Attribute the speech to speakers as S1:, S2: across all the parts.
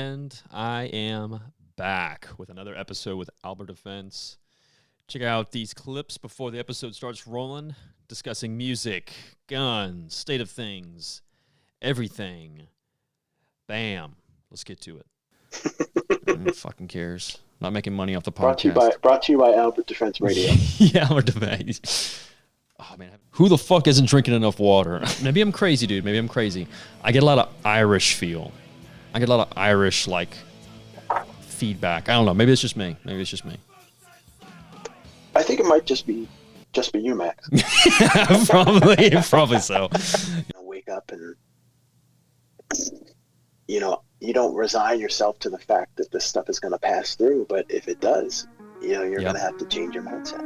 S1: And I am back with another episode with Albert Defense. Check out these clips before the episode starts rolling, discussing music, guns, state of things, everything. Bam. Let's get to it. Who fucking cares? Not making money off the podcast.
S2: Brought to you by Albert Defense Radio.
S1: Yeah, Albert Defense. Oh, man. Who the fuck isn't drinking enough water? Maybe I'm crazy, dude. Maybe I'm crazy. I get a lot of Irish feel. I get a lot of Irish, feedback. I don't know. Maybe it's just me.
S2: I think it might just be you, Max.
S1: Probably so.
S2: Wake up and, you don't resign yourself to the fact that this stuff is going to pass through. But if it does, you're going to have to change your mindset.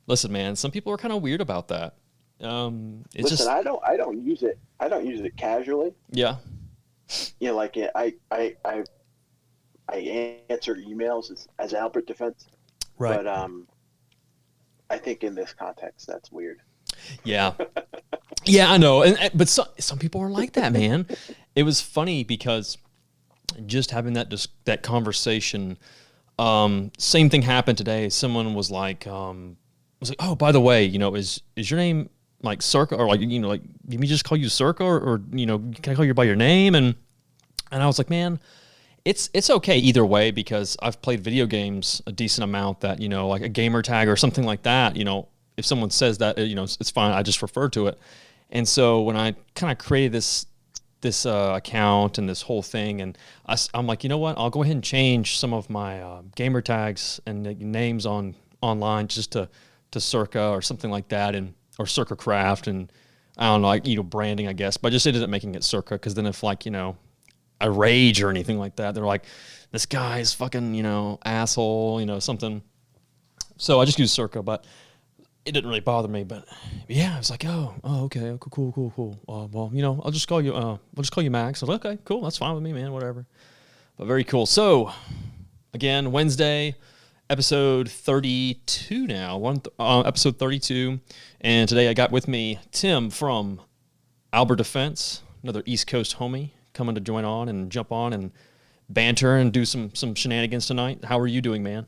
S1: Listen, man, some people are kind of weird about that.
S2: I don't use it. I don't use it casually.
S1: Yeah.
S2: I answer emails as Albert Defense.
S1: Right.
S2: But I think in this context, that's weird.
S1: Yeah. Yeah, I know. But some people are like that, man. It was funny because just having that conversation, same thing happened today. Someone was like, oh, by the way, is your name like Circa, or can we just call you Circa, or can I call you by your name? And I was like, man, it's okay either way, because I've played video games a decent amount that, like a gamer tag or something like that, if someone says that, it's fine. I just refer to it. And so when I kind of created this account and this whole thing, and I'm like, you know what, I'll go ahead and change some of my gamer tags and names online just to Circa or something like that, or Circa Kraft, and I don't know, branding, I guess. But I just ended up making it Circa, because then if I rage or anything like that, they're like, this guy's fucking, asshole, something. So I just used Circa, but it didn't really bother me. But yeah, I was like, oh, okay, cool. Well, I'll just call you Max. I was like, okay, cool, that's fine with me, man, whatever. But very cool. So again, Wednesday, episode 32 now, episode 32. And today I got with me Tim from Albert Defense, another East Coast homie, coming to join on and jump on and banter and do some shenanigans tonight. How are you doing, man?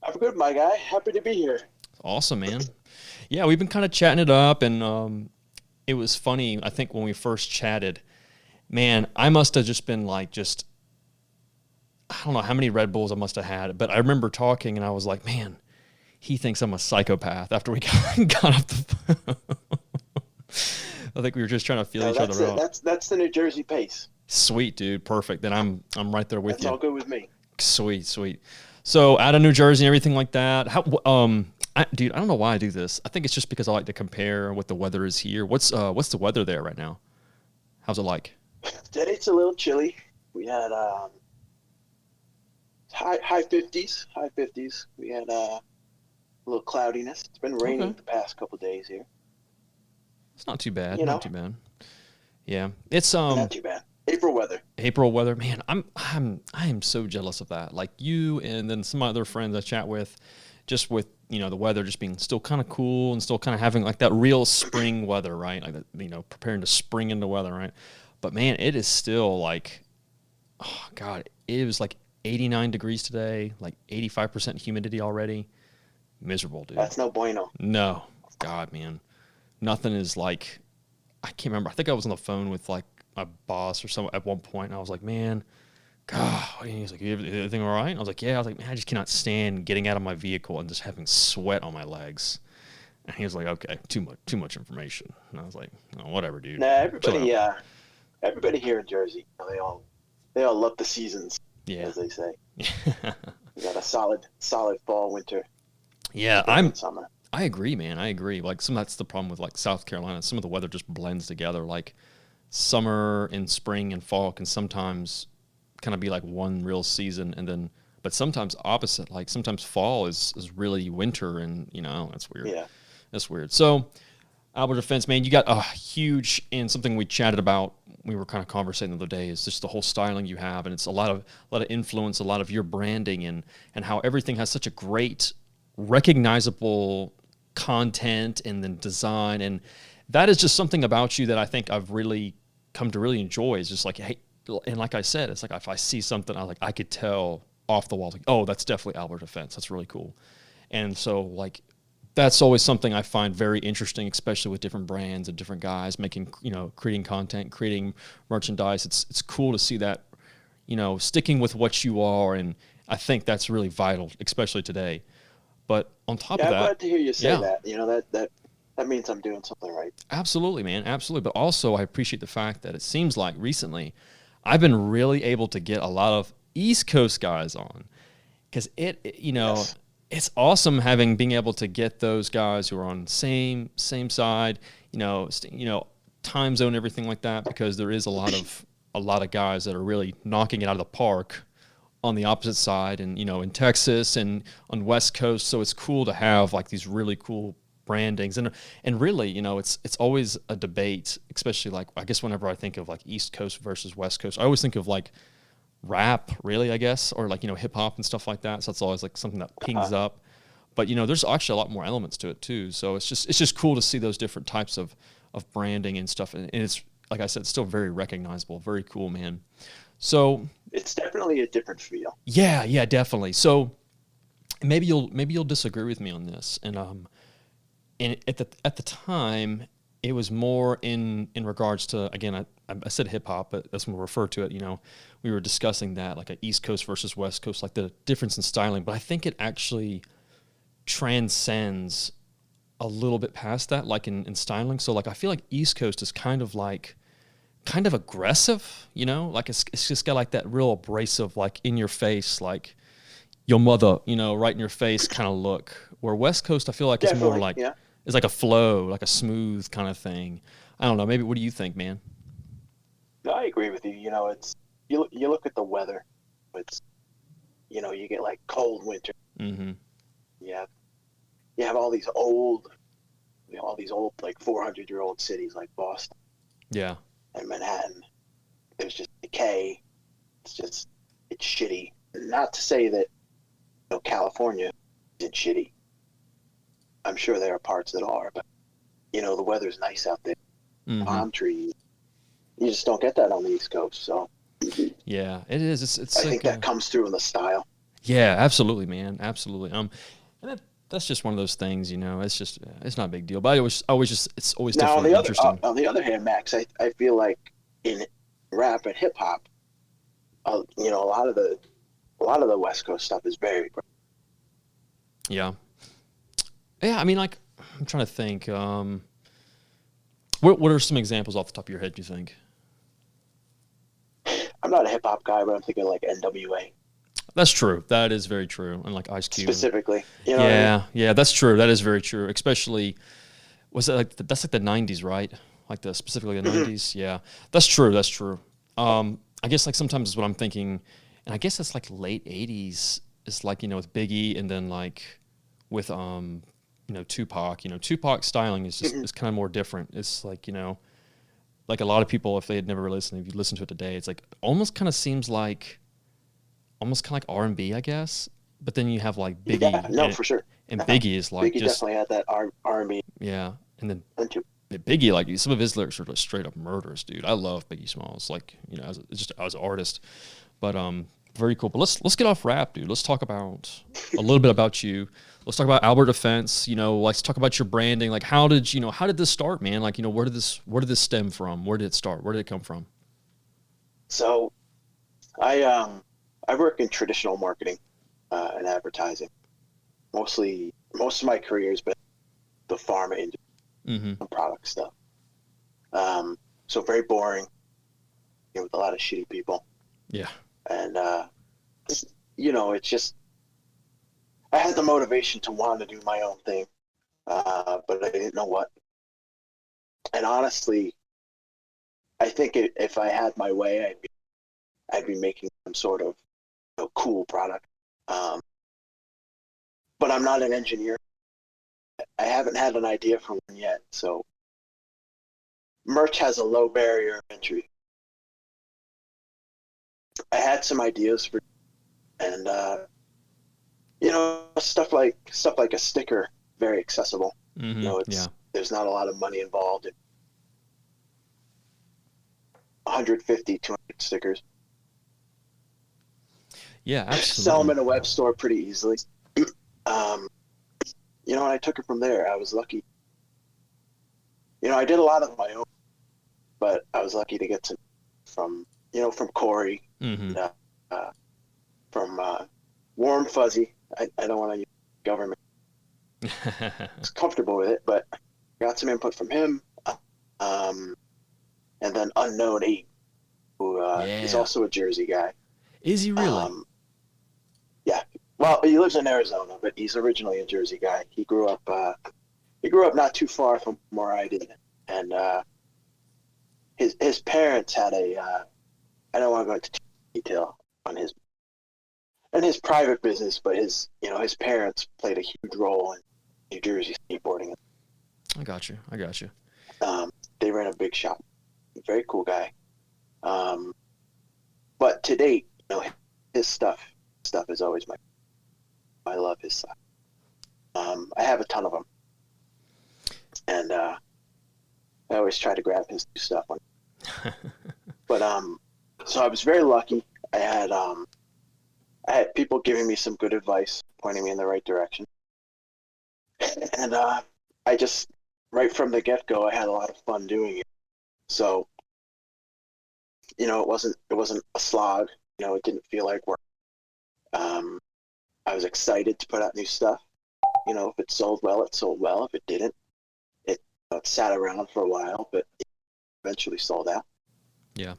S2: I'm good, my guy. Happy to be here.
S1: Awesome, man. Yeah, we've been kind of chatting it up, and it was funny. I think when we first chatted, man, I must have just been I don't know how many Red Bulls I must have had, but I remember talking, and I was like, man, he thinks I'm a psychopath after we got off the phone. I think we were just trying to feel each other out.
S2: That's the New Jersey pace.
S1: Sweet, dude. Perfect. Then I'm right there with you.
S2: That's all good with me.
S1: Sweet. So out of New Jersey and everything like that. Dude, I don't know why I do this. I think it's just because I like to compare what the weather is here. What's the weather there right now? How's it like?
S2: Today it's a little chilly. We had high 50s. We had a little cloudiness. It's been raining the past couple of days here.
S1: It's not too bad. Not too bad. Yeah, it's
S2: not too bad. April weather, man. I am so jealous of that. Like you and then some other friends I chat with, just with the weather just being still kind of cool and still kind of having like that real spring weather, right? Like preparing to spring into weather, right? But man, it is still like, oh God, it was like 89 degrees today, like 85% humidity already. Miserable, dude. That's no bueno.
S1: No, God, man. Nothing is like, I can't remember. I think I was on the phone with like my boss or someone at one point, and I was like, man, God. And he's like, everything all right? And I was like, yeah. I was like, man, I just cannot stand getting out of my vehicle and just having sweat on my legs. And he was like, okay, too much information. And I was like, oh, whatever, dude.
S2: Nah, everybody here in Jersey, they all love the seasons, as they say. We got a solid fall, winter.
S1: Yeah,
S2: summer.
S1: I agree, man. I agree. Like that's the problem with like South Carolina. Some of the weather just blends together. Like summer and spring and fall can sometimes kind of be like one real season, but sometimes opposite. Like sometimes fall is really winter, and that's weird.
S2: Yeah,
S1: that's weird. So Albert Defense, man, you got a huge, and something we chatted about. We were kind of conversating the other day. Is just the whole styling you have, and it's a lot of influence, a lot of your branding, and how everything has such a great, recognizable content and then design, and that is just something about you that I think I've really come to really enjoy. Is just like, hey, and like I said, it's like if I see something, I could tell off the wall, like, oh, that's definitely Albert Defense. That's really cool, and so like that's always something I find very interesting, especially with different brands and different guys making, creating content, creating merchandise. It's cool to see that, sticking with what you are, and I think that's really vital, especially today. But on top of
S3: I'm
S1: that,
S3: glad to hear you say
S1: yeah,
S3: that. That means I'm doing something right.
S1: absolutely, man, absolutely. But also, I appreciate the fact that it seems like recently, I've been really able to get a lot of East Coast guys on, because
S3: Yes.
S1: it's awesome being able to get those guys who are on same side, time zone, everything like that, because there is a lot of guys that are really knocking it out of the park on the opposite side, and in Texas and on West Coast. So it's cool to have like these really cool brandings, and really, it's always a debate, especially like I guess whenever I think of like East Coast versus West Coast, I always think of like rap, really, I guess, or like hip hop and stuff like that. So it's always like something that pings up. But there's actually a lot more elements to it too. So it's just cool to see those different types of branding and stuff. And it's like I said, it's still very recognizable, very cool, man. So
S3: It's definitely a different feel.
S1: yeah, definitely. So maybe you'll disagree with me on this. And at the time, it was more in regards to, again, I said hip hop, but that's when we refer to it. We were discussing that like a East Coast versus West Coast, like the difference in styling. But I think it actually transcends a little bit past that, like in styling. So like I feel like East Coast is kind of aggressive, like it's just got like that real abrasive, like in your face, like your mother, right in your face kind of look. Where West Coast, I feel like it's more
S3: Definitely,
S1: like
S3: yeah.
S1: it's like a flow, like a smooth kind of thing. I don't know. Maybe what do you think, man?
S3: No, I agree with you. It's you look at the weather. It's you get like cold winter.
S1: Mm-hmm.
S3: Yeah, you have all these old like 400-year-old cities like Boston
S1: Yeah.
S3: and Manhattan. There's just decay. It's shitty. Not to say that California isn't shitty. I'm sure there are parts that are, but the weather's nice out there.
S1: Mm-hmm.
S3: Palm trees. You just don't get that on the East Coast. So
S1: Yeah, it is. It's
S3: I
S1: like
S3: think that comes through in the style.
S1: yeah, absolutely, man, absolutely. And that's just one of those things, It's just it's not a big deal, but it's always
S3: Now
S1: definitely interesting.
S3: on the other hand, Max, I feel like in rap and hip hop, a lot of the West Coast stuff is very.
S1: Yeah. Yeah, I mean, like, I'm trying to think. What are some examples off the top of your head, do you think?
S3: I'm not a hip hop guy, but I'm thinking like NWA
S1: That's true. That is very true. And like Ice Cube.
S3: specifically. You know what I
S1: Yeah,
S3: mean?
S1: yeah, that's true. That is very true. Especially, was it like that's like the '90s, right? Like specifically the '90s. Yeah, that's true. That's true. I guess like sometimes is what I'm thinking, and I guess it's like late '80s. It's like with Biggie, and then like with Tupac. Tupac styling is just is kind of more different. It's like like a lot of people, if they had never listened, if you listen to it today, it's like almost kind of seems like almost kind of like R&B, I guess. But then you have like
S3: Yeah,
S1: Biggie,
S3: no, for sure.
S1: and Biggie is like
S3: Biggie
S1: just
S3: definitely had that R&B.
S1: yeah, and then
S3: Into
S1: Biggie, like some of his lyrics are just straight up murderous, dude. I love Biggie Smalls, like as an artist, but very cool. But let's get off rap, dude. Let's talk about a little bit about you. Let's talk about Albert Defense. Let's talk about your branding. Like, how did this start, man? Like, where did this stem from? Where did it start? Where did it come from?
S3: So I work in traditional marketing and advertising. Most of my career has been the pharma industry
S1: Mm-hmm.
S3: and product stuff. So very boring, with a lot of shitty people.
S1: Yeah.
S3: And it's just I had the motivation to want to do my own thing, but I didn't know what. And honestly, I think if I had my way, I'd be making some sort of cool product. But I'm not an engineer. I haven't had an idea for one yet. So merch has a low barrier of entry. I had some ideas for, and stuff like a sticker, very accessible. There's not a lot of money involved in 150, 200 stickers.
S2: Yeah, absolutely.
S3: Sell them in a web store pretty easily. And I took it from there. I was lucky. I did a lot of my own, but I was lucky to get some from Corey, from Warm Fuzzy. I don't want to use government. I was comfortable with it, but got some input from him. And then Unknown 8, who is also a Jersey guy.
S2: Is he really?
S3: Yeah. Well, he lives in Arizona, but he's originally a Jersey guy. He grew up not too far from where I did, and his parents had I don't want to go into too much detail on his private business, but his parents played a huge role in New Jersey skateboarding.
S2: I got you.
S3: They ran a big shop. Very cool guy. But to date, his stuff is always I love his stuff. I have a ton of them, and I always try to grab his new stuff. But so I was very lucky. I had people giving me some good advice, pointing me in the right direction, and I just right from the get-go, I had a lot of fun doing it. So, it wasn't a slog. It didn't feel like work. I was excited to put out new stuff. If it sold well, it sold well. If it didn't, it sat around for a while, but it eventually sold out.
S2: Yeah.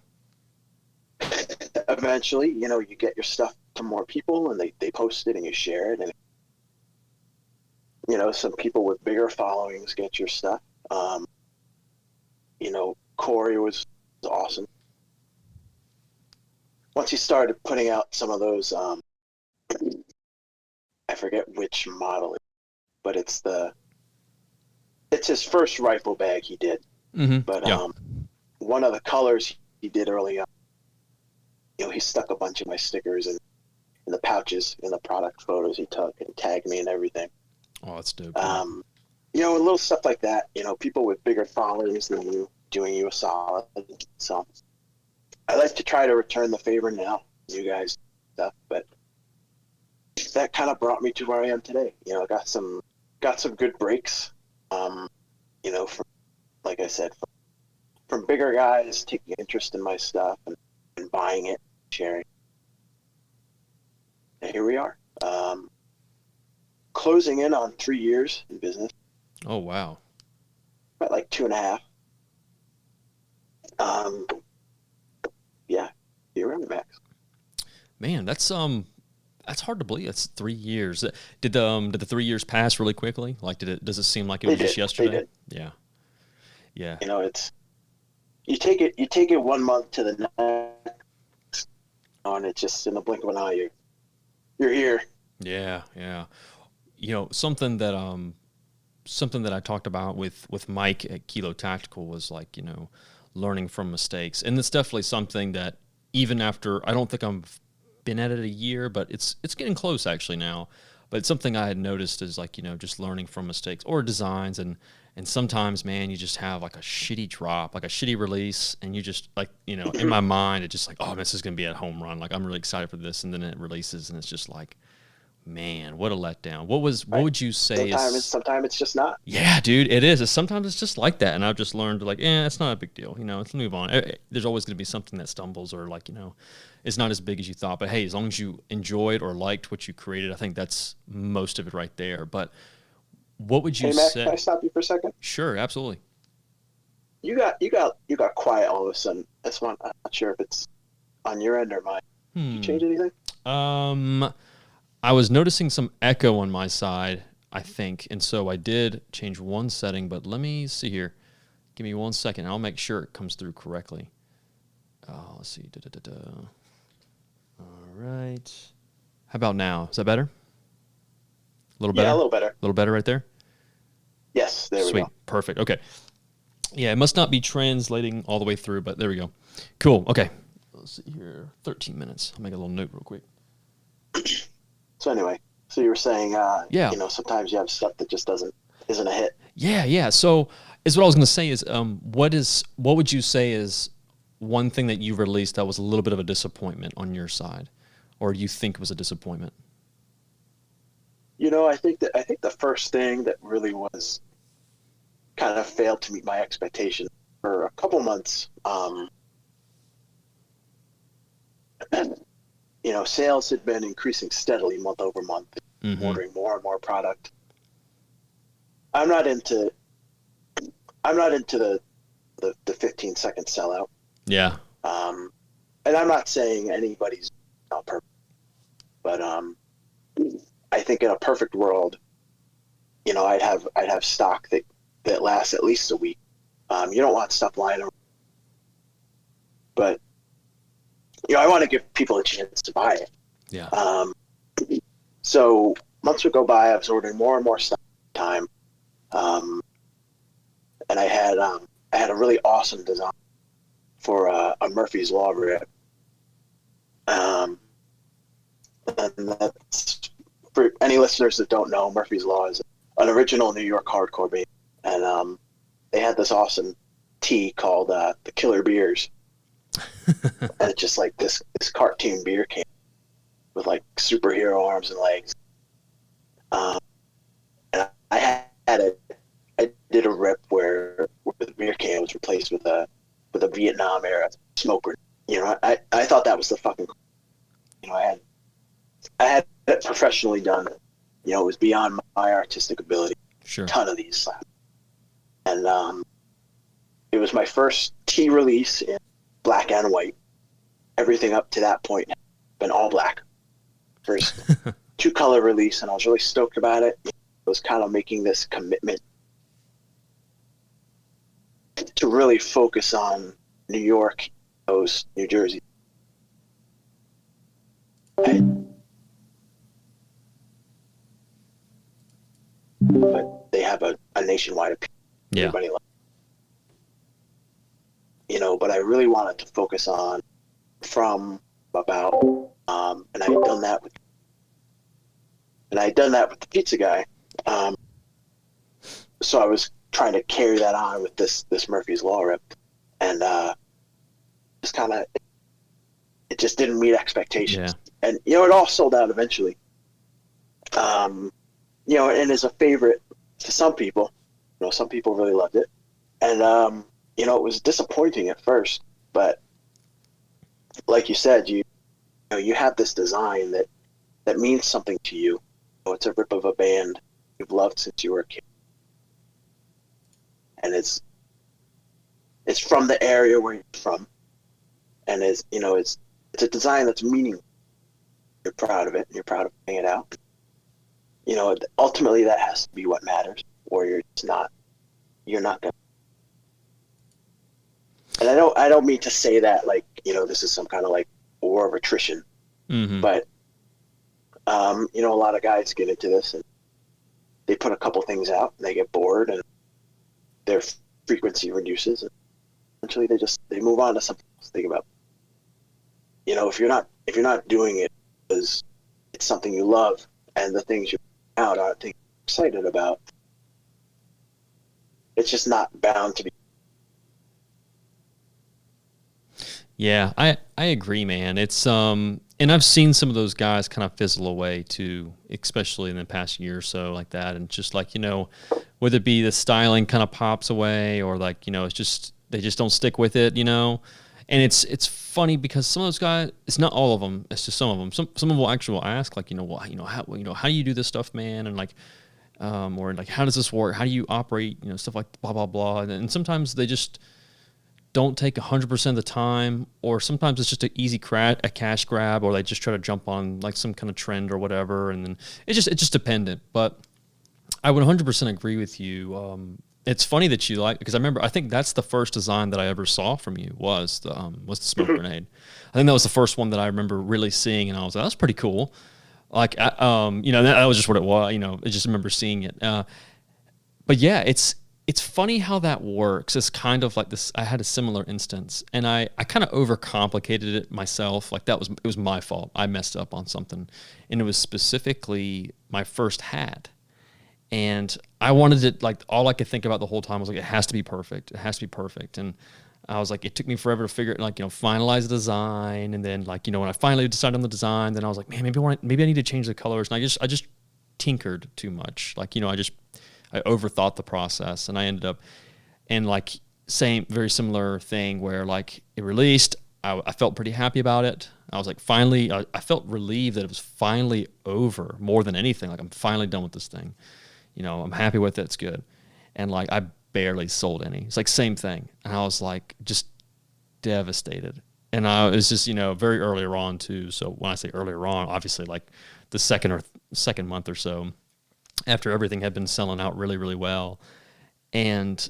S3: Eventually, you get your stuff to more people, and they post it and you share it, and some people with bigger followings get your stuff. Corey was awesome. Once he started putting out some of those, I forget which model, but it's his first rifle bag he did. But one of the colors he did early on, he stuck a bunch of my stickers in the pouches in the product photos he took and tagged me and everything.
S2: Oh, that's dope.
S3: Little stuff like that. People with bigger followings than you doing you a solid. So I like to try to return the favor now, you guys stuff, but that kind of brought me to where I am today. I got some good breaks. From, like I said, from bigger guys taking interest in my stuff and buying it, sharing. And here we are. Closing in on 3 years in business.
S2: Oh, wow.
S3: About like 2.5. Yeah, you're right, Max.
S2: Man, that's hard to believe. That's 3 years. Did the 3 years pass really quickly? Like, does it seem like it was just yesterday?
S3: They did.
S2: Yeah. Yeah.
S3: It's you take it 1 month to the next, and it's just in the blink of an eye you're here.
S2: Yeah, yeah. Something that I talked about with Mike at Kilo Tactical was like, learning from mistakes. And it's definitely something that even after, I don't think I've been at it a year, but it's getting close actually now. But it's something I had noticed is like, just learning from mistakes or designs. And sometimes, man, you just have like a shitty drop, like a shitty release. And you just like, in my mind, it's just like, oh, this is going to be a home run. Like, I'm really excited for this. And then it releases and it's just like, man, what a letdown. What would you say
S3: sometimes it's just not.
S2: Yeah, dude, it is. Sometimes it's just like that. And I've just learned like, it's not a big deal. Let's move on. There's always going to be something that stumbles or like, it's not as big as you thought. But hey, as long as you enjoyed or liked what you created, I think that's most of it right there. But what would you
S3: Max,
S2: say?
S3: Can I stop you for a second?
S2: Sure, absolutely.
S3: You got quiet all of a sudden. This one, I'm not sure if it's on your end or mine. Did you change anything?
S2: I was noticing some echo on my side, I think, and so I did change one setting, but let me see here. Give me 1 second, and I'll make sure it comes through correctly. Let's see. All right. How about now? Is that better? A little better?
S3: Yeah, a little better.
S2: A little better right there?
S3: Yes, there we go.
S2: Sweet. Perfect. Okay.
S1: Yeah, it must not be translating all the way through, but there we go. Cool. Okay. Let's see here. 13 minutes. I'll make a little note real quick.
S3: So anyway, so you were saying,
S1: yeah,
S3: you know, sometimes you have stuff that just isn't a hit.
S1: Yeah. So is what I was going to say is, what would you say is one thing that you released that was a little bit of a disappointment on your side, or you think was a disappointment?
S3: You know, I think the first thing that really was kind of failed to meet my expectations for a couple months. You know, sales had been increasing steadily month over month, ordering more and more product. I'm not into the 15-second sellout.
S1: Yeah.
S3: And I'm not saying anybody's not perfect, but I think in a perfect world, you know, I'd have stock that lasts at least a week. You don't want stuff lying around, but you know, I want to give people a chance to buy it.
S1: Yeah.
S3: So months would go by. I was ordering more and more stuff at the time, and I had a really awesome design for a Murphy's Law rip. And that's, for any listeners that don't know, Murphy's Law is an original New York hardcore band, and they had this awesome tea called the Killer Beers. And it's just like this cartoon beer can with like superhero arms and legs. And I did a rip where the beer can was replaced with a Vietnam era smoker. You know, I thought that was the fucking, you know, I had it professionally done. You know, it was beyond my artistic ability.
S1: Sure.
S3: A ton of these slaps. And it was my first tea release in black and white. Everything up to that point had been all black. First 2-color release, and I was really stoked about it. It was kind of making this commitment to really focus on New York, Coast, New Jersey. But they have a nationwide appeal.
S1: Yeah.
S3: Everybody loves it. You know, but I really wanted to focus on from about, and I had done that with the pizza guy. So I was trying to carry that on with this Murphy's Law rip, and just kind of, it just didn't meet expectations. Yeah. And you know, it all sold out eventually. You know, and is a favorite to some people. You know, some people really loved it, and you know, it was disappointing at first, but like you said, you know, you have this design that means something to you. You know, it's a rip of a band you've loved since you were a kid, and it's from the area where you're from, and it's, you know, it's a design that's meaningful. You're proud of it, and you're proud of putting it out. You know, ultimately that has to be what matters, or you're not gonna. And I don't mean to say that like, you know, this is some kind of like war of attrition, but you know, a lot of guys get into this and they put a couple things out and they get bored and their frequency reduces, and eventually they move on to something else. Think about, you know, if you're not doing it because it's something you love and the things you put out aren't things you're excited about, it's just not bound to be.
S1: Yeah, I agree, man. It's and I've seen some of those guys kind of fizzle away too, especially in the past year or so, like that. And just like, you know, whether it be the styling kind of pops away, or like, you know, it's just they just don't stick with it, you know. And it's funny because some of those guys, it's not all of them, it's just some of them. Some of them will actually ask, like, how do you do this stuff, man? And like, or like, how does this work? How do you operate? You know, stuff like blah blah blah. And sometimes they just don't take 100% of the time, or sometimes it's just an easy a cash grab, or they just try to jump on like some kind of trend or whatever, and then it's just dependent. But I would 100% agree with you. It's funny that you like, because I think that's the first design that I ever saw from you was the smoke grenade. I think that was the first one that I remember really seeing, and I was like, that's pretty cool. Like, you know, that was just what it was. You know, I just remember seeing it. But yeah, it's funny how that works. It's kind of like this. I had a similar instance, and I kind of overcomplicated it myself. Like it was my fault. I messed up on something, and it was specifically my first hat. And I wanted it, like, all I could think about the whole time was like, it has to be perfect. It has to be perfect. And I was like, it took me forever to figure it, like, finalize the design. And then, like, when I finally decided on the design, then I was like, man, maybe I need to change the colors. And I just tinkered too much. Like, I overthought the process, and I ended up, and like very similar thing where like it released, I felt pretty happy about it. I was like, finally, I felt relieved that it was finally over more than anything. Like, I'm finally done with this thing. I'm happy with it. It's good. And like, I barely sold any. It's like same thing. And I was like, just devastated. And I was just, very earlier on too. So when I say earlier on, obviously like the second month or so, after everything had been selling out really, really well. And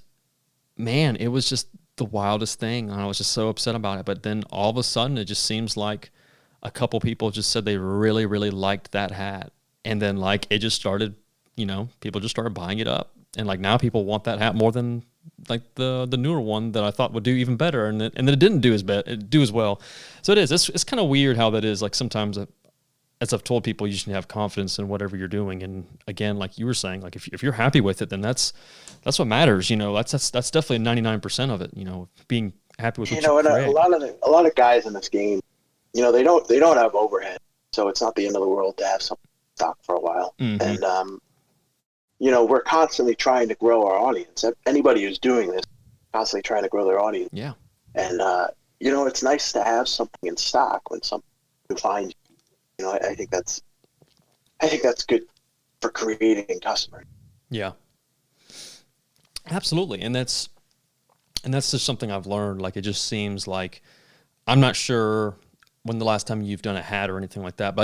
S1: man, it was just the wildest thing. And I was just so upset about it. But then all of a sudden, it just seems like a couple people just said they really, really liked that hat. And then like, it just started, people just started buying it up. And like, now people want that hat more than like the newer one that I thought would do even better. And then it didn't do as well. So it's kind of weird how that is. Like, sometimes as I've told people, you just need to have confidence in whatever you're doing. And again, like you were saying, like if you're happy with it, then that's what matters. That's definitely 99% of it. Being happy with what you create.
S3: A lot of guys in this game, they don't have overhead, so it's not the end of the world to have some stock for a while.
S1: Mm-hmm.
S3: And we're constantly trying to grow our audience. Anybody who's doing this, constantly trying to grow their audience.
S1: Yeah.
S3: And it's nice to have something in stock when something finds you. I think that's good for creating customers.
S1: Yeah, absolutely. And that's just something I've learned. Like, it just seems like, I'm not sure when the last time you've done a hat or anything like that, but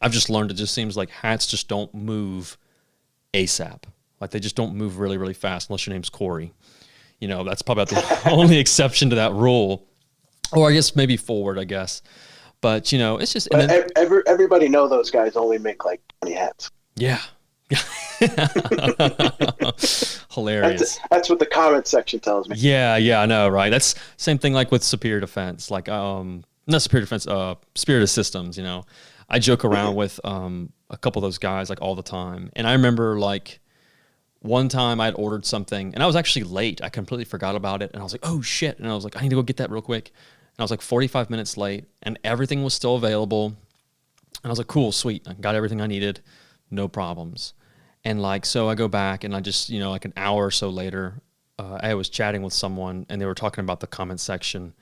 S1: I've just learned it just seems like hats just don't move ASAP. Like, they just don't move really, really fast unless your name's Corey. That's probably the only exception to that rule. Or I guess maybe Forward, I guess. But, it's just...
S3: But everybody know those guys only make like 20 hats.
S1: Yeah. Hilarious.
S3: That's what the comment section tells me.
S1: Yeah, I know, right? That's same thing like with Superior Defense. Like, not Superior Defense, Spirit of Systems, I joke around with a couple of those guys like all the time. And I remember like one time I'd ordered something and I was actually late. I completely forgot about it. And I was like, oh shit. And I was like, I need to go get that real quick. I was like 45 minutes late and everything was still available. And I was like, cool, sweet. I got everything I needed. No problems. And like, so I go back and I just, like an hour or so later, I was chatting with someone and they were talking about the comment section.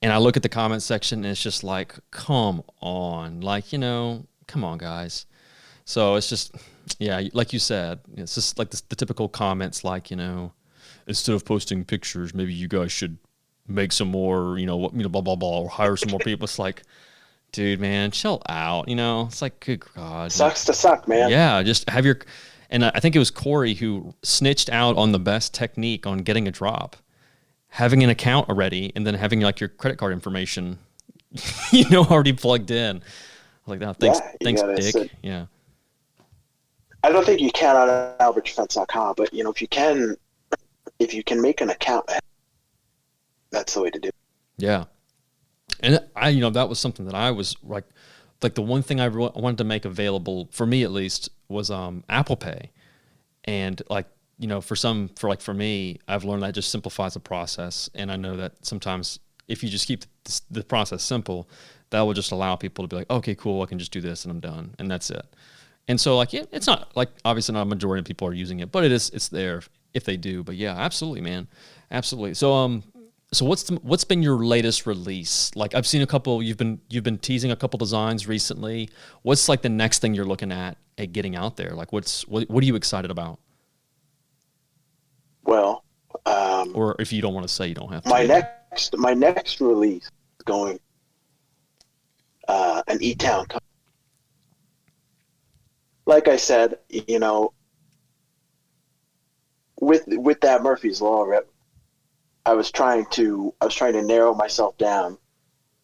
S1: And I look at the comment section and it's just like, come on, like, come on, guys. So it's just, yeah, like you said, it's just like the typical comments like, instead of posting pictures, maybe you guys should make some more, blah, blah, blah, or hire some more people. It's like, dude, man, chill out. It's like, good God.
S3: Sucks to suck, man.
S1: Yeah, just have and I think it was Corey who snitched out on the best technique on getting a drop, having an account already, and then having like your credit card information, already plugged in. I was like, oh, thanks, Dick. Yeah.
S3: I don't think you can on albertdefense.com, but if you can make an account, that's the way to do it.
S1: Yeah. And that was something that I was like the one thing I wanted to make available for me at least was Apple Pay. And like, for me, I've learned that just simplifies the process. And I know that sometimes if you just keep the process simple, that will just allow people to be like, okay, cool, I can just do this and I'm done. And that's it. And so like, it's not like, obviously not a majority of people are using it, but it's there if they do. But yeah, absolutely, man. Absolutely. So what's been your latest release? Like, I've seen a couple. You've been teasing a couple designs recently. What's like the next thing you're looking at getting out there? Like, what are you excited about?
S3: Well,
S1: or if you don't want to say, you don't have to.
S3: My next release is going an E-Town company. Like I said, with that Murphy's Law rep, I was trying to narrow myself down,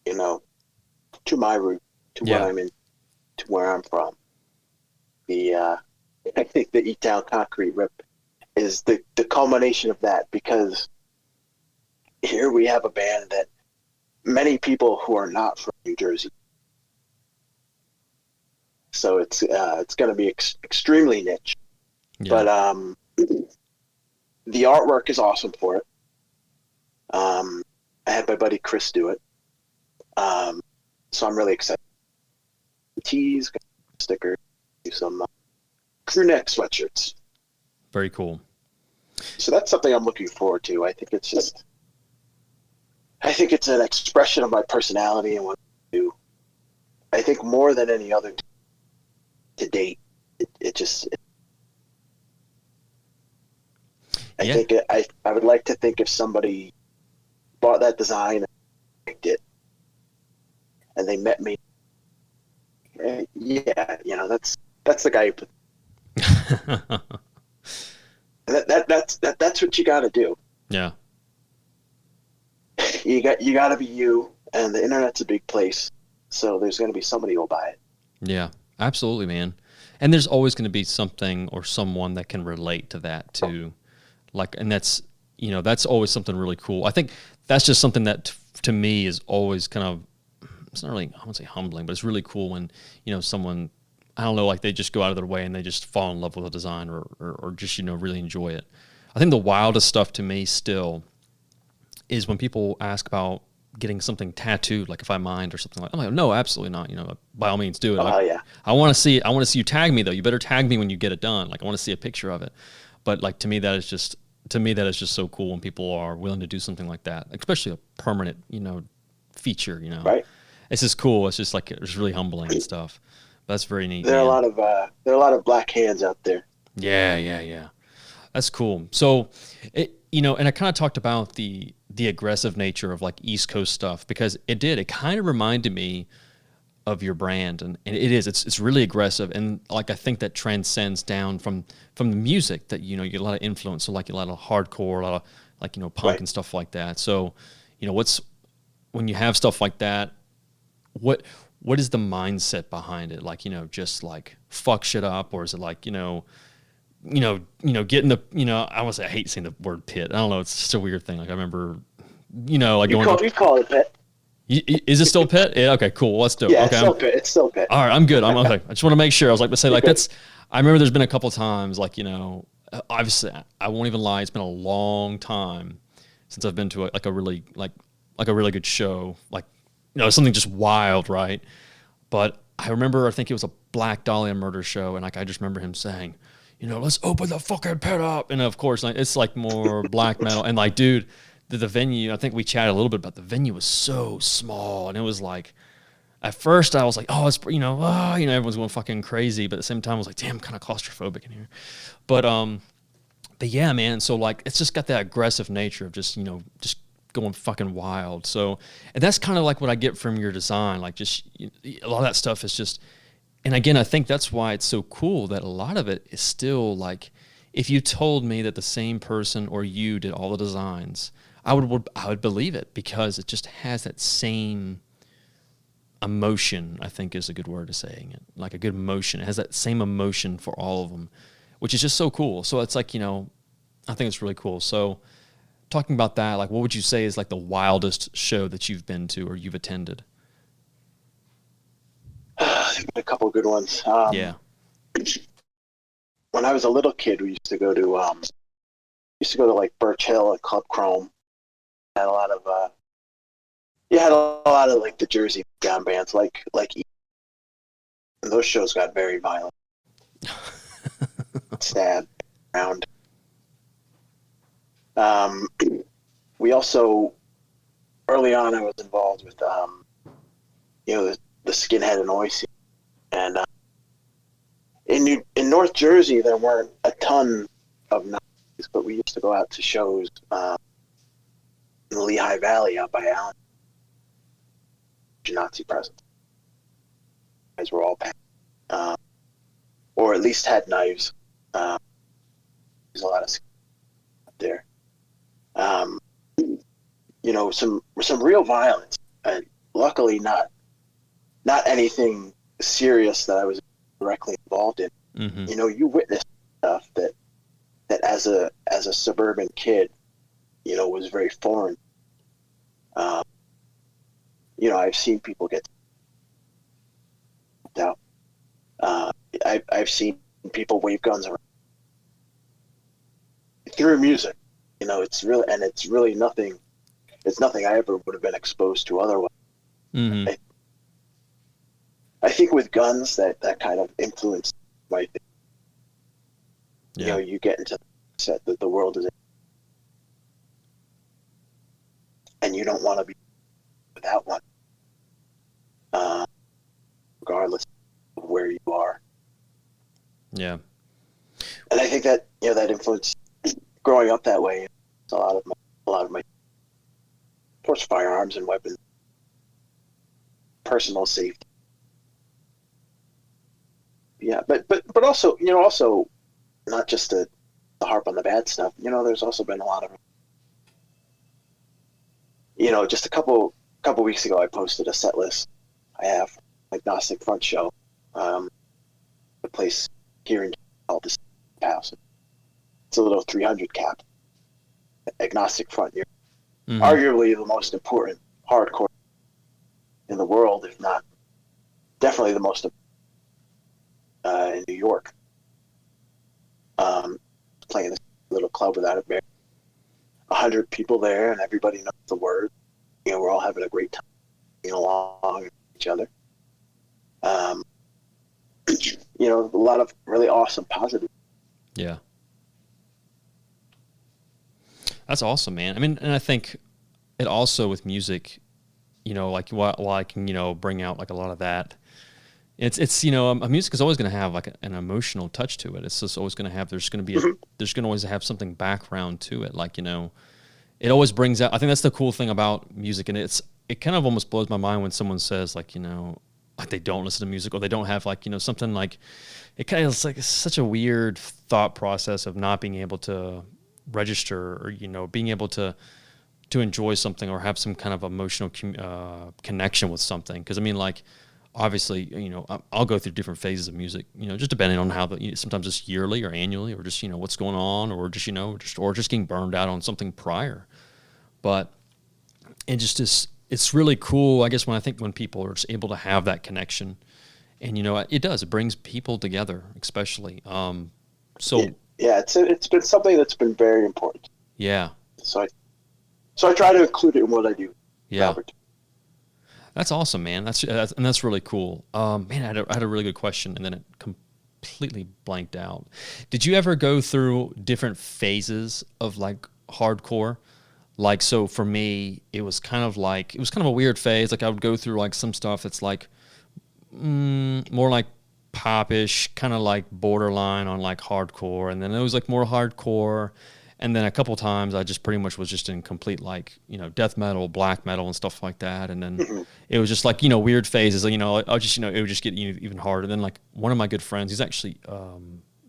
S3: to my root, to what I'm in, to where I'm from. I think the E-Town concrete rep is the culmination of that, because here we have a band that many people who are not from New Jersey. So it's going to be extremely niche. Yeah. But the artwork is awesome for it. I had my buddy Chris do it. So I'm really excited. Tees, stickers, some crew neck sweatshirts.
S2: Very cool.
S3: So that's something I'm looking forward to. I think it's an expression of my personality and what I do. I think more than any other to date, I would like to think if somebody bought that design and liked it, and they met me, that's the guy who put that's what you got to do.
S2: Yeah.
S3: You got to be you, and the internet's a big place, so there's going to be somebody who'll buy it.
S2: Yeah, absolutely, man. And there's always going to be something or someone that can relate to that too. Like, and that's always something really cool. I think that's just something that to me is always kind of, it's not really, I won't say humbling, but it's really cool when, someone, I don't know, like they just go out of their way and they just fall in love with a design or just, really enjoy it. I think the wildest stuff to me still is when people ask about getting something tattooed, like if I mind or something like that. I'm like, no, absolutely not. By all means do it.
S3: Oh, yeah.
S2: I want to see it. I want to see you tag me though. You better tag me when you get it done. Like I want to see a picture of it. But like to me that is just so cool when people are willing to do something like that, especially a permanent, feature, Right. It's just cool. It's just like, it's really humbling and stuff. But that's very neat.
S3: There are a lot of black hands out there.
S2: Yeah. That's cool. So and I kind of talked about the aggressive nature of like East Coast stuff, because it kind of reminded me of your brand, and it's really aggressive, and like I think that transcends down from the music that you get a lot of influence, so like a lot of hardcore, a lot of like punk right. and stuff like that. So when you have stuff like that, what is the mindset behind it? Like just like fuck shit up, or is it like getting the I want to say, I hate saying the word pit. I don't know, it's just a weird thing. Like I remember like
S3: you call it pit.
S2: Is it still pit? Yeah, okay, cool. Let's do it.
S3: Yeah,
S2: okay,
S3: it's still pit.
S2: All right, I'm good. I'm okay. I just want to make sure. I was like to say, like that's. I remember there's been a couple of times, like obviously I won't even lie. It's been a long time since I've been to a really good show, like something just wild, right? But I remember, I think it was a Black Dahlia murder show, and like I just remember him saying, let's open the fucking pit up, and of course, like it's like more black metal, and like, dude. The venue, I think we chatted a little bit about the venue was so small, and it was like, at first I was like, oh, it's everyone's going fucking crazy, but at the same time I was like, damn, I'm kind of claustrophobic in here, but yeah, man. So like, it's just got that aggressive nature of just just going fucking wild. So, and that's kind of like what I get from your design, like just a lot of that stuff is just, and again, I think that's why it's so cool that a lot of it is still like, if you told me that the same person or you did all the designs, I would believe it, because it just has that same emotion, I think is a good word of saying it, like a good emotion. It has that same emotion for all of them, which is just so cool. So it's like, I think it's really cool. So talking about that, like what would you say is like the wildest show that you've been to or you've attended?
S3: A couple of good ones.
S2: Yeah.
S3: When I was a little kid, we used to go to like Birch Hill and Club Chrome. Had a lot of like the Jersey down bands, like and those shows got very violent. Stab around. We also, early on, I was involved with the Skinhead and Oi scene, and in North Jersey there weren't a ton of Nazis, but we used to go out to shows in the Lehigh Valley out by Allen. Nazi presence. Guys were all packed, or at least had knives. There's a lot of out there. Some real violence, and luckily not anything serious that I was directly involved in.
S2: Mm-hmm.
S3: You witness stuff that that as a suburban kid, was very foreign. I've seen people get out. I've seen people wave guns around through music. It's really nothing. It's nothing I ever would have been exposed to otherwise.
S2: Mm-hmm.
S3: I think with guns that kind of influence my thing.
S2: Yeah.
S3: You get into the set that the world is in, and you don't want to be without one, regardless of where you are.
S2: Yeah.
S3: And I think that that influence growing up that way. A lot of my, of course, firearms and weapons, personal safety. Yeah, but also also not just to harp on the bad stuff. There's also been a lot of just a couple weeks ago I posted a set list I have Agnostic front show, the place here in called the House. It's a little 300 cap Agnostic front.
S2: Mm-hmm.
S3: Arguably the most important hardcore in the world, if not definitely the most in New York. Playing this little club without a bear, 100 people there, and everybody knows the word. We're all having a great time, along with each other. A lot of really awesome positive.
S2: Yeah. That's awesome, man. I mean, and I think it also with music, like while I can, bring out like a lot of that, it's music is always going to have like an emotional touch to it. It's just always going to have, there's going to always have something background to it. Like, it always brings out, I think that's the cool thing about music. And it kind of almost blows my mind when someone says like, like they don't listen to music or they don't have like, something like, it kind of, it's like, it's such a weird thought process of not being able to register or, being able to enjoy something or have some kind of emotional connection with something. Cause I mean, like, obviously, I'll go through different phases of music, just depending on how sometimes it's yearly or annually or just, what's going on or just, or just getting burned out on something prior. But it just is, it's really cool. I guess when people are just able to have that connection and, it brings people together, especially.
S3: Yeah, it's been something that's been very important.
S2: Yeah.
S3: So I try to include it in what I do.
S2: Yeah.
S3: Robert.
S2: That's awesome, man. That's really cool. Man, I had a really good question, and then it completely blanked out. Did you ever go through different phases of like hardcore? Like, so for me, it was kind of a weird phase. Like I would go through like some stuff that's like more like popish, kind of like borderline on like hardcore, and then it was like more hardcore. And then a couple times I just pretty much was just in complete like, death metal, black metal and stuff like that. And then it was just like, weird phases, I'll just, it would just get even harder. Then like one of my good friends, he's actually,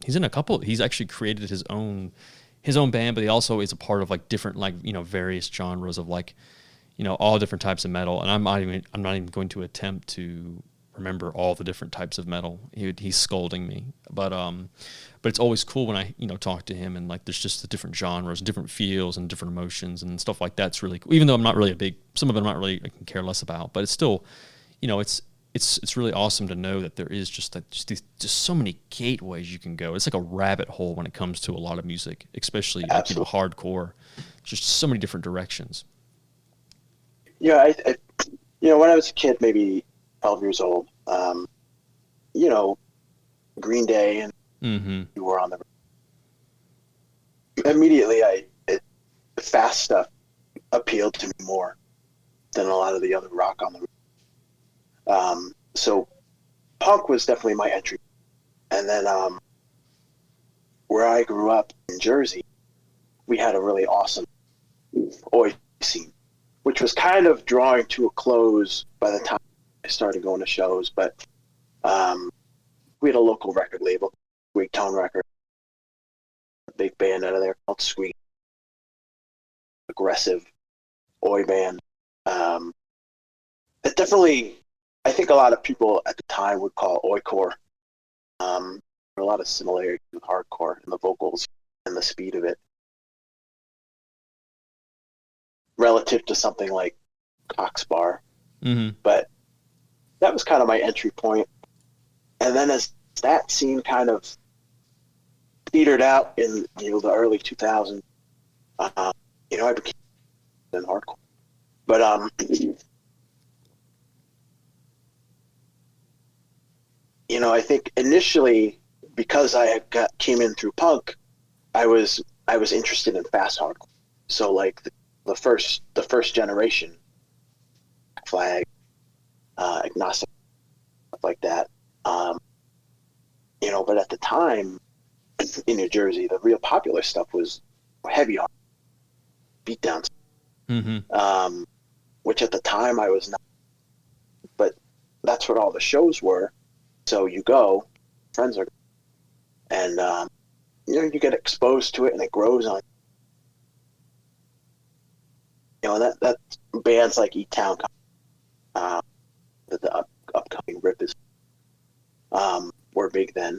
S2: he's actually created his own band, but he also is a part of like different, like, various genres of like, all different types of metal. And I'm not even going to attempt to remember all the different types of metal. He's scolding me, but it's always cool when I, talk to him and like, there's just the different genres and different feels and different emotions and stuff like that's really cool. Even though I'm not really some of them I'm not really, I can care less about, but it's still, it's really awesome to know that there is just so many gateways you can go. It's like a rabbit hole when it comes to a lot of music, especially like, hardcore. Just so many different directions.
S3: Yeah. I when I was a kid, maybe 12 years old, Green Day and you were on the immediately the fast stuff appealed to me more than a lot of the other rock on the so punk was definitely my entry. And then where I grew up in Jersey, we had a really awesome oi scene, which was kind of drawing to a close by the time I started going to shows, but we had a local record label, Squeak Tone Record, a big band out of there called Squeak, aggressive oi band. It definitely, I think a lot of people at the time would call oi-core. There are a lot of similarities with hardcore in the vocals, and the speed of it relative to something like Cox Bar.
S2: Mm-hmm.
S3: But that was kind of my entry point. And then as that scene kind of petered out in the early 2000s, I became in hardcore. But I think initially, because I came in through punk, I was interested in fast hardcore. So like the first generation, Flag, Agnostic, stuff like that. But at the time in New Jersey, the real popular stuff was heavy hard beatdowns, which at the time I was not. But that's what all the shows were. So you go, friends are, and you get exposed to it, and it grows on. That bands like E-Town, the upcoming Rip is, were big then.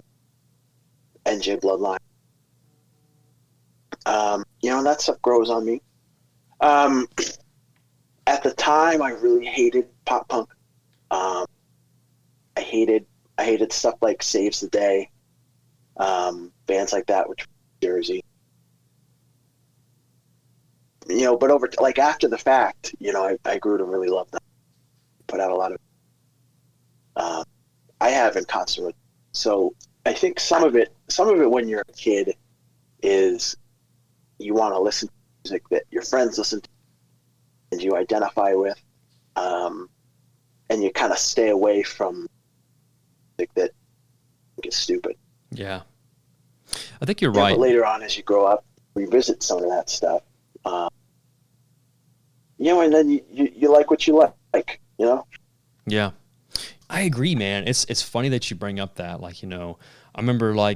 S3: NJ Bloodline. That stuff grows on me. At the time, I really hated pop punk. I hated stuff like Saves the Day, bands like that, which were Jersey. But after the fact, I grew to really love them. Put out a lot of. I have in concert. So I think some of it when you're a kid is you want to listen to music that your friends listen to and you identify with, and you kind of stay away from music that is stupid.
S2: Yeah, I think you're right.
S3: But later on, as you grow up, revisit some of that stuff. And then you like what you like.
S2: Yeah. I agree, man. It's funny that you bring up that. I remember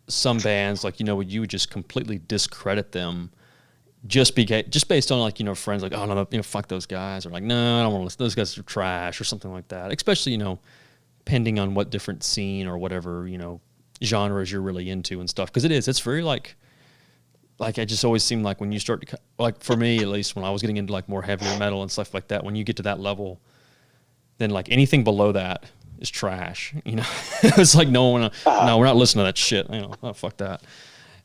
S2: some bands, you would just completely discredit them just based on friends oh no, fuck those guys, or no, I don't want to listen. Those guys are trash or something like that. Especially depending on what different scene or whatever genres you're really into and stuff. Because it's very I just always seem when you start to for me at least, when I was getting into more heavier metal and stuff like that, when you get to that level, then anything below that is trash. It's no, we're not listening to that shit. Fuck that.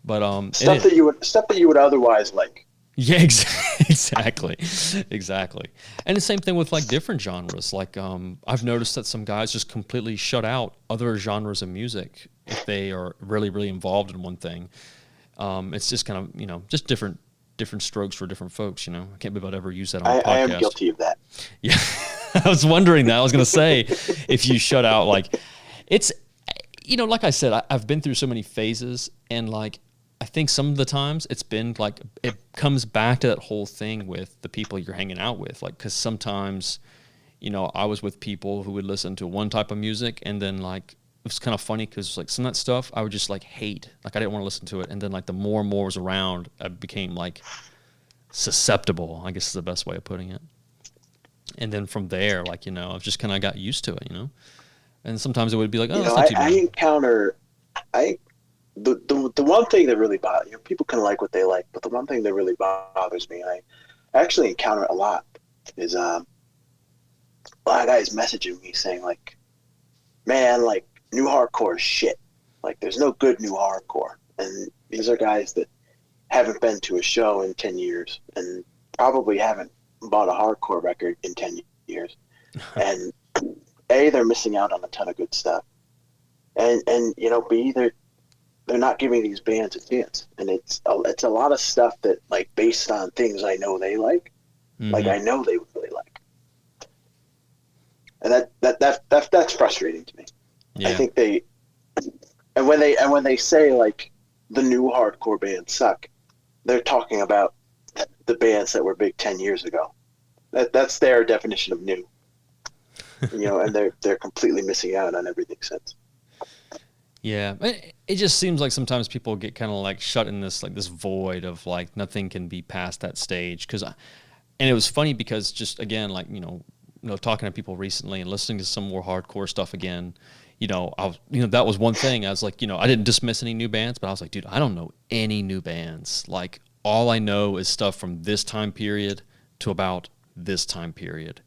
S2: But
S3: stuff that you would otherwise like.
S2: Yeah, exactly. And the same thing with different genres. I've noticed that some guys just completely shut out other genres of music if they are really, really involved in one thing. It's just kind of just different strokes for different folks. I can't believe I'd ever use that on a podcast.
S3: I am guilty of that.
S2: Yeah. I was wondering that. I was going to say, if you shut out, it's, like I said, I've been through so many phases, and I think some of the times it's been it comes back to that whole thing with the people you're hanging out with. Because sometimes, I was with people who would listen to one type of music, and then it was kind of funny because some of that stuff I would just hate. I didn't want to listen to it. And then the more and more was around, I became susceptible, I guess is the best way of putting it. And then from there, I've just kind of got used to it, And sometimes it would be that's not too bad.
S3: The one thing that really bothers people can like what they like, but the one thing that really bothers me, I actually encounter it a lot, is a lot of guys messaging me saying man, new hardcore is shit. There's no good new hardcore. And these are guys that haven't been to a show in 10 years and probably haven't bought a hardcore record in 10 years. And A, they're missing out on a ton of good stuff. And B, they're not giving these bands a chance. And it's a lot of stuff that based on things I know they like.
S2: Mm-hmm.
S3: I know they would really like. And that's frustrating to me.
S2: Yeah.
S3: I think when they say the new hardcore bands suck, they're talking about the bands that were big 10 years ago. That's their definition of new. And they're completely missing out on everything since.
S2: Yeah, it just seems sometimes people get kind of shut in this this void of nothing can be past that stage. And it was funny because just again talking to people recently and listening to some more hardcore stuff again, that was one thing. I was like, I didn't dismiss any new bands, but I was like, dude, I don't know any new bands. Like, all I know is stuff from this time period to about this time period.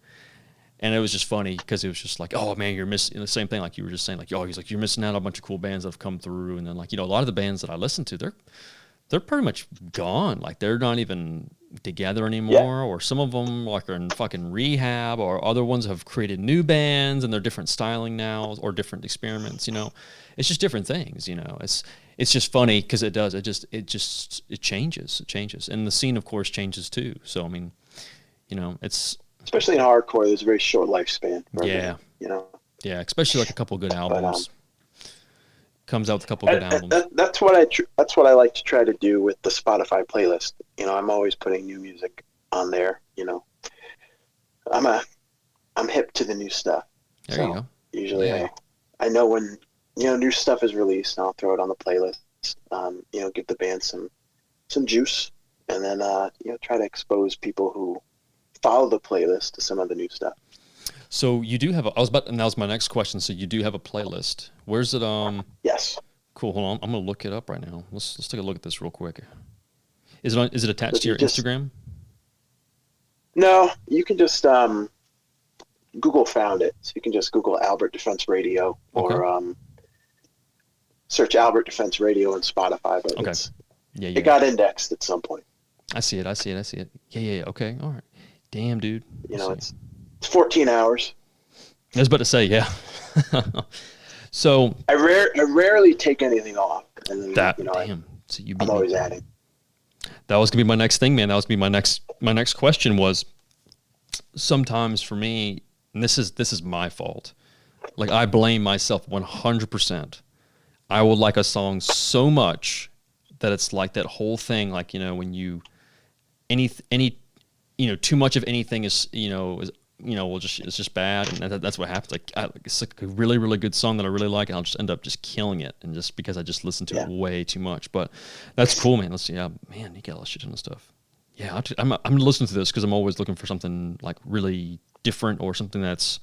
S2: And it was just funny because it was just like, oh man, you're missing the same thing. Like you were just saying, like, he's like, you're missing out on a bunch of cool bands that have come through. And then like, a lot of the bands that I listen to, they're pretty much gone. Like they're not even together anymore, or some of them like are in fucking rehab, or other ones have created new bands and they're different styling now or different experiments. It's just different things. It's just funny because it changes, and the scene of course changes too. So I mean, it's
S3: especially in hardcore, there's a very short lifespan.
S2: Yeah, especially like a couple good albums. Comes out with a couple good albums.
S3: That's what I like to try to do with the Spotify playlist. I'm always putting new music on there. I'm hip to the new stuff.
S2: There you go.
S3: Usually I know when new stuff is released, and I'll throw it on the playlist. Give the band some juice, and then try to expose people who follow the playlist to some of the new stuff.
S2: So you do have and that was my next question. So you do have a playlist. Where's it?
S3: Yes.
S2: Cool. Hold on. I'm gonna look it up right now. Let's take a look at this real quick. Is it attached to your Instagram?
S3: No, you can just Google found it. So you can just Google Albert Defense Radio, or search Albert Defense Radio on Spotify. But it got indexed at some point.
S2: I see it. Yeah. Okay. All right. Damn, dude.
S3: It's 14 hours.
S2: I was about to say, yeah. So
S3: I rarely take anything off. And then,
S2: damn. So
S3: I'm always adding.
S2: That was gonna be my next thing, man. That was gonna be my next question was, sometimes for me, and this is my fault. Like I blame myself 100%. I will like a song so much that it's like that whole thing, like when you too much of anything is it's just bad, and that's what happens. Like it's like a really, really good song that I really like, and I'll just end up just killing it, and just because I just listened to it way too much. But that's cool, man. Let's see. Man, you got a lot of shit on the stuff. Yeah, I'm listening to this because I'm always looking for something like really different or something that's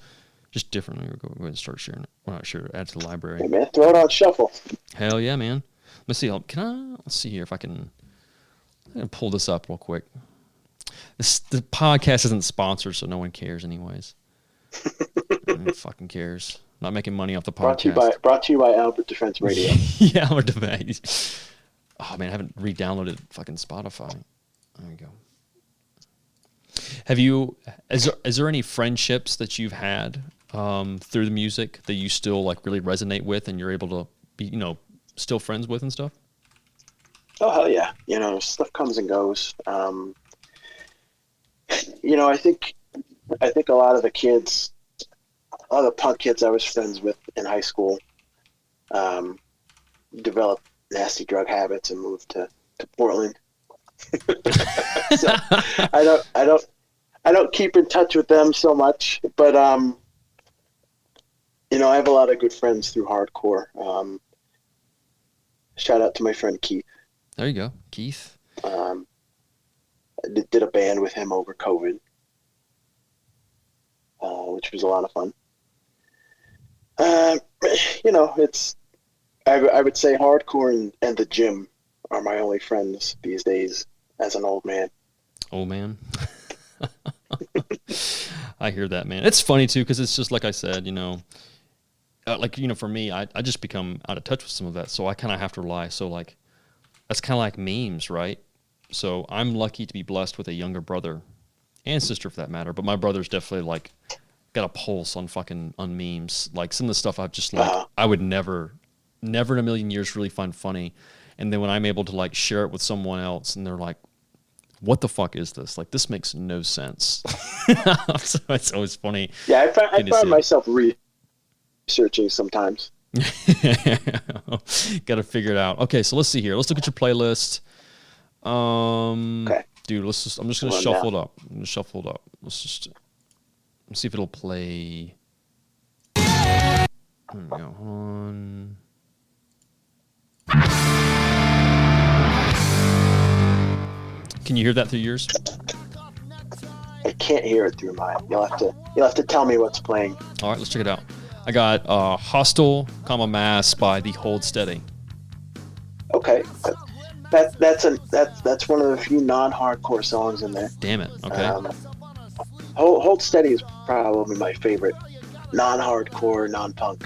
S2: just different. We'll go ahead and start sharing it. Well, not sure. Add to the library.
S3: Hey man, throw it on shuffle.
S2: Hell yeah, man. Let's see. Let's see here if I can pull this up real quick. The podcast isn't sponsored, so no one cares anyways. No one fucking cares. Not making money off the podcast.
S3: Brought to you by Albert Defense Radio.
S2: Yeah, Albert Defense. Oh man, I haven't re-downloaded fucking Spotify. There we go. Is there any friendships that you've had through the music that you still like really resonate with, and you're able to be still friends with and stuff?
S3: Oh hell yeah! Stuff comes and goes. I think a lot of the kids, a lot of the punk kids I was friends with in high school, developed nasty drug habits and moved to Portland. So I don't keep in touch with them so much, but I have a lot of good friends through hardcore. Shout out to my friend Keith.
S2: There you go, Keith.
S3: I did a band with him over COVID, which was a lot of fun. It's I would say hardcore and the gym are my only friends these days as an old man.
S2: Old man. I hear that, man. It's funny too, because it's just like I said, for me, I just become out of touch with some of that, so I kind of have to rely. So like, that's kind of like memes, right? So I'm lucky to be blessed with a younger brother and sister for that matter, but my brother's definitely like got a pulse on memes. Like some of the stuff I've just like, I would never in a million years really find funny. And then when I'm able to like share it with someone else and they're like, what the fuck is this? Like, this makes no sense. So it's always funny.
S3: Yeah, I find myself researching sometimes.
S2: Got to figure it out. Okay, so let's see here. Let's look at your playlist.
S3: Okay.
S2: Dude, I'm just going to shuffle it up. Let's see if it'll play. There we go. On. Can you hear that through yours?
S3: I can't hear it through mine. You'll have to tell me what's playing.
S2: All right, let's check it out.
S1: I got Hostile, Mass by the Hold Steady.
S3: Okay, that's one of the few non-hardcore songs in there.
S1: Damn it. Okay.
S3: Hold Steady is probably my favorite non-hardcore, non-punk,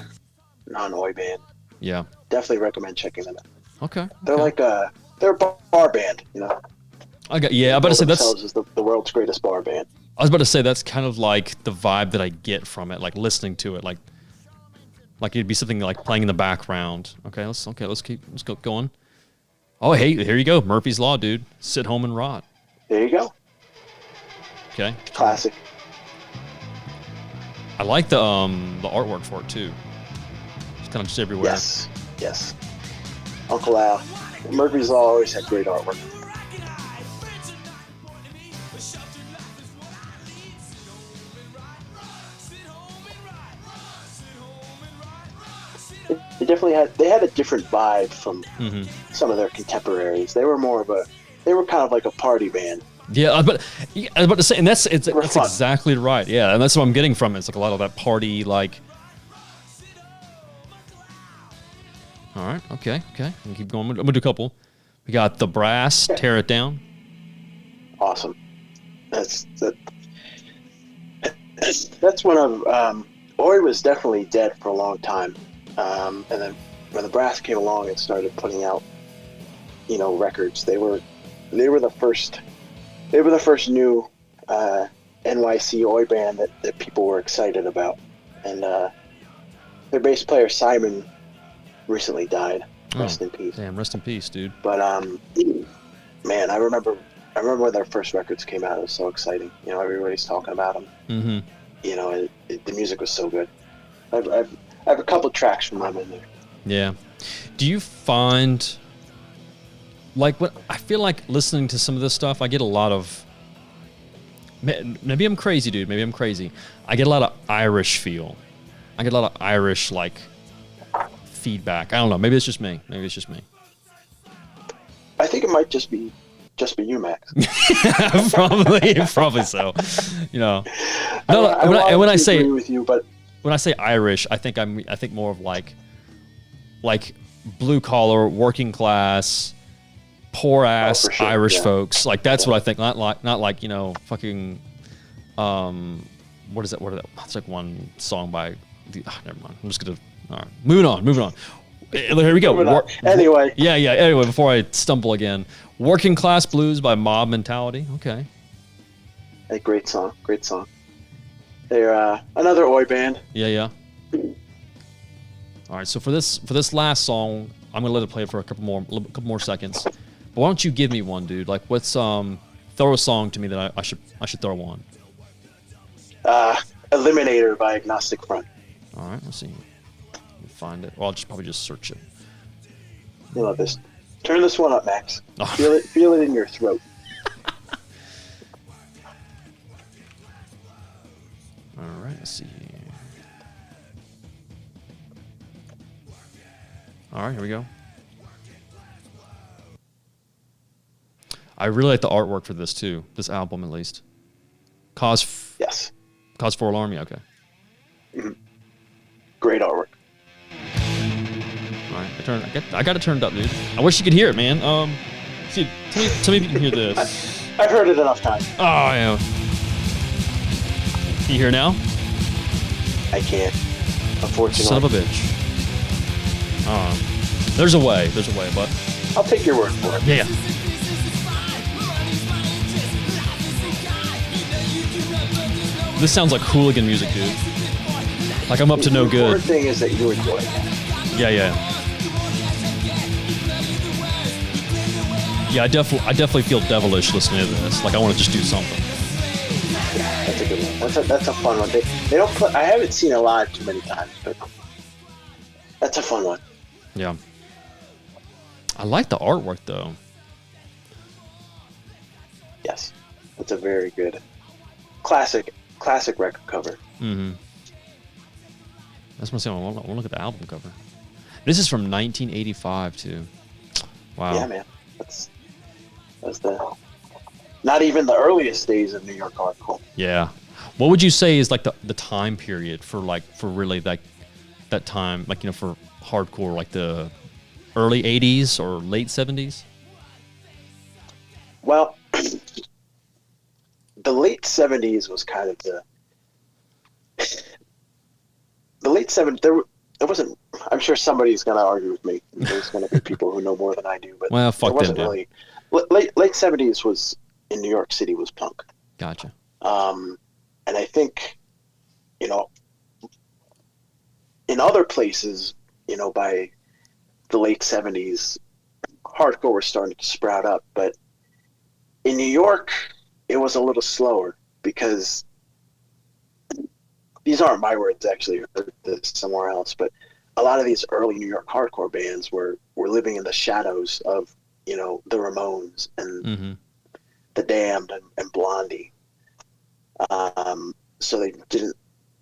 S3: non-oi band.
S1: Yeah.
S3: Definitely recommend checking them out.
S1: Okay.
S3: They're like they're a bar band, you know.
S1: I'm about to say that's
S3: is the world's greatest bar band.
S1: I was about to say that's kind of like the vibe that I get from it, like listening to it, like it'd be something like playing in the background. Let's go going. Oh, hey, here you go, Murphy's Law, dude. Sit home and rot.
S3: There you go.
S1: Okay.
S3: Classic.
S1: I like the artwork for it too. It's kind of just everywhere.
S3: Yes. Uncle Al. Murphy's Law always had great artwork. They had a different vibe from some of their contemporaries. They were kind of like a party band.
S1: Yeah, I was about to say, and that's exactly right. Yeah, and that's what I'm getting from it. It's like a lot of that party, like. All right, okay. We'll keep going. I'm gonna do a couple. We got The Brass, Tear It Down.
S3: Awesome. That's one of Oi was definitely dead for a long time. And then when the Brass came along and started putting out, records, they were the first new NYC Oi band that people were excited about. And their bass player Simon recently died. Rest in peace.
S1: Damn, rest in peace, dude.
S3: But man, I remember when their first records came out. It was so exciting. Everybody's talking about them. Mm-hmm. The music was so good. I have a couple tracks from them in there.
S1: Yeah. Do you find, like, what I feel like listening to some of this stuff, I get a lot of, maybe I'm crazy, dude. Maybe I'm crazy. I get a lot of Irish feel. I get a lot of Irish, like, feedback. I don't know. Maybe it's just me.
S3: I think it might just be you, Max.
S1: Probably so. When I say
S3: agree with you, but
S1: when I say Irish, I think more of like blue collar, working class, poor ass
S3: sure,
S1: Irish folks. Like that's what I think. Not like fucking. What is that? It's like one song by. Never mind. I'm just gonna. All right, moving on. Here we go.
S3: Anyway.
S1: Yeah. Anyway, before I stumble again, Working Class Blues by Mob Mentality. Okay.
S3: A great song. They're another Oi band.
S1: Yeah. All right, so for this last song, I'm gonna let it play for a couple more seconds. But why don't you give me one, dude? Like, what's throw a song to me that I should throw on.
S3: Eliminator by Agnostic Front.
S1: All right, let's see. Let me find it. Well, I'll probably just search it.
S3: You love this. Turn this one up, Max. Feel it in your throat.
S1: All right, let's see here. All right, here we go. I really like the artwork for this too. This album, at least. Cause for Alarm. Yeah, okay.
S3: Mm-hmm. Great artwork.
S1: All right, I got it turned up, dude. I wish you could hear it, man. See, tell me if you can hear this.
S3: I've heard it enough times.
S1: Oh yeah. Can you hear now?
S3: I can't. Unfortunately.
S1: Son of a bitch. There's a way, but
S3: I'll take your word for it.
S1: Yeah. This sounds like hooligan music, dude. Like I'm up to no good.
S3: The important thing is that you enjoy it.
S1: Yeah. Yeah, I definitely feel devilish listening to this. Like I want to just do something.
S3: That's a good one. That's a fun one. They don't play. I haven't seen it live too many times, but that's a fun one.
S1: Yeah. I like the artwork though.
S3: Yes, it's a very good classic record cover.
S1: Mm-hmm. That's what I'm saying. I want to look at the album cover. This is from 1985 too. Wow.
S3: Yeah, man. That's the not even the earliest days of New York hardcore.
S1: Yeah. What would you say is like the time period for really like
S2: that time, like, for hardcore, like the early 80s or late 70s?
S3: Well, the late 70s was kind of the late 70s. There wasn't. I'm sure somebody's going to argue with me. There's going to be people who know more than I do, but
S2: well, fuck
S3: it wasn't
S2: them,
S3: really. Late 70s was in New York City was punk.
S2: Gotcha.
S3: And I think, in other places, by the late 70s, hardcore was starting to sprout up. But in New York, it was a little slower because these aren't my words, actually. I heard this somewhere else. But a lot of these early New York hardcore bands were living in the shadows of, the Ramones and the Damned and Blondie. So they didn't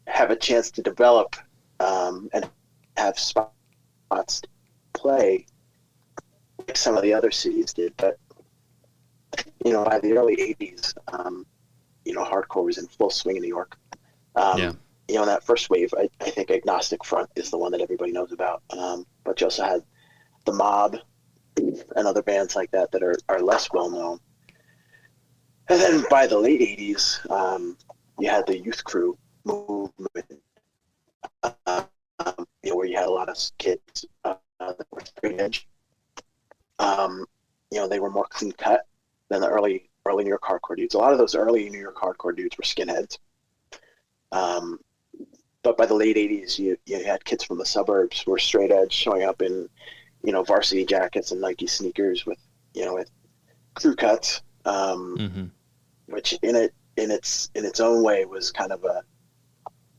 S3: have a chance to develop and have spots to play like some of the other cities did. But by the early 80s, hardcore was in full swing in New York. That first wave, I think Agnostic Front is the one that everybody knows about. But you also had the Mob and other bands like that are less well known. And then by the late 80s, you had the youth crew movement, where you had a lot of kids that were straight edge. They were more clean cut than the early New York hardcore dudes. A lot of those early New York hardcore dudes were skinheads. But by the late 80s, you had kids from the suburbs who were straight edge showing up in, varsity jackets and Nike sneakers with crew cuts. Which in its own way was kind of a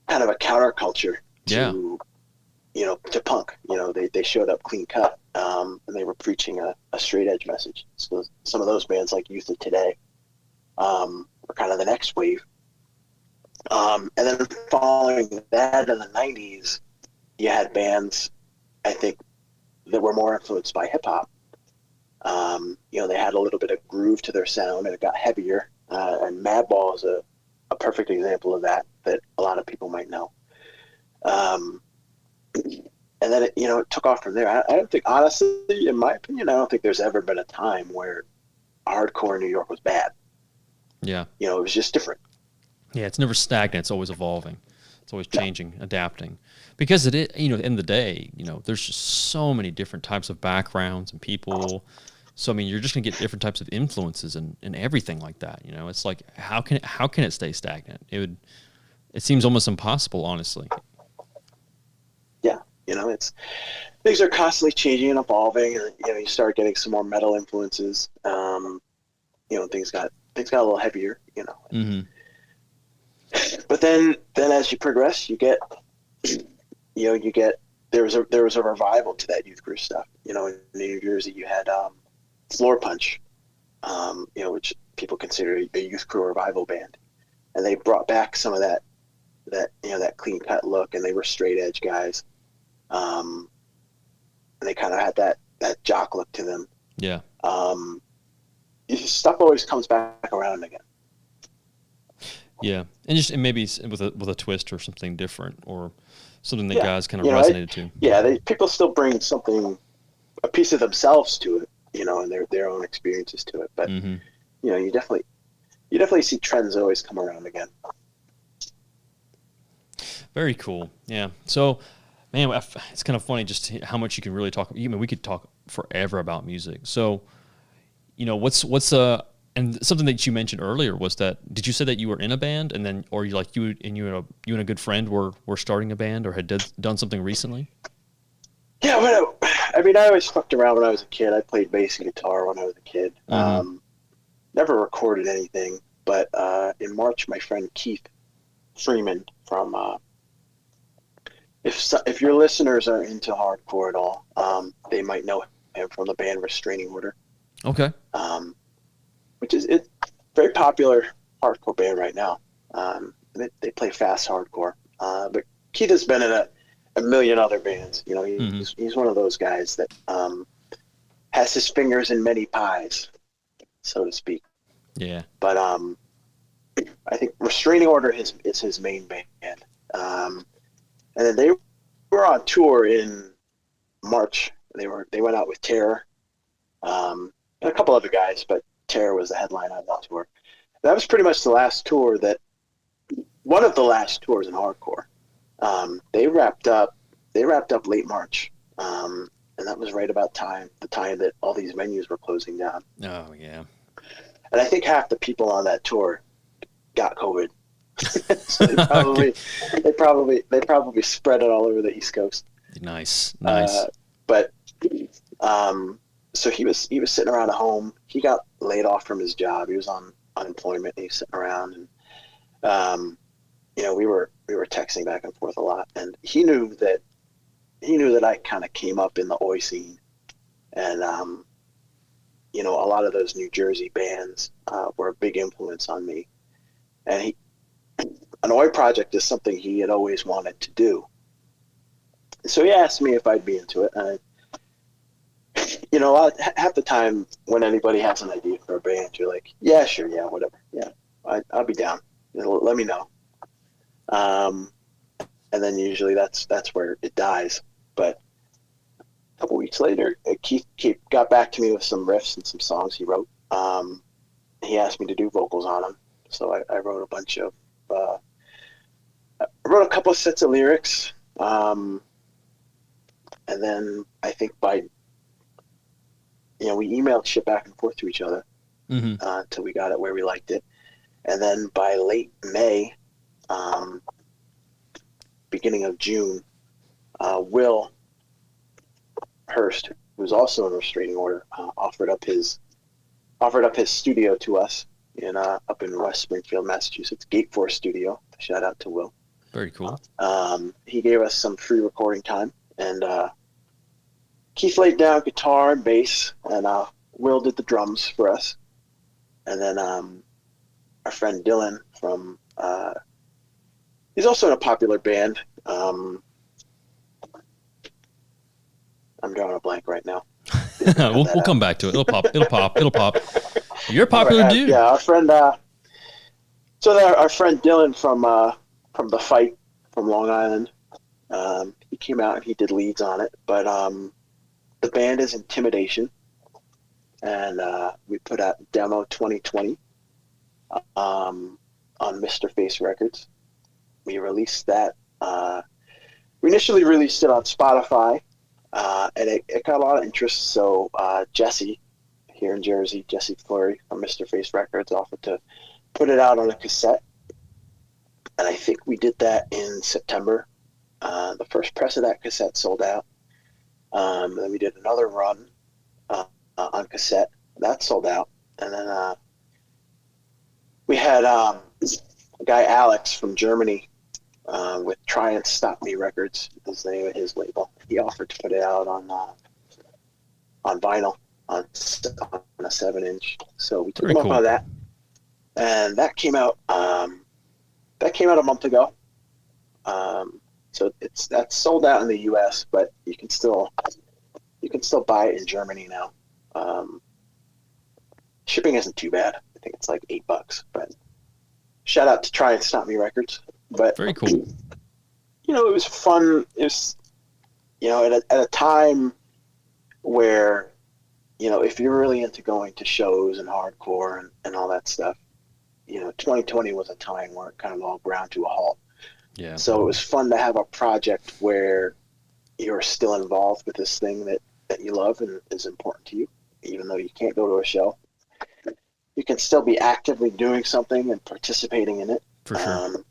S3: counterculture to to punk. They showed up clean cut, and they were preaching a straight edge message. So some of those bands like Youth of Today were kind of the next wave. And then following that in the 90s, you had bands, I think, that were more influenced by hip hop. They had a little bit of groove to their sound, and it got heavier. And Madball is a perfect example of that a lot of people might know. And then it took off from there. I don't think, honestly, in my opinion, I don't think there's ever been a time where hardcore in New York was bad.
S2: Yeah.
S3: It was just different.
S2: Yeah, it's never stagnant. It's always evolving. It's always changing, adapting. Because at the end of the day, there's just so many different types of backgrounds and people. So, you're just going to get different types of influences and everything like that. It's like, how can it stay stagnant? It seems almost impossible, honestly.
S3: Yeah. Things are constantly changing and evolving, and, you start getting some more metal influences. Things got a little heavier, But then as you progress, you get there was a revival to that youth crew stuff. In New Jersey, you had Floor Punch, which people consider a youth crew revival band, and they brought back some of that clean cut look, and they were straight edge guys, and they kind of had that jock look to them.
S2: Yeah.
S3: Stuff always comes back around again.
S2: Yeah, and maybe with a twist or something different, or something that guys kind of resonated to.
S3: Yeah, people still bring a piece of themselves to it, and their own experiences to it. But you definitely see trends always come around again. Very
S2: cool. Yeah. So, man, it's kind of funny just how much you can really talk. We could talk forever about music. So, what's and something that you mentioned earlier was that, did you say that you were in a band and then, or you and a good friend were starting a band or had done something recently?
S3: Yeah, I always fucked around when I was a kid. I played bass and guitar when I was a kid. Never recorded anything, but in March, my friend Keith Freeman from, if your listeners are into hardcore at all, they might know him from the band Restraining Order.
S2: Okay.
S3: Which is it's very popular hardcore band right now. They play fast hardcore. But Keith has been in a million other bands. He's one of those guys that has his fingers in many pies, so to speak.
S2: Yeah.
S3: But I think Restraining Order is his main band. And then they were on tour in March. They went out with Terror, and a couple other guys, but Terror was the headline on that tour. That was pretty much the last tour one of the last tours in hardcore. They wrapped up late March, and that was right about the time that all these venues were closing down.
S2: Oh yeah.
S3: And I think half the people on that tour got COVID. So they probably spread it all over the East Coast.
S2: Nice.
S3: But so he was sitting around at home. He got laid off from his job. He was on unemployment. And he was sitting around, and we were texting back and forth a lot. And he knew that I kind of came up in the Oi scene, and a lot of those New Jersey bands were a big influence on me. And an Oi project is something he had always wanted to do. So he asked me if I'd be into it. And half the time when anybody has an idea for a band, you're like, yeah, sure, yeah, whatever. Yeah, I'll be down. Let me know. And then usually that's where it dies. But a couple weeks later, Keith got back to me with some riffs and some songs he wrote. He asked me to do vocals on them. So I wrote I wrote a couple of sets of lyrics. And then I think we emailed shit back and forth to each other until we got it where we liked it. And then by late May, beginning of June, Will Hurst, who's also in restraining order, offered up his studio to us up in West Springfield, Massachusetts, Gateforce Studio. Shout out to Will.
S2: Very cool.
S3: He gave us some free recording time, and Keith laid down guitar and bass, and Will did the drums for us. And then our friend Dylan from he's also in a popular band. I'm drawing a blank right now.
S2: We'll come back to it. It'll pop. You're a popular dude.
S3: Yeah, our friend. Our friend Dylan from The Fight from Long Island. He came out and he did leads on it. But the band is Intimidation, and we put out demo 2020 on Mr. Face Records. We released that. We initially released it on Spotify, and it got a lot of interest. So Jesse here in Jersey, Jesse Fleury from Mr. Face Records, offered to put it out on a cassette. And I think we did that in September. The first press of that cassette sold out. Then we did another run on cassette. That sold out. And then we had a guy, Alex, from Germany, with Try and Stop Me Records, is the name of his label. He offered to put it out on vinyl, on a 7-inch. So we took him up on that. And that came out a month ago. So that's sold out in the US, but you can still buy it in Germany now. Shipping isn't too bad. I think it's like $8, but shout out to Try and Stop Me Records. But
S2: very cool.
S3: It was fun. It was, at a time where, if you're really into going to shows and hardcore and all that stuff, 2020 was a time where it kind of all ground to a halt.
S2: Yeah.
S3: So it was fun to have a project where you're still involved with this thing that you love and is important to you, even though you can't go to a show. You can still be actively doing something and participating in it.
S2: For sure.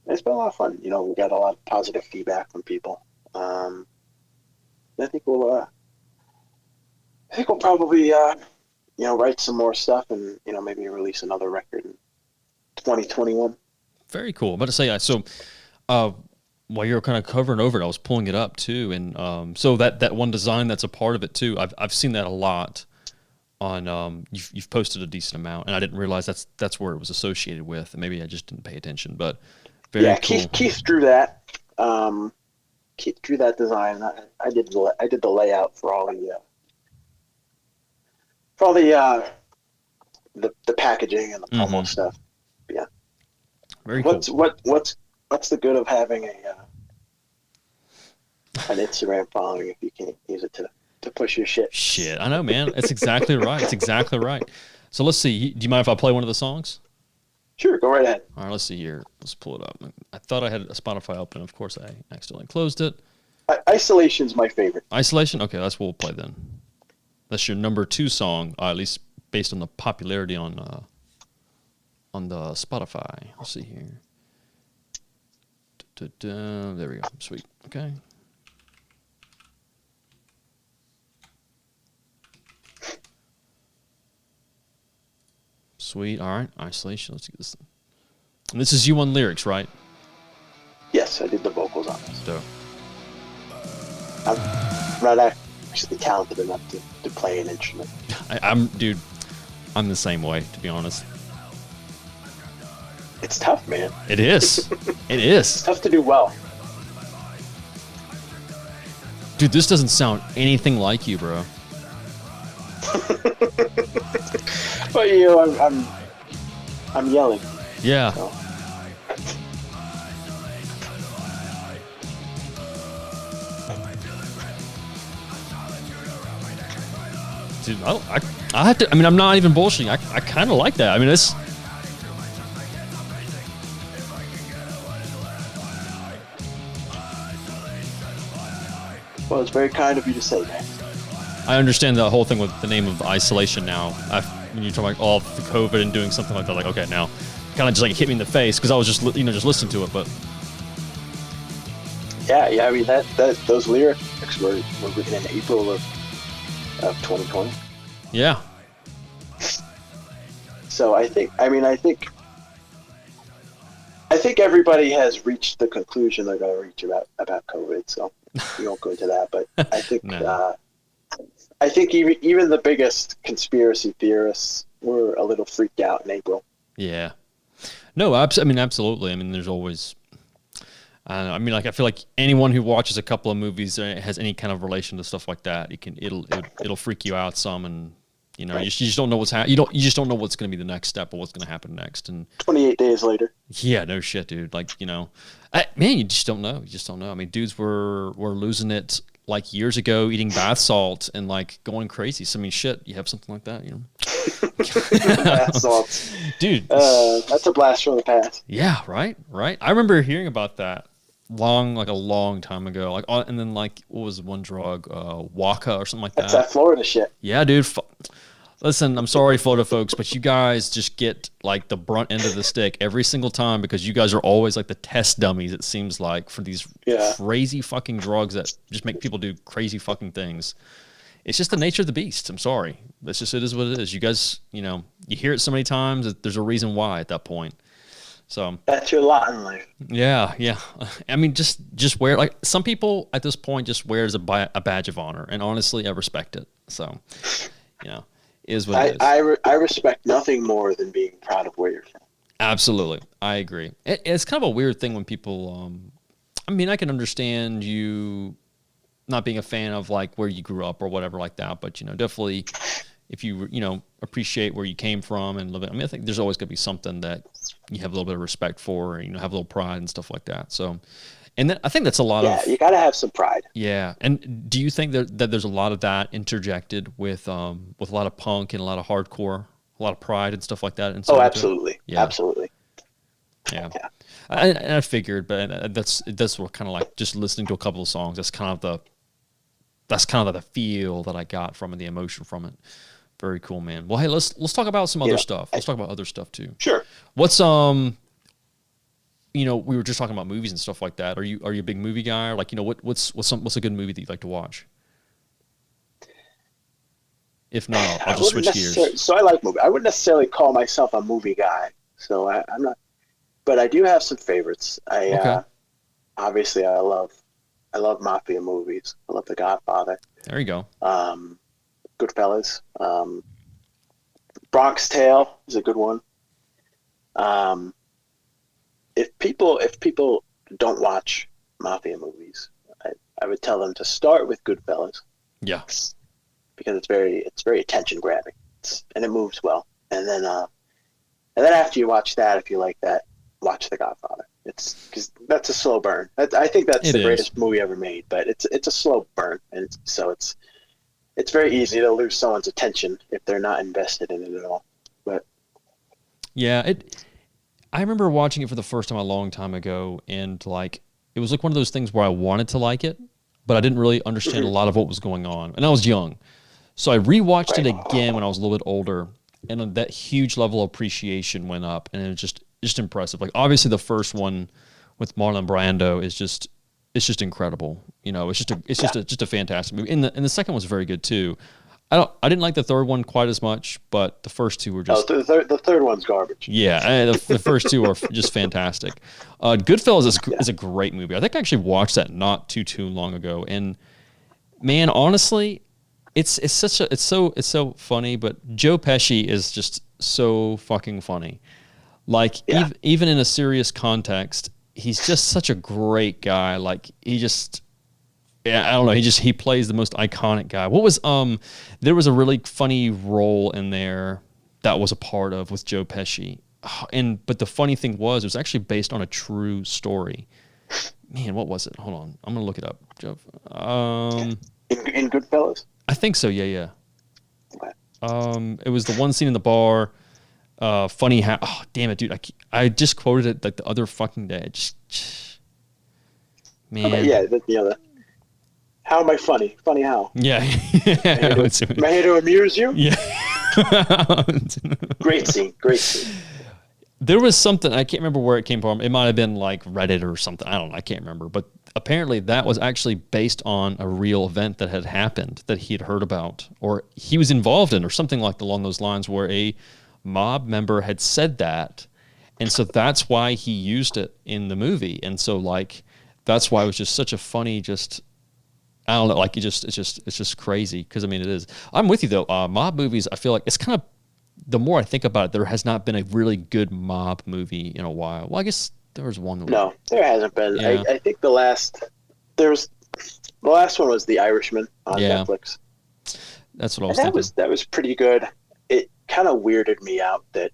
S3: It's been a lot of fun. We got a lot of positive feedback from people. I think we'll probably write some more stuff and maybe release another record in 2021.
S2: Very cool. I'm about to say, so while you're kind of covering over it, I was pulling it up too, and so that one design that's a part of it too. I've seen that a lot on. You've posted a decent amount, and I didn't realize that's where it was associated with. And maybe I just didn't pay attention, but very cool.
S3: Keith drew that. Keith drew that design. I did the layout for all the packaging and the promo stuff. Yeah.
S2: Very cool.
S3: What's the good of having an Instagram following if you can't use it to push your shit.
S1: Shit, I know, man. It's exactly right. It's exactly right. So let's see. Do you mind if I play one of the songs?
S3: Sure, go right ahead.
S1: All right, let's see here. Let's pull it up. I thought I had a Spotify open. Of course, I accidentally closed it.
S3: Isolation's my favorite.
S1: Isolation? Okay, that's what we'll play then. That's your number 2 song, at least based on the popularity on the Spotify. Let's see here. There we go. Sweet. Okay. Sweet. All right. Isolation. Let's get this. And this is you on lyrics, right?
S3: Yes, I did the vocals on this.
S1: Dope.
S3: I'm not actually talented enough to play an instrument.
S1: Dude, I'm the same way, to be honest.
S3: It's tough, man.
S1: It is. It is.
S3: It's tough to do well.
S1: Dude, this doesn't sound anything like you, bro.
S3: But I'm yelling.
S1: Yeah.
S3: So.
S1: Dude, I have to. I mean, I'm not even bullshitting. I kind of like that. I mean, it's.
S3: Well, it's very kind of you to say that.
S1: I understand the whole thing with the name of isolation now. When you're talking like all the COVID and doing something like that, like okay, now, kind of just like hit me in the face because I was just just listening to it, but.
S3: Yeah. I mean that those lyrics were written in April of 2020.
S1: Yeah.
S3: So I think everybody has reached the conclusion they're going to reach about COVID. So we won't go into that, but I think
S1: No.
S3: I think even the biggest conspiracy theorists were a little freaked out in April.
S1: Yeah. No, I mean, absolutely. I mean, there's always. I mean, like I feel like anyone who watches a couple of movies or has any kind of relation to stuff like that, it'll freak you out some, and
S3: Right.
S1: you just don't know what's happening. You just don't know what's going to be the next step or what's going to happen next. And
S3: 28 days later.
S1: yeah, no shit, dude. Like man, you just don't know. You just don't know. I mean, dudes were losing it like years ago, eating bath salt and like going crazy. So I mean, shit, you have something like that,
S3: Bath salts.
S1: dude.
S3: That's a blast from the past.
S1: Yeah, right. I remember hearing about that a long time ago. Like, and then like, what was one drug? Waka or something like
S3: That's
S1: that.
S3: that Florida shit.
S1: Yeah, dude. Listen, I'm sorry, Florida folks, but you guys just get like the brunt end of the stick every single time because you guys are always like the test dummies. It seems like for these crazy fucking drugs that just make people do crazy fucking things. It's just the nature of the beast. I'm sorry. It is what it is. You guys, you hear it so many times that there's a reason why at that point. So
S3: that's your lot in life.
S1: Yeah. I mean, just wear, like, some people at this point just wear as a badge of honor, and honestly, I respect it. So, is what it is.
S3: I respect nothing more than being proud of where you're from.
S1: Absolutely, I agree. It's kind of a weird thing when people. I mean, I can understand you not being a fan of like where you grew up or whatever like that, but definitely if you appreciate where you came from and live it. I mean, I think there's always going to be something that you have a little bit of respect for, or, have a little pride and stuff like that. So, and then I think that's a lot of.
S3: Yeah, you got to have some pride.
S1: Yeah, and do you think that there's a lot of that interjected with a lot of punk and a lot of hardcore, a lot of pride and stuff like that?
S3: Oh, absolutely,
S1: yeah.
S3: Absolutely.
S1: Yeah. I figured, but that's what kind of like just listening to a couple of songs. That's kind of the feel that I got from it, the emotion from it. Very cool, man. Well, hey, let's talk about some other stuff. Let's talk about other stuff too.
S3: Sure.
S1: What's we were just talking about movies and stuff like that. Are you a big movie guy? Or like, what's a good movie that you'd like to watch? If not, I'll just switch gears.
S3: So I like movies. I wouldn't necessarily call myself a movie guy. So I'm not, but I do have some favorites. Obviously I love mafia movies. I love The Godfather.
S1: There you go.
S3: Goodfellas. Bronx Tale is a good one. If people don't watch mafia movies, I would tell them to start with Goodfellas.
S1: Yeah.
S3: Because it's very attention grabbing, and it moves well. And then after you watch that, if you like that, watch The Godfather. It's because that's a slow burn. I think that's the greatest movie ever made, but it's a slow burn, and so it's very easy to lose someone's attention if they're not invested in it at all. But
S2: yeah, I remember watching it for the first time a long time ago, and like it was like one of those things where I wanted to like it, but I didn't really understand a lot of what was going on, and I was young, so I rewatched it again when I was a little bit older, and that huge level of appreciation went up, and it was just impressive. Like obviously the first one with Marlon Brando is just incredible. You know, it's just a fantastic movie. And the second one's very good too. I didn't like the third one quite as much, but the first two were just
S3: the third one's garbage.
S2: Yeah, the first two are just fantastic. Goodfellas is a great movie. I think I actually watched that not too long ago, and man, honestly, it's so funny. But Joe Pesci is just so fucking funny. Like even in a serious context, he's just such a great guy. Like I don't know. He plays the most iconic guy. What was there was a really funny role in there that was a part of with Joe Pesci, but the funny thing was it was actually based on a true story. Man, what was it? Hold on, I'm gonna look it up. Joe,
S3: in Goodfellas.
S2: I think so. Yeah.
S3: Okay.
S2: It was the one scene in the bar. Funny how? Oh, damn it, dude! I just quoted it like the other fucking day. Man.
S3: Okay, yeah, how am I funny? Funny how?
S2: Yeah.
S3: Am I here to amuse you?
S2: Yeah.
S3: Great scene.
S2: There was something, I can't remember where it came from. It might have been like Reddit or something. I don't know. I can't remember. But apparently that was actually based on a real event that had happened that he had heard about or he was involved in or something like along those lines where a mob member had said that. And so that's why he used it in the movie. And so like, that's why it was just such a funny, I don't know, like it's just crazy. Cause I mean, it is, I'm with you though. Mob movies, I feel like it's kind of, the more I think about it, there has not been a really good mob movie in a while. Well, I guess there was one.
S3: No, there hasn't been. Yeah. I think the last one was The Irishman on Netflix.
S2: That's what I was thinking.
S3: That was pretty good. It kind of weirded me out that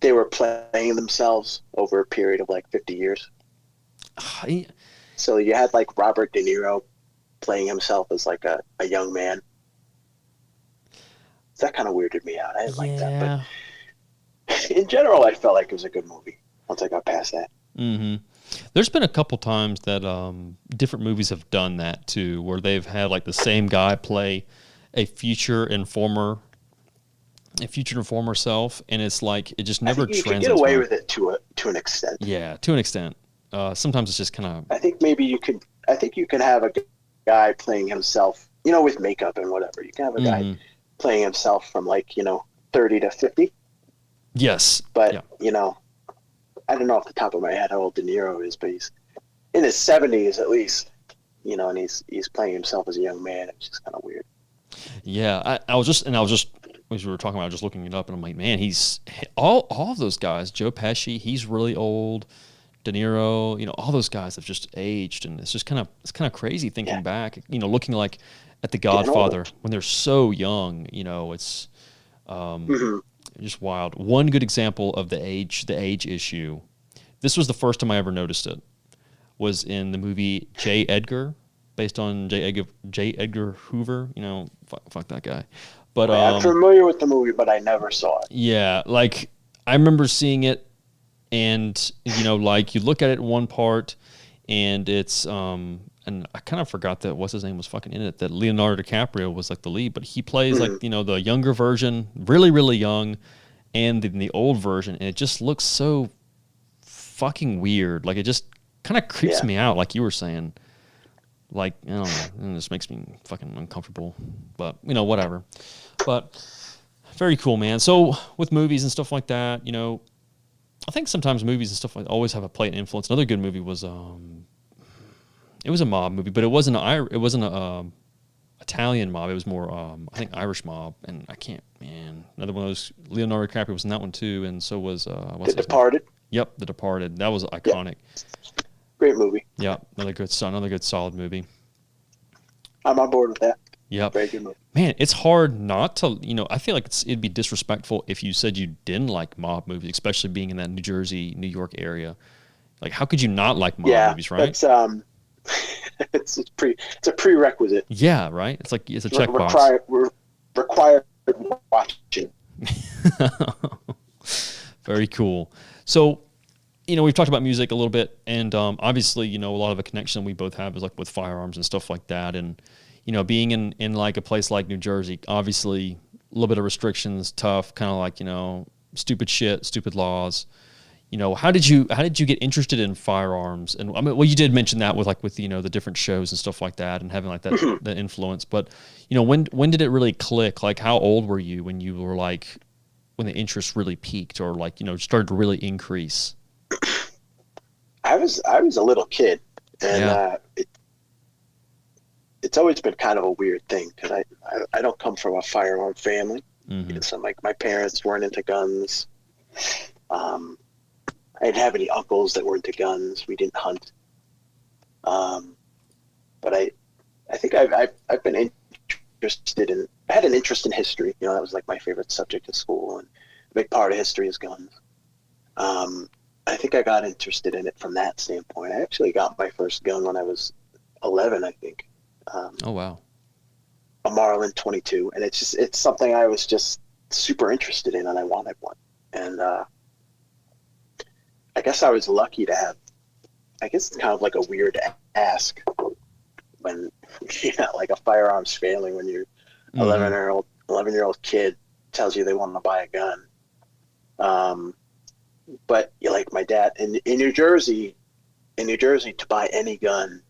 S3: they were playing themselves over a period of like 50 years. So you had like Robert De Niro playing himself as like a young man. That kind of weirded me out. I didn't like that. But in general, I felt like it was a good movie once I got past that.
S2: Mm-hmm. There's been a couple times that different movies have done that too, where they've had like the same guy play a future and former self, and it's like it just never translates. You can
S3: get away with it to an extent.
S2: Yeah, to an extent. Sometimes it's just kind of.
S3: I think maybe you could. I think you can have a guy playing himself, with makeup and whatever. You can have a guy playing himself from 30 to 50.
S2: Yes.
S3: But, I don't know off the top of my head how old De Niro is, but he's in his 70s at least, and he's playing himself as a young man. It's just kind of weird.
S2: Yeah. I was just, as we were talking about, I was just looking it up and I'm like, man, he's all of those guys, Joe Pesci, he's really old. De Niro, all those guys have just aged, and it's kind of crazy thinking back, looking like at The Godfather when they're so young, it's just wild. One good example of the age issue. This was the first time I ever noticed it. Was in the movie J. Edgar, based on J. Edgar Hoover. Fuck that guy. But
S3: I'm familiar with the movie, but I never saw it.
S2: Yeah, like I remember seeing it, and like you look at it in one part, and it's and I kind of forgot that what's his name was fucking in it. That Leonardo DiCaprio was like the lead, but he plays like the younger version, really really young, and the old version, and it just looks so fucking weird. Like it just kind of creeps me out, like you were saying. Like I don't know, and this makes me fucking uncomfortable, but whatever. But very cool, man. So with movies and stuff like that, I think sometimes movies and stuff like always have a play and influence. Another good movie was it was a mob movie, but it wasn't a Italian mob. It was more I think Irish mob, and another one of those. Leonardo DiCaprio was in that one too, and so was
S3: The Departed.
S2: Yep, The Departed. That was iconic.
S3: Great movie.
S2: Yeah, another good solid movie.
S3: I'm on board with that.
S1: Yep.
S3: Very good movie.
S1: Man, it's hard not to, I feel like it'd be disrespectful if you said you didn't like mob movies, especially being in that New Jersey, New York area. Like, how could you not like mob movies, right?
S3: That's it's a prerequisite.
S1: Yeah, right. It's like it's a checkbox.
S3: Required watching.
S1: Very cool. So, we've talked about music a little bit, and obviously, a lot of a connection we both have is like with firearms and stuff like that, and being in like a place like New Jersey, obviously a little bit of restrictions, tough, kind of like, stupid shit, stupid laws. How did you get interested in firearms? And I mean, well, you did mention that with the different shows and stuff like that, and having like that that influence. But when did it really click? Like, how old were you when you were like when the interest really peaked, or like started to really increase?
S3: I was a little kid, and it's always been kind of a weird thing because I don't come from a firearm family.
S1: Mm-hmm.
S3: So like my parents weren't into guns. I didn't have any uncles that were into guns. We didn't hunt. But I think I've been interested in. I had an interest in history. That was like my favorite subject in school, and a big part of history is guns. I think I got interested in it from that standpoint. I actually got my first gun when I was 11, I think.
S1: Oh wow.
S3: A Marlin 22, and it's something I was just super interested in, and I wanted one. And I guess I was lucky to have. I guess it's kind of like a weird ask when like a firearms family when you're 11-year-old kid tells you they want to buy a gun. But like my dad in New Jersey, to buy any gun,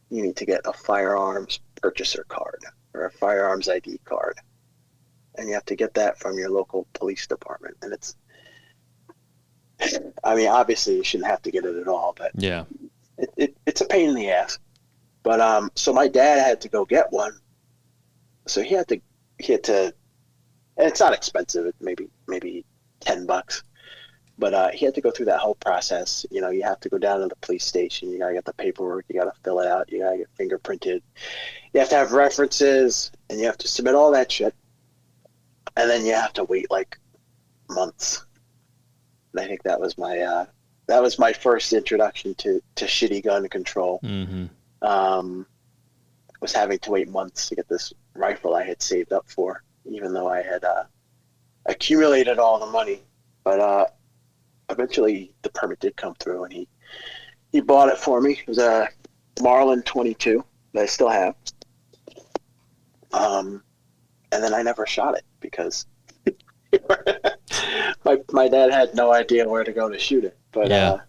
S3: you need to get a firearms purchaser card or a firearms ID card, and you have to get that from your local police department. And I mean, obviously you shouldn't have to get it at all, but
S1: yeah,
S3: it's a pain in the ass. But so my dad had to go get one. So he had to, and it's not expensive. It's maybe $10, but he had to go through that whole process. You have to go down to the police station. You gotta get the paperwork. You gotta fill it out. You gotta get fingerprinted. You have to have references, and you have to submit all that shit. And then you have to wait like months. And I think that was my first introduction to shitty gun control.
S1: Mm-hmm.
S3: Was having to wait months to get this rifle I had saved up for, even though I had accumulated all the money. But eventually the permit did come through, and he bought it for me. It was a Marlin 22 that I still have. And then I never shot it because my dad had no idea where to go to shoot it. But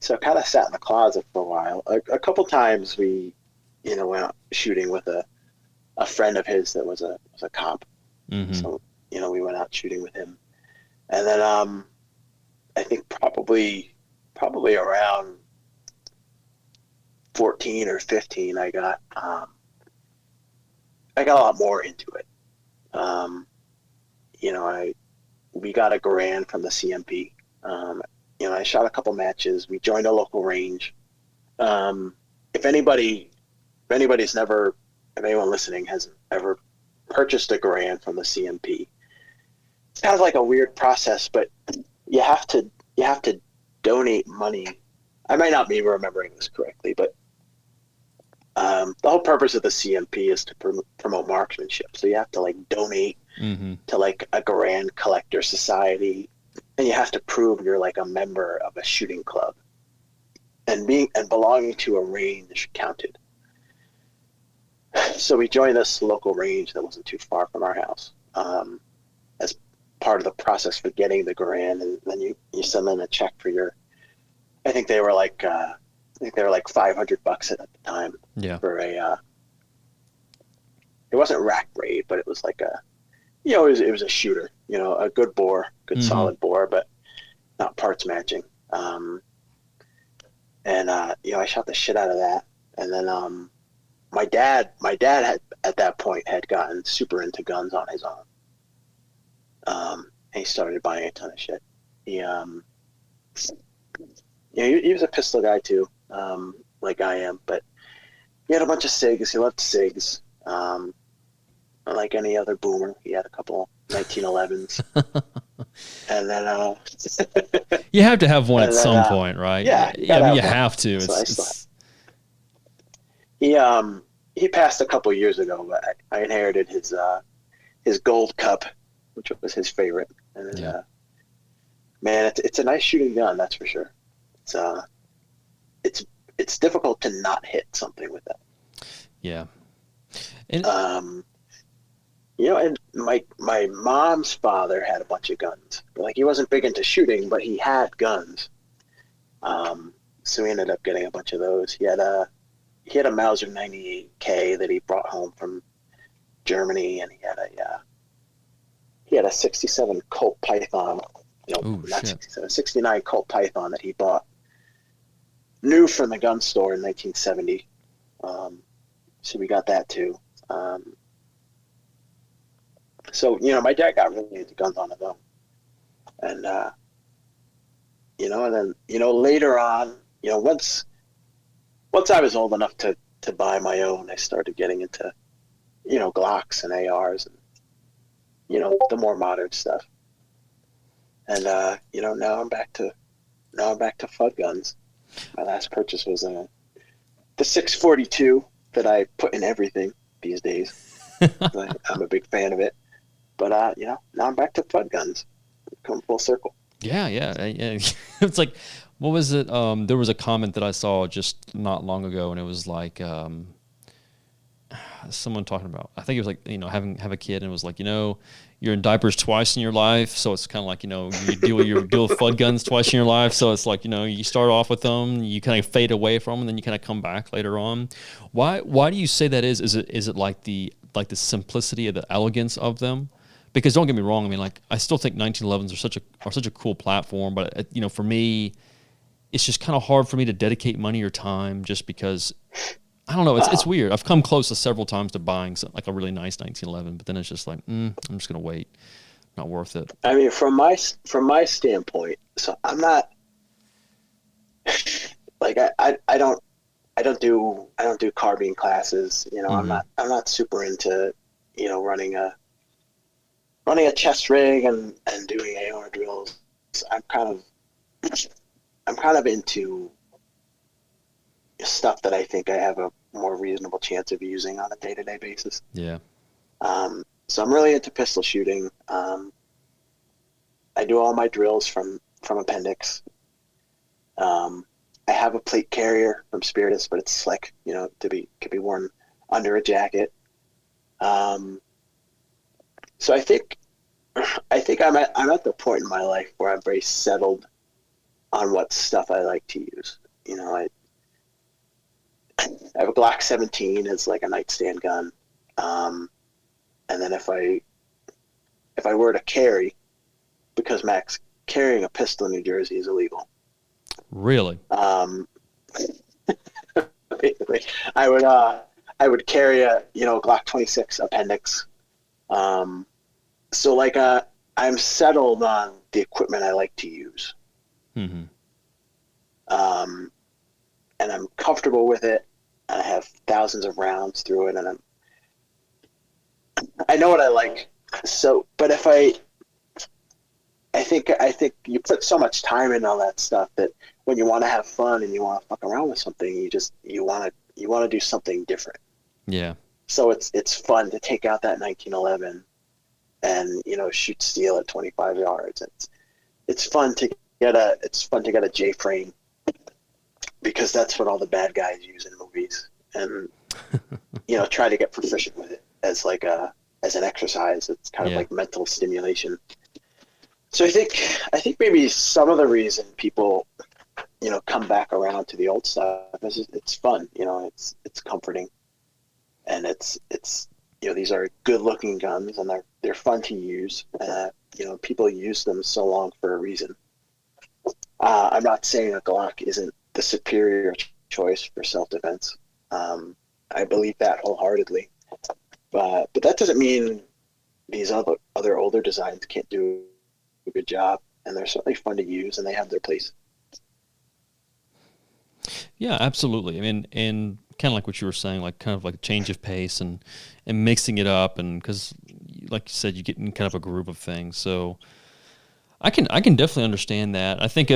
S3: so I kind of sat in the closet for a while. A couple times we, went out shooting with a friend of his that was a cop.
S1: Mm-hmm.
S3: So we went out shooting with him, and then I think probably around 14 or 15, I got a lot more into it. We got a grant from the CMP. I shot a couple matches. We joined a local range. If anyone listening has ever purchased a grant from the CMP, it's kind of like a weird process, but you have to donate money. I might not be remembering this correctly, but the whole purpose of the CMP is to promote marksmanship. So you have to like donate to like a grand collector society, and you have to prove you're like a member of a shooting club, and belonging to a range counted. So we joined this local range that wasn't too far from our house, as part of the process for getting the grant, and then you send in a check for your. I think they were like $500 at the time.
S1: Yeah.
S3: For a. It wasn't rack grade, but it was like it was a shooter. A good bore, solid bore, but not parts matching. I shot the shit out of that, and then my dad had at that point had gotten super into guns on his own. And he started buying a ton of shit. He was a pistol guy too, like I am, but he had a bunch of SIGs. He loved SIGs. Like any other boomer, he had a couple 1911s, and then
S2: You have to have one
S3: and
S2: at
S3: then
S2: some point, right?
S3: yeah, you
S2: I
S3: gotta
S2: mean,
S3: have
S2: you
S3: one.
S2: have to.
S3: So I still
S2: It's
S3: he passed a couple years ago, but I inherited his gold cup, which was his favorite, and then,
S2: yeah,
S3: man, it's a nice shooting gun, that's for sure. It's it's it's difficult to not hit something with that.
S2: yeah. And
S3: And my mom's father had a bunch of guns. Like, he wasn't big into shooting, but he had guns. So we ended up getting a bunch of those. He had a Mauser 98K that he brought home from Germany, and he had a 67 Colt Python.
S2: oh
S3: Not
S2: shit.
S3: 67, 69 Colt Python that he bought new from the gun store in 1970. So we got that too. So my dad got really into guns on his own, and and then later on, once I was old enough to buy my own, I started getting into Glocks and ARs and the more modern stuff. And now I'm back to FUD guns. My last purchase was the 642 that I put in everything these days. I'm a big fan of it. But now I'm back to FUD guns. Come full circle.
S2: Yeah. It's like, what was it? There was a comment that I saw just not long ago, and it was like someone talking about. I think it was like have a kid, and it was like you're in diapers twice in your life, so it's kind of like you deal with FUD guns twice in your life, so it's like you start off with them, you kind of fade away from them, and then you kind of come back later on. Why do you say that is? Is it like the simplicity of the elegance of them? Because don't get me wrong, I mean, like, I still think 1911s are such a cool platform, but for me, it's just kind of hard for me to dedicate money or time just because I don't know. It's weird. I've come close to several times to buying like a really nice 1911, but then it's just like, I'm just gonna wait. Not worth it.
S3: I mean, from my standpoint, so I'm not like I don't do carbine classes.
S2: Mm-hmm.
S3: I'm not super into running a chest rig and doing AR drills. I'm kind of into stuff that I think I have a more reasonable chance of using on a day-to-day basis.
S2: Yeah.
S3: So I'm really into pistol shooting. I do all my drills from Appendix. I have a plate carrier from Spiritus, but it's slick, could be worn under a jacket. So I think I'm at the point in my life where I'm very settled on what stuff I like to use. I have a Glock 17 as like a nightstand gun, and then if I were to carry, because Max, carrying a pistol in New Jersey is illegal.
S2: Really?
S3: Basically, I would carry a Glock 26 Appendix. So like I'm settled on the equipment I like to use.
S2: Mm-hmm.
S3: And I'm comfortable with it. I have thousands of rounds through it, and I know what I like. So, but I think you put so much time in all that stuff that when you want to have fun and you want to fuck around with something, you want to do something different.
S2: Yeah.
S3: So it's fun to take out that 1911 and shoot steel at 25 yards. It's fun to get a J frame, because that's what all the bad guys use in movies, and try to get proficient with it as an exercise. It's kind of like mental stimulation. So I think maybe some of the reason people come back around to the old stuff is it's fun. It's comforting, and it's these are good looking guns, and they're fun to use. People use them so long for a reason. I'm not saying a Glock isn't the superior choice for self-defense. I believe that wholeheartedly, but that doesn't mean these other older designs can't do a good job, and they're certainly fun to use, and they have their place.
S2: Yeah, absolutely. I mean, and kind of like what you were saying, like kind of like a change of pace and mixing it up, and because like you said, you get in kind of a groove of things. So I can definitely understand that. I think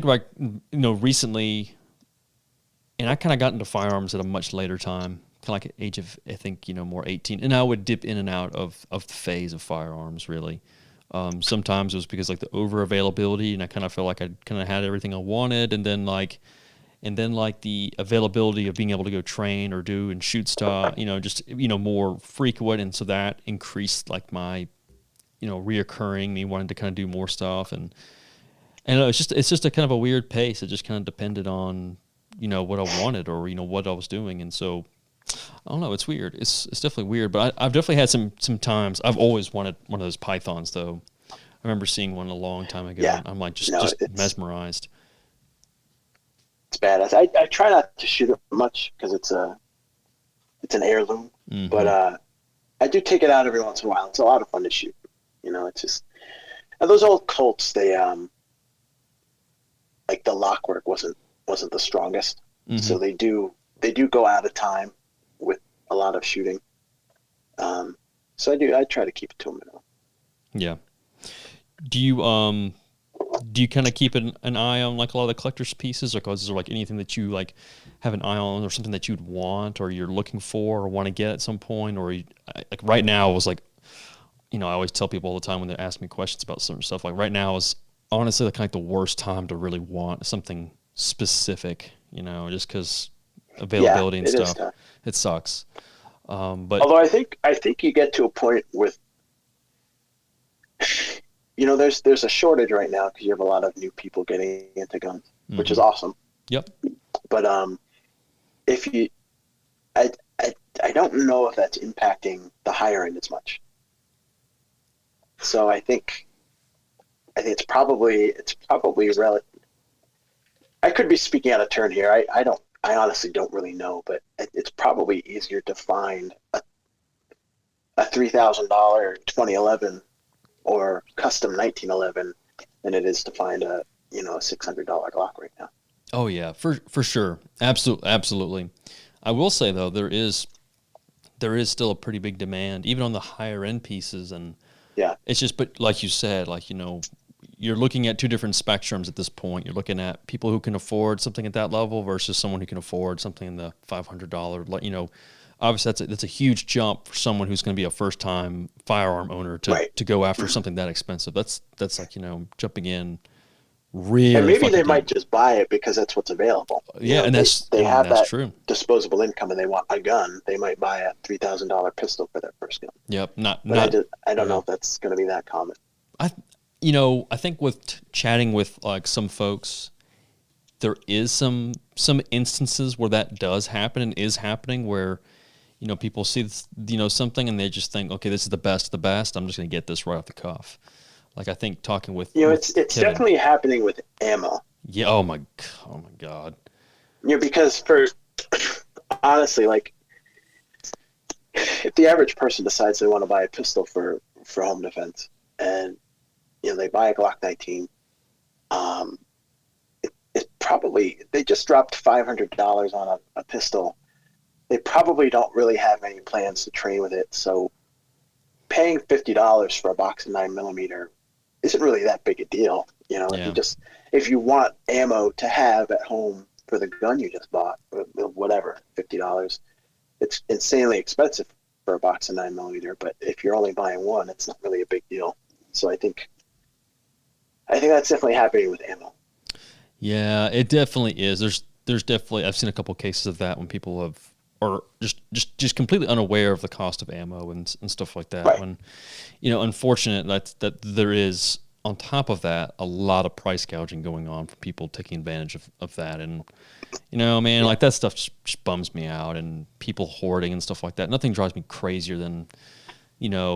S2: like recently, and I kind of got into firearms at a much later time, kind of like at age of I think more 18, and I would dip in and out of the phase of firearms really. Sometimes it was because like the over availability, and I kind of felt like I kind of had everything I wanted, and then like the availability of being able to go train or do and shoot stuff, just more frequent, and so that increased like my reoccurring me wanting to kind of do more stuff, and it's just a kind of a weird pace. It just kind of depended on what I wanted or what I was doing, and so I don't know. It's weird. It's definitely weird, but I've definitely had some times. I've always wanted one of those pythons though. I remember seeing one a long time ago,
S3: Yeah.
S2: and I'm like just mesmerized.
S3: It's badass. I try not to shoot it much because it's an heirloom,
S2: Mm-hmm.
S3: but I do take it out every once in a while. It's a lot of fun to shoot. It's just, and those old Colts, they like the lock work wasn't the strongest,
S2: Mm-hmm.
S3: so they do go out of time with a lot of shooting. So I try to keep it to a minimum.
S2: Yeah. Do you kind of keep an eye on like a lot of the collector's pieces, or is there like anything that you like have an eye on, or something that you'd want, or you're looking for, or want to get at some point, or like right now I was like, I always tell people all the time when they ask me questions about certain stuff, like right now is honestly like kind of like the worst time to really want something specific, just because availability and stuff, it sucks. But
S3: although I think you get to a point with, there's a shortage right now because you have a lot of new people getting into guns,
S2: mm-hmm.
S3: which is awesome.
S2: Yep.
S3: But if you, I don't know if that's impacting the higher end as much. So I think it's probably relative. I could be speaking out of turn here. I honestly don't really know, but it's probably easier to find a $3,000 2011 or custom 1911 than it is to find a $600 Glock right now.
S2: Oh yeah, for sure, absolutely. I will say though, there is still a pretty big demand, even on the higher end pieces, and
S3: yeah,
S2: it's just, but like you said, like you're looking at two different spectrums at this point. You're looking at people who can afford something at that level versus someone who can afford something in the $500. Obviously that's a huge jump for someone who's going to be a first time firearm owner to go after something that expensive. That's like jumping in really.
S3: And maybe they
S2: deep.
S3: might just buy it because that's what's available.
S2: Yeah, and
S3: they have that
S2: true.
S3: disposable income and they want a gun. They might buy a $3,000 pistol for their first gun.
S2: Yep,
S3: I don't know if that's going to be that common.
S2: I think with chatting with like some folks, there is some instances where that does happen and is happening where, people see something and they just think, okay, this is the best of the best. I'm just going to get this right off the cuff. Like I think talking with
S3: it's
S2: Kevin,
S3: definitely happening with ammo.
S2: Yeah. Oh my God.
S3: Because honestly, like if the average person decides they want to buy a pistol for home defense and they buy a Glock 19, it probably, they just dropped $500 on a pistol. They probably don't really have any plans to train with it. So paying $50 for a box of 9mm isn't really that big a deal. If you want ammo to have at home for the gun you just bought, whatever, $50, it's insanely expensive for a box of 9mm. But if you're only buying one, it's not really a big deal. So I think that's definitely happening with ammo.
S2: Yeah, it definitely is. There's definitely, I've seen a couple cases of that when people are just completely unaware of the cost of ammo and stuff like that.
S3: Right.
S2: When, unfortunate that there is, on top of that, a lot of price gouging going on for people taking advantage of that. And, man, like that stuff just bums me out, and people hoarding and stuff like that. Nothing drives me crazier than,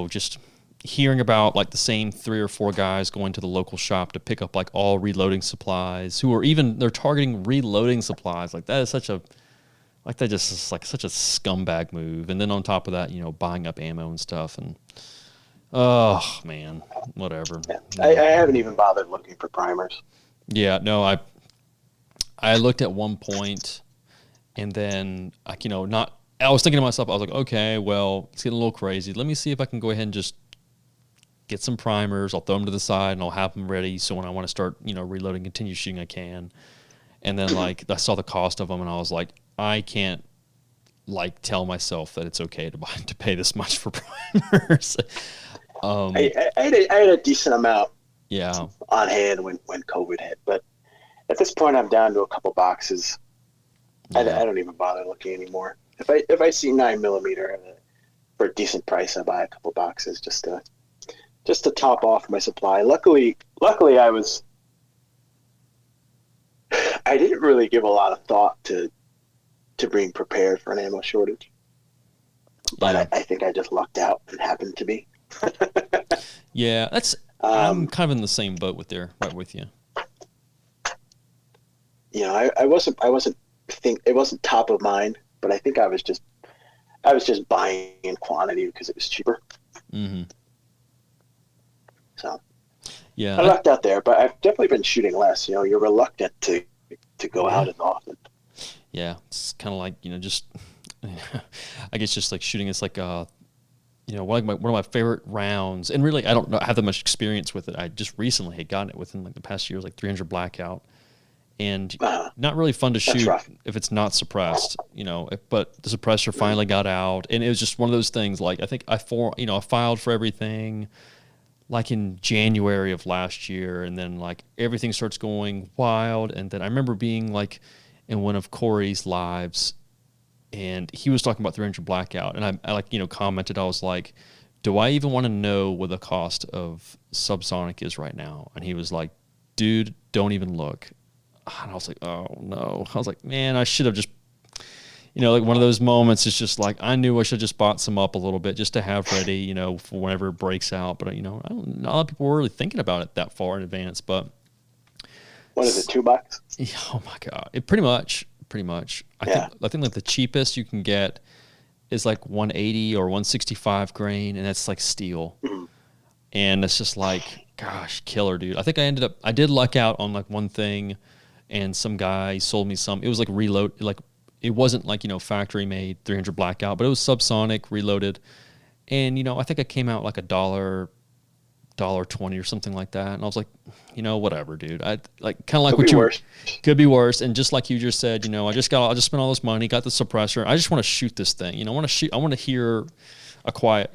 S2: just hearing about like the same 3 or 4 guys going to the local shop to pick up like all reloading supplies, they're targeting reloading supplies. Like that is such a scumbag move. And then on top of that, buying up ammo and stuff, and oh man, whatever.
S3: Yeah. I haven't even bothered looking for primers.
S2: Yeah, no, I looked at one point, and then like I was thinking to myself, I was like, okay, well, it's getting a little crazy. Let me see if I can go ahead and just get some primers. I'll throw them to the side, and I'll have them ready. So when I want to start, reloading, continue shooting, I can. And then like I saw the cost of them, and I was like, I can't like tell myself that it's okay to pay this much for primers.
S3: I had a decent amount
S2: Yeah.
S3: on hand when COVID hit, but at this point I'm down to a couple boxes.
S2: Yeah.
S3: I don't even bother looking anymore. If I see 9mm for a decent price, I buy a couple boxes just to top off my supply. Luckily I didn't really give a lot of thought to being prepared for an ammo shortage, but
S2: Yeah.
S3: I think I just lucked out and happened to be.
S2: Yeah, I'm kind of in the same boat right with you.
S3: I wasn't it wasn't top of mind, but I think I was just buying in quantity because it was cheaper.
S2: Mm-hmm.
S3: So
S2: yeah,
S3: I lucked out there, but I've definitely been shooting less. You're reluctant to go out as often.
S2: Yeah, it's kind of like just I guess just like shooting. It's like one of my favorite rounds, and really I don't have that much experience with it. I just recently had gotten it within like the past year, like 300 blackout, and not really fun to shoot if it's not suppressed, but the suppressor finally got out, and it was just one of those things. Like I think I filed for everything like in January of last year, and then like everything starts going wild, and then I remember being like in one of Corey's lives, and he was talking about 300 blackout, and I like commented, I was like, do I even want to know what the cost of subsonic is right now? And he was like, dude, don't even look. And I was like, oh no. I was like, man, I should have just like one of those moments. It's just like I knew I should have just bought some up a little bit just to have ready, for whenever it breaks out. But not a lot of people were really thinking about it that far in advance. But
S3: what is it, $2?
S2: Oh my god! It pretty much. I think like the cheapest you can get is like 180 or 165 grain, and that's like steel.
S3: Mm-hmm.
S2: And it's just like, gosh, killer, dude. I think I did luck out on like one thing, and some guy sold me some. It was like reload, like it wasn't like factory made 300 blackout, but it was subsonic reloaded, and I think it came out like $1.20 or something like that. And I was like, whatever, dude. I like kind of like could be worse. And just like you just said, I just spent all this money, got the suppressor. I just want to shoot this thing. I want to hear a quiet,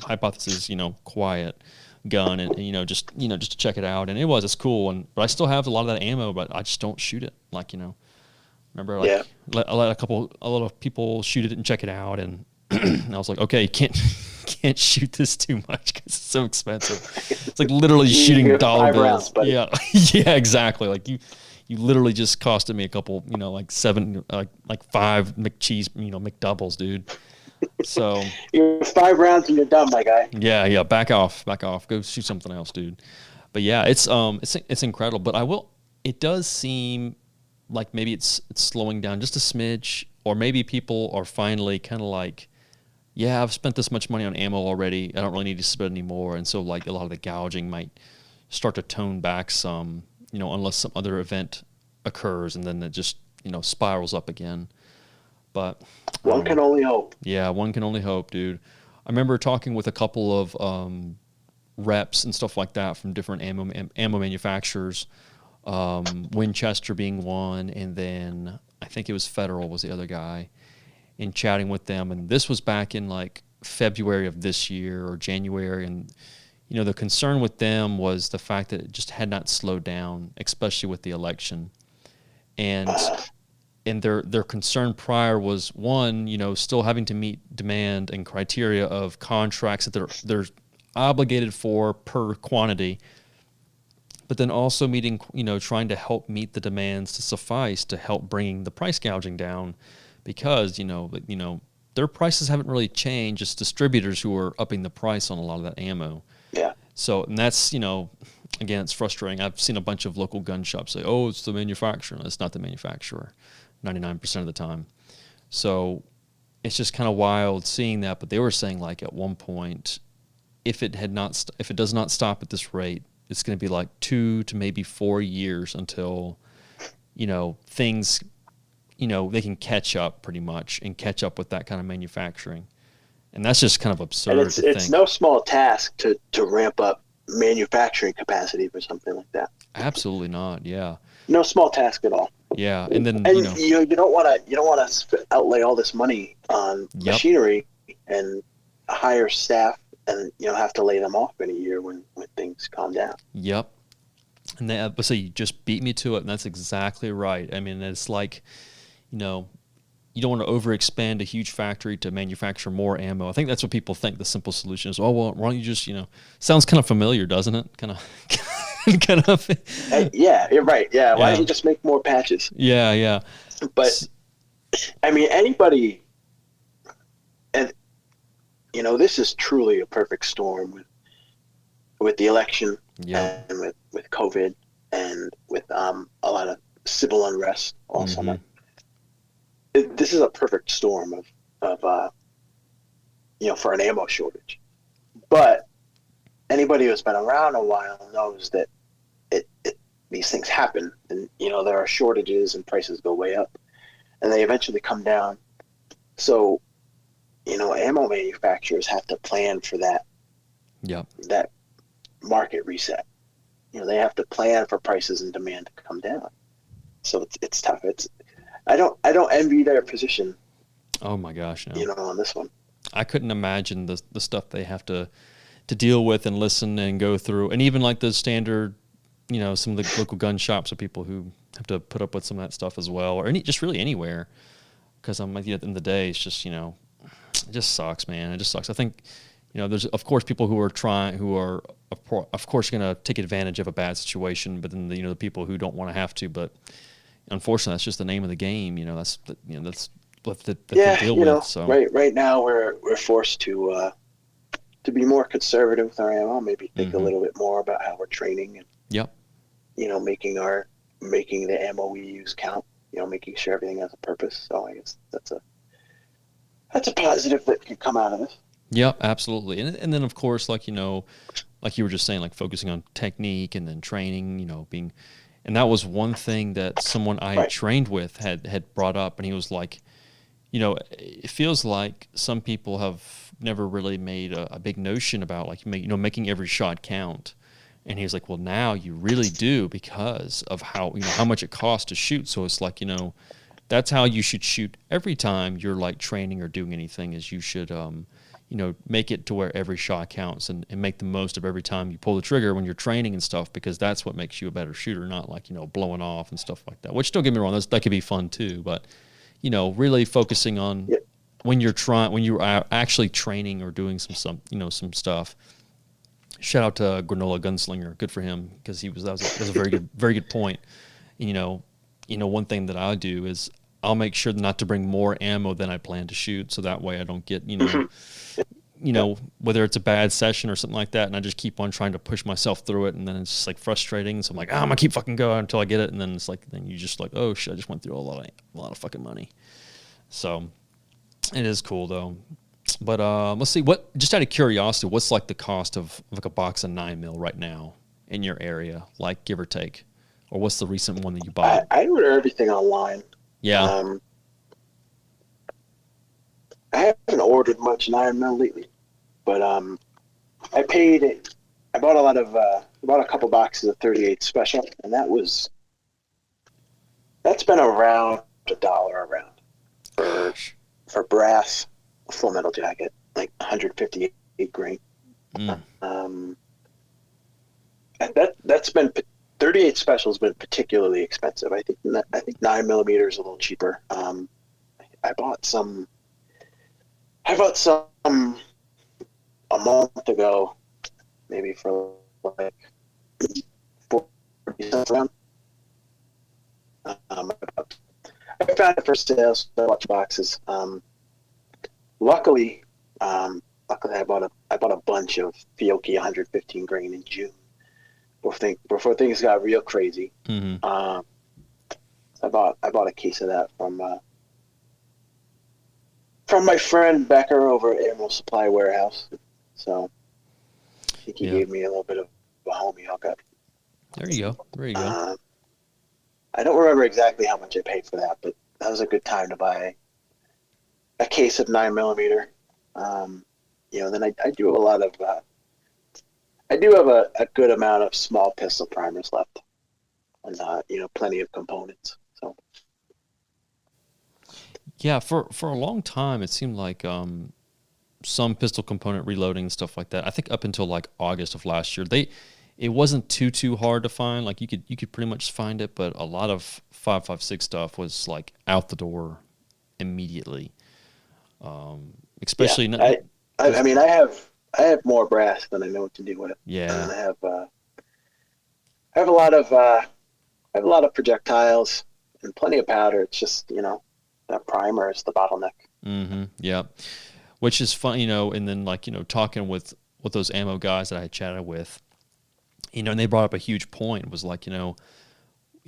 S2: hypothesis, quiet gun, and just to check it out. And it's cool. But I still have a lot of that ammo, but I just don't shoot it. Like, remember, like I let a lot of people shoot it and check it out. And I was like, okay, you can't shoot this too much because it's so expensive. It's like literally shooting dollar bills.
S3: Rounds,
S2: yeah, yeah, exactly. Like you literally just costed me a couple, like 5 McCheese, McDoubles, dude. So
S3: you're 5 rounds and you're done, my guy.
S2: Yeah. Back off. Go shoot something else, dude. But yeah, it's incredible. But it does seem like maybe it's slowing down just a smidge, or maybe people are finally kind of like, yeah, I've spent this much money on ammo already. I don't really need to spend any more. And so like a lot of the gouging might start to tone back some, unless some other event occurs, and then it just, spirals up again. But
S3: one can only hope.
S2: Yeah, one can only hope, dude. I remember talking with a couple of reps and stuff like that from different ammo manufacturers, Winchester being one, and then I think it was Federal was the other guy, and chatting with them. And this was back in like February of this year or January. And, the concern with them was the fact that it just had not slowed down, especially with the election. And their concern prior was, one, still having to meet demand and criteria of contracts that they're obligated for per quantity, but then also meeting, trying to help meet the demands to suffice to help bringing the price gouging down, because, their prices haven't really changed. It's distributors who are upping the price on a lot of that ammo.
S3: Yeah.
S2: So, and that's, again, it's frustrating. I've seen a bunch of local gun shops say, oh, it's the manufacturer. No, it's not the manufacturer 99% of the time. So it's just kind of wild seeing that. But they were saying, like, at one point, if it does not stop at this rate, it's going to be like 2 to maybe 4 years until, things, they can catch up pretty much and catch up with that kind of manufacturing. And that's just kind of absurd.
S3: And it's no small task to ramp up manufacturing capacity for something like that.
S2: Absolutely not. Yeah.
S3: No small task at all.
S2: Yeah, and then
S3: you don't want to outlay all this money on machinery and hire staff, and have to lay them off in a year when things calm down.
S2: Yep. And so you just beat me to it, and that's exactly right. I mean, it's like, you don't want to overexpand a huge factory to manufacture more ammo. I think that's what people think the simple solution is. Oh, well, why don't you just, sounds kind of familiar, doesn't it? Kind of.
S3: Yeah, you're right. Yeah, why don't you just make more patches?
S2: Yeah.
S3: But, I mean, anybody, and, this is truly a perfect storm with the election and with COVID and with a lot of civil unrest all summer. This is a perfect storm of for an ammo shortage. But anybody who's been around a while knows that these things happen, and there are shortages and prices go way up, and they eventually come down. So, ammo manufacturers have to plan for that. That market reset. They have to plan for prices and demand to come down. So it's tough. I don't envy their position.
S2: Oh my gosh, no.
S3: On this one. I
S2: couldn't imagine the stuff they have to deal with and listen and go through, and even like the standard, some of the local gun shops are people who have to put up with some of that stuff as well, or just really anywhere. Because I'm like, at the end of the day, it's just it just sucks, man. It just sucks. I think there's of course people who are of course going to take advantage of a bad situation, but then the people who don't want to have to, but unfortunately that's just the name of the game. That's what they deal with. So
S3: right now we're forced to be more conservative with our ammo, maybe think a little bit more about how we're training and making the ammo we use count, making sure everything has a purpose. So I guess that's a positive that can come out of this.
S2: Yep, absolutely. And then of course, like you were just saying, like focusing on technique and then training, and that was one thing that someone I had trained with had brought up, and he was like, it feels like some people have never really made a big notion about making every shot count. And he was like, well, now you really do, because of how much it costs to shoot. So it's like, that's how you should shoot every time you're like training or doing anything, is you should, make it to where every shot counts and make the most of every time you pull the trigger when you're training and stuff, because that's what makes you a better shooter, not like, blowing off and stuff like that, which don't get me wrong, that could be fun too. But, really focusing on when you're actually training or doing some stuff. Shout out to Granola Gunslinger. Good for him, because that was a very good point. And, one thing that I do is I'll make sure not to bring more ammo than I plan to shoot, so that way I don't get whether it's a bad session or something like that, and I just keep on trying to push myself through it, and then it's just like frustrating. So I'm like, I'm gonna keep fucking going until I get it, and then it's like, then you just like, oh shit, I just went through a lot of fucking money. So it is cool though. But let's see, just out of curiosity, what's like the cost of like a box of 9mm right now in your area, like give or take, or what's the recent one that you bought?
S3: I order everything online.
S2: Yeah.
S3: I haven't ordered much 9mm lately, but I paid it. I bought a couple boxes of 38 Special, and that's been around $1 a round for brass, full metal jacket, like 158 grain. And that's been 38 Special has been particularly expensive. I think 9mm is a little cheaper. I bought some a month ago, maybe for like 40 cents around. I found it for sale, so I bought boxes. Luckily, I bought a bunch of Fiocchi 115 grain in June before things got real crazy.
S2: Mm-hmm.
S3: I bought a case of that from my friend Becker over at Animal Supply Warehouse. So I think he gave me a little bit of a homie hook up.
S2: There you go.
S3: I don't remember exactly how much I paid for that, but that was a good time to buy a case of 9mm. Then I do a lot of. I do have a good amount of small pistol primers left, and plenty of components. So.
S2: Yeah, for a long time, it seemed like some pistol component reloading and stuff like that. I think up until like August of last year, it wasn't too hard to find. Like you could pretty much find it, but a lot of 5.56 stuff was like out the door immediately. Especially,
S3: I have more brass than I know what to do with.
S2: Yeah,
S3: and I have a lot of projectiles and plenty of powder. It's just that primer is the bottleneck.
S2: Mm-hmm. Yeah, which is fun, and then talking with those ammo guys that I had chatted with, and they brought up a huge point. Was like, he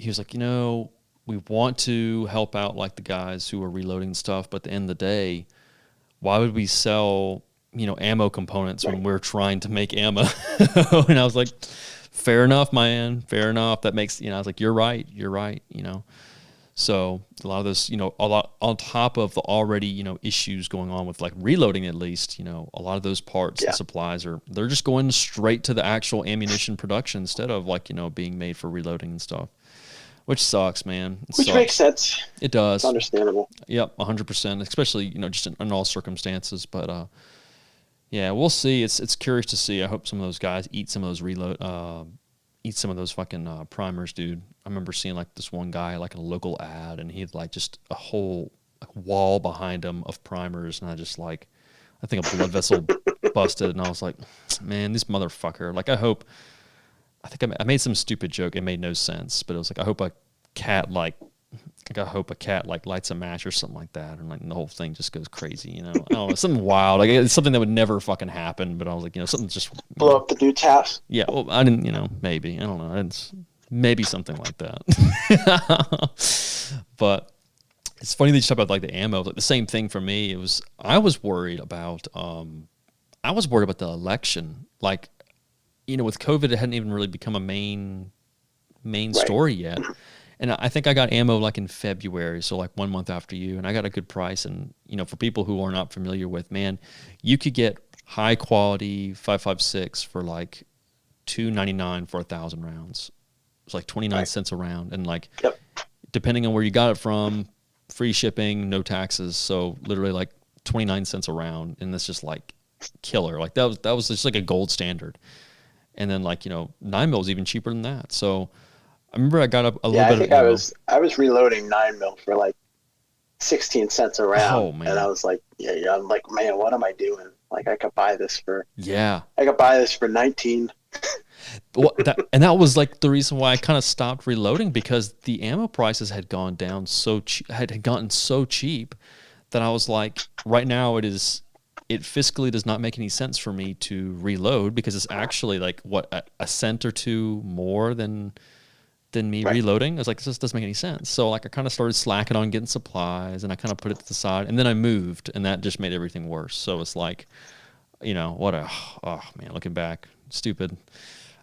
S2: was like, we want to help out like the guys who are reloading stuff, but at the end of the day, why would we sell ammo components when we're trying to make ammo? And I was like, fair enough, man, fair enough. That makes I was like, you're right. So a lot of this, a lot on top of the already, issues going on with like reloading, at least, a lot of those parts and supplies they're just going straight to the actual ammunition production instead of like, being made for reloading and stuff, which sucks, man.
S3: Which makes sense.
S2: It does.
S3: It's understandable.
S2: Yep. 100%, especially, just in all circumstances. But, yeah, we'll see. It's curious to see. I hope some of those guys eat some of those fucking primers, dude. I remember seeing like this one guy like in a local ad, and he had like just a whole wall behind him of primers, and I think a blood vessel busted, and I was like, man, this motherfucker. Like, I made some stupid joke. It made no sense, but it was like, I hope a cat lights a match or something like that, and like the whole thing just goes crazy. I don't know, something wild. Like it's something that would never fucking happen. But I was like, something just
S3: blow up the dude's house.
S2: Yeah, well, I didn't. Maybe I don't know. Maybe something like that. But it's funny that you talk about like the ammo. Like the same thing for me. I was worried about the election. Like, with COVID, it hadn't even really become a main story yet. And I think I got ammo like in February, so like 1 month after you, and I got a good price. And for people who are not familiar with, man, you could get high quality 5.56 for like $2.99 for 1,000 rounds. It's like 29 cents a round, and like depending on where you got it from, free shipping, no taxes. So literally like 29 cents a round, and that's just like killer. Like that was just like a gold standard. And then like 9mm is even cheaper than that. So I remember I got up a little bit.
S3: I think I was reloading 9mm for like 16 cents a round.
S2: Oh, man.
S3: And I was like, I'm like, man, what am I doing? Like I could buy this for 19.
S2: Well, that was like the reason why I kind of stopped reloading, because the ammo prices had gone down had gotten so cheap that I was like, right now it fiscally does not make any sense for me to reload, because it's actually like a cent or two more than me reloading. I was like, this just doesn't make any sense. So like I kind of started slacking on getting supplies, and I kind of put it to the side, and then I moved, and that just made everything worse. So it's like, looking back, stupid.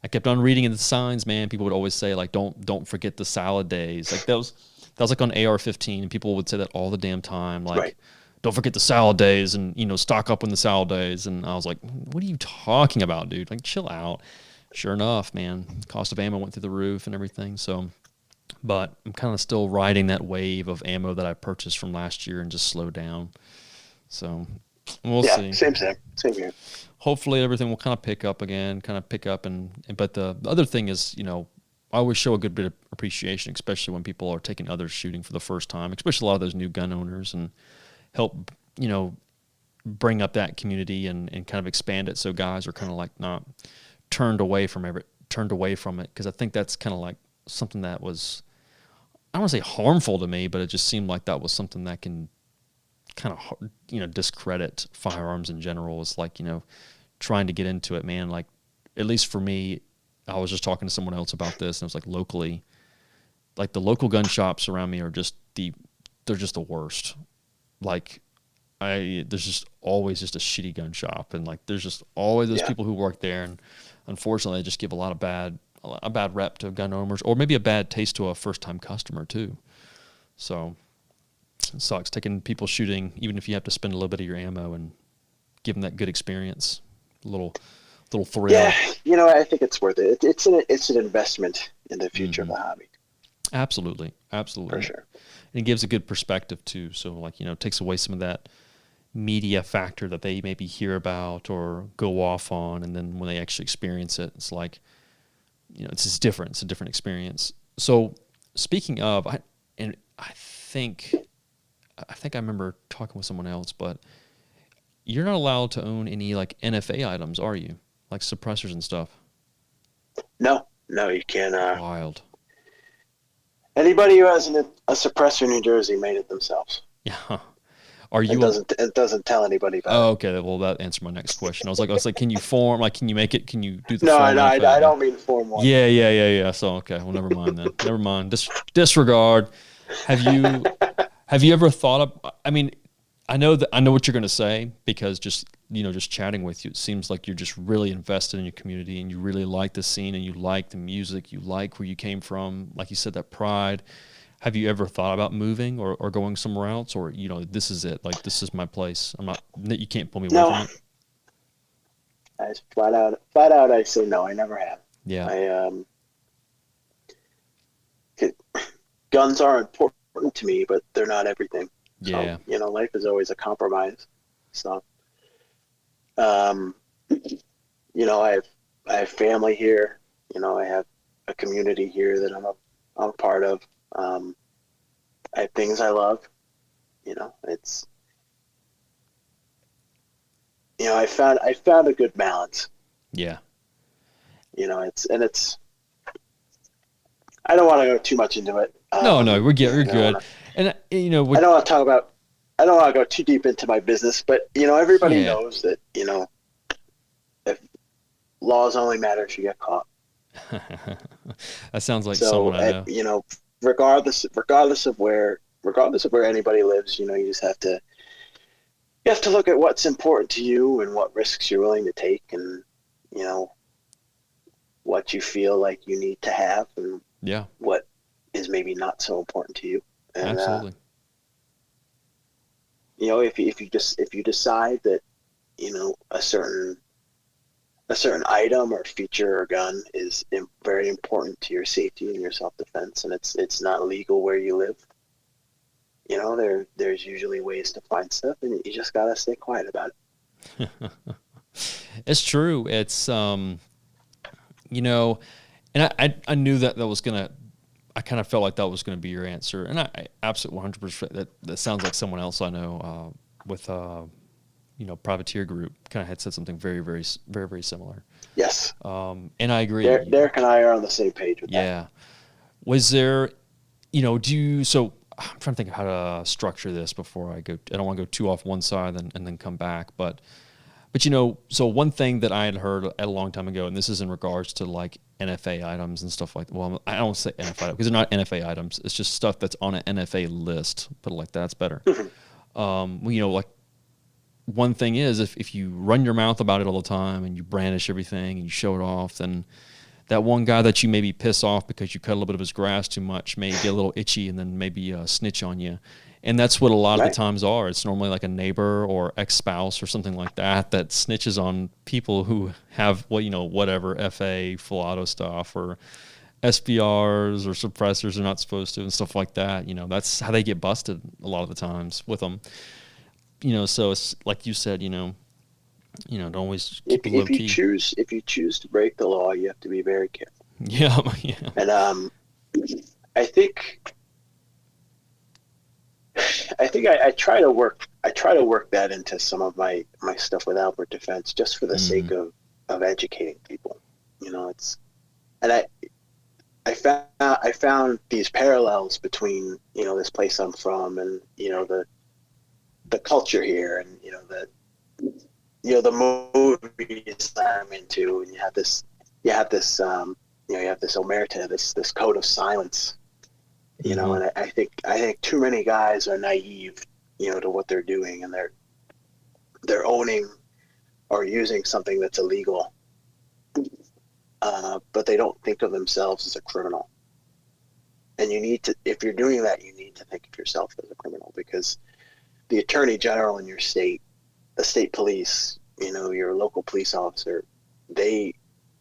S2: I kept on reading in the signs, man. People would always say like, don't forget the salad days. Like that was like on AR-15, and people would say that all the damn time. Like, don't forget the salad days, and stock up on the salad days. And I was like, what are you talking about, dude? Like, chill out. Sure enough, man, cost of ammo went through the roof and everything. So, but I'm kind of still riding that wave of ammo that I purchased from last year and just slowed down. So we'll see.
S3: Same here.
S2: Hopefully everything will kind of pick up again, but the other thing is, I always show a good bit of appreciation, especially when people are taking others shooting for the first time, especially a lot of those new gun owners, and help, bring up that community and kind of expand it. So guys are kind of like not turned away from it. Cause I think that's kind of like something that was, I don't want to say harmful to me, but it just seemed like that was something that can kind of, discredit firearms in general. Is like, trying to get into it, man. Like, at least for me, I was just talking to someone else about this, and it was like locally, like the local gun shops around me are just they're just the worst. Like, there's just always just a shitty gun shop, and like there's just always those people who work there, and unfortunately, they just give a bad rep to gun owners, or maybe a bad taste to a first-time customer too. So it sucks taking people shooting, even if you have to spend a little bit of your ammo and give them that good experience, a little thrill.
S3: Yeah, I think it's worth it. It's an investment in the future of the hobby.
S2: Absolutely.
S3: For sure.
S2: And it gives a good perspective too. So like, it takes away some of that media factor that they maybe hear about or go off on, and then when they actually experience it, it's like, it's just different. It's a different experience. So speaking of, I think I remember talking with someone else, but you're not allowed to own any like NFA items, are you? Like suppressors and stuff?
S3: No, you can't.
S2: Wild.
S3: Anybody who has a suppressor in New Jersey made it themselves.
S2: Yeah. Are you?
S3: It doesn't tell anybody about it.
S2: Oh, okay. Well, that answered my next question. I was like, can you form? Like, can you make it? Can you do the?
S3: No,
S2: form
S3: I don't mean form one.
S2: Yeah. So okay. Well, never mind then. Never mind. Disregard. Have you ever thought of? I mean, I know what you're going to say, because just chatting with you, it seems like you're just really invested in your community, and you really like the scene, and you like the music, you like where you came from, like you said, that pride. Have you ever thought about moving or going somewhere else, or this is it, like this is my place? You can't pull me away from it.
S3: I just flat out I say no. I never have.
S2: Yeah.
S3: Guns are important to me, but they're not everything.
S2: Yeah.
S3: So, life is always a compromise. So, I have family here. I have a community here that I'm a part of. I have things I love. It's. I found a good balance.
S2: Yeah.
S3: It's. I don't want to go too much into it.
S2: No, we're good. And
S3: I don't want to go too deep into my business, but everybody knows that if laws only matter if you get caught.
S2: That sounds like someone I know.
S3: Regardless of where anybody lives, you just have to look at what's important to you and what risks you're willing to take, and what you feel like you need to have, and what is maybe not so important to you. And,
S2: absolutely.
S3: If you decide that a certain item or feature or gun is very important to your safety and your self-defense, and it's not legal where you live, there's usually ways to find stuff, and you just gotta stay quiet about it.
S2: It's true. It's and I knew that was gonna. I kind of felt like that was going to be your answer, and I absolutely 100%. That sounds like someone else I know with privateer group kind of had said something very, very, very, very similar.
S3: Yes.
S2: And I agree.
S3: Derek and I are on the same page with that.
S2: Yeah. Was there, so I'm trying to think of how to structure this before I go. I don't want to go too off one side and then come back, but so one thing that I had heard a long time ago, and this is in regards to like NFA items and stuff like that. Well, I don't say NFA items because they're not NFA items. It's just stuff that's on an NFA list. Put it like that. That's better. Like one thing is if you run your mouth about it all the time and you brandish everything and you show it off, then that one guy that you maybe piss off because you cut a little bit of his grass too much may get a little itchy and then maybe snitch on you. And that's what a lot of the times are. It's normally like a neighbor or ex-spouse or something like that snitches on people who have, whatever, FA, full auto stuff, or SBRs or suppressors they're not supposed to and stuff like that. That's how they get busted a lot of the times with them. So it's like you said, don't always keep it low key.
S3: If you choose to break the law, you have to be very careful.
S2: Yeah.
S3: And I think I try to work that into some of my stuff with Albert Defense, just for the sake of educating people. I found these parallels between this place I'm from and the culture here, and the movies that I'm into, and you have this omerta, this code of silence. And I think too many guys are naive, to what they're doing, and they're owning or using something that's illegal, but they don't think of themselves as a criminal. And you need to, if you're doing that, you need to think of yourself as a criminal, because the attorney general in your state, the state police, your local police officer, they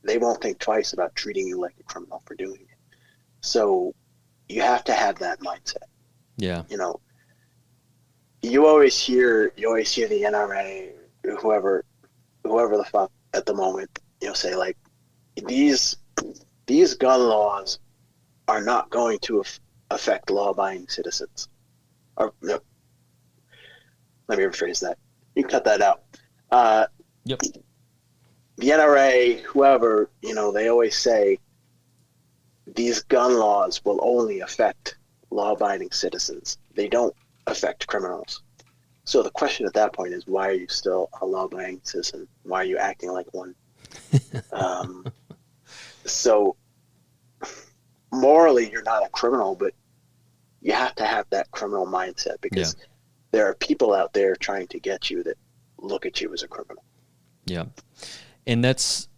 S3: won't think twice about treating you like a criminal for doing it. So you have to have that mindset.
S2: Yeah.
S3: You always hear the NRA, whoever the fuck at the moment, say like, these gun laws are not going to affect law-abiding citizens. Or no, let me rephrase that. You can cut that out.
S2: Yep.
S3: The NRA, whoever, they always say these gun laws will only affect law-abiding citizens. They don't affect criminals. So the question at that point is, why are you still a law-abiding citizen? Why are you acting like one? So morally, you're not a criminal, but you have to have that criminal mindset, because there are people out there trying to get you that look at you as a criminal.
S2: Yeah. And that's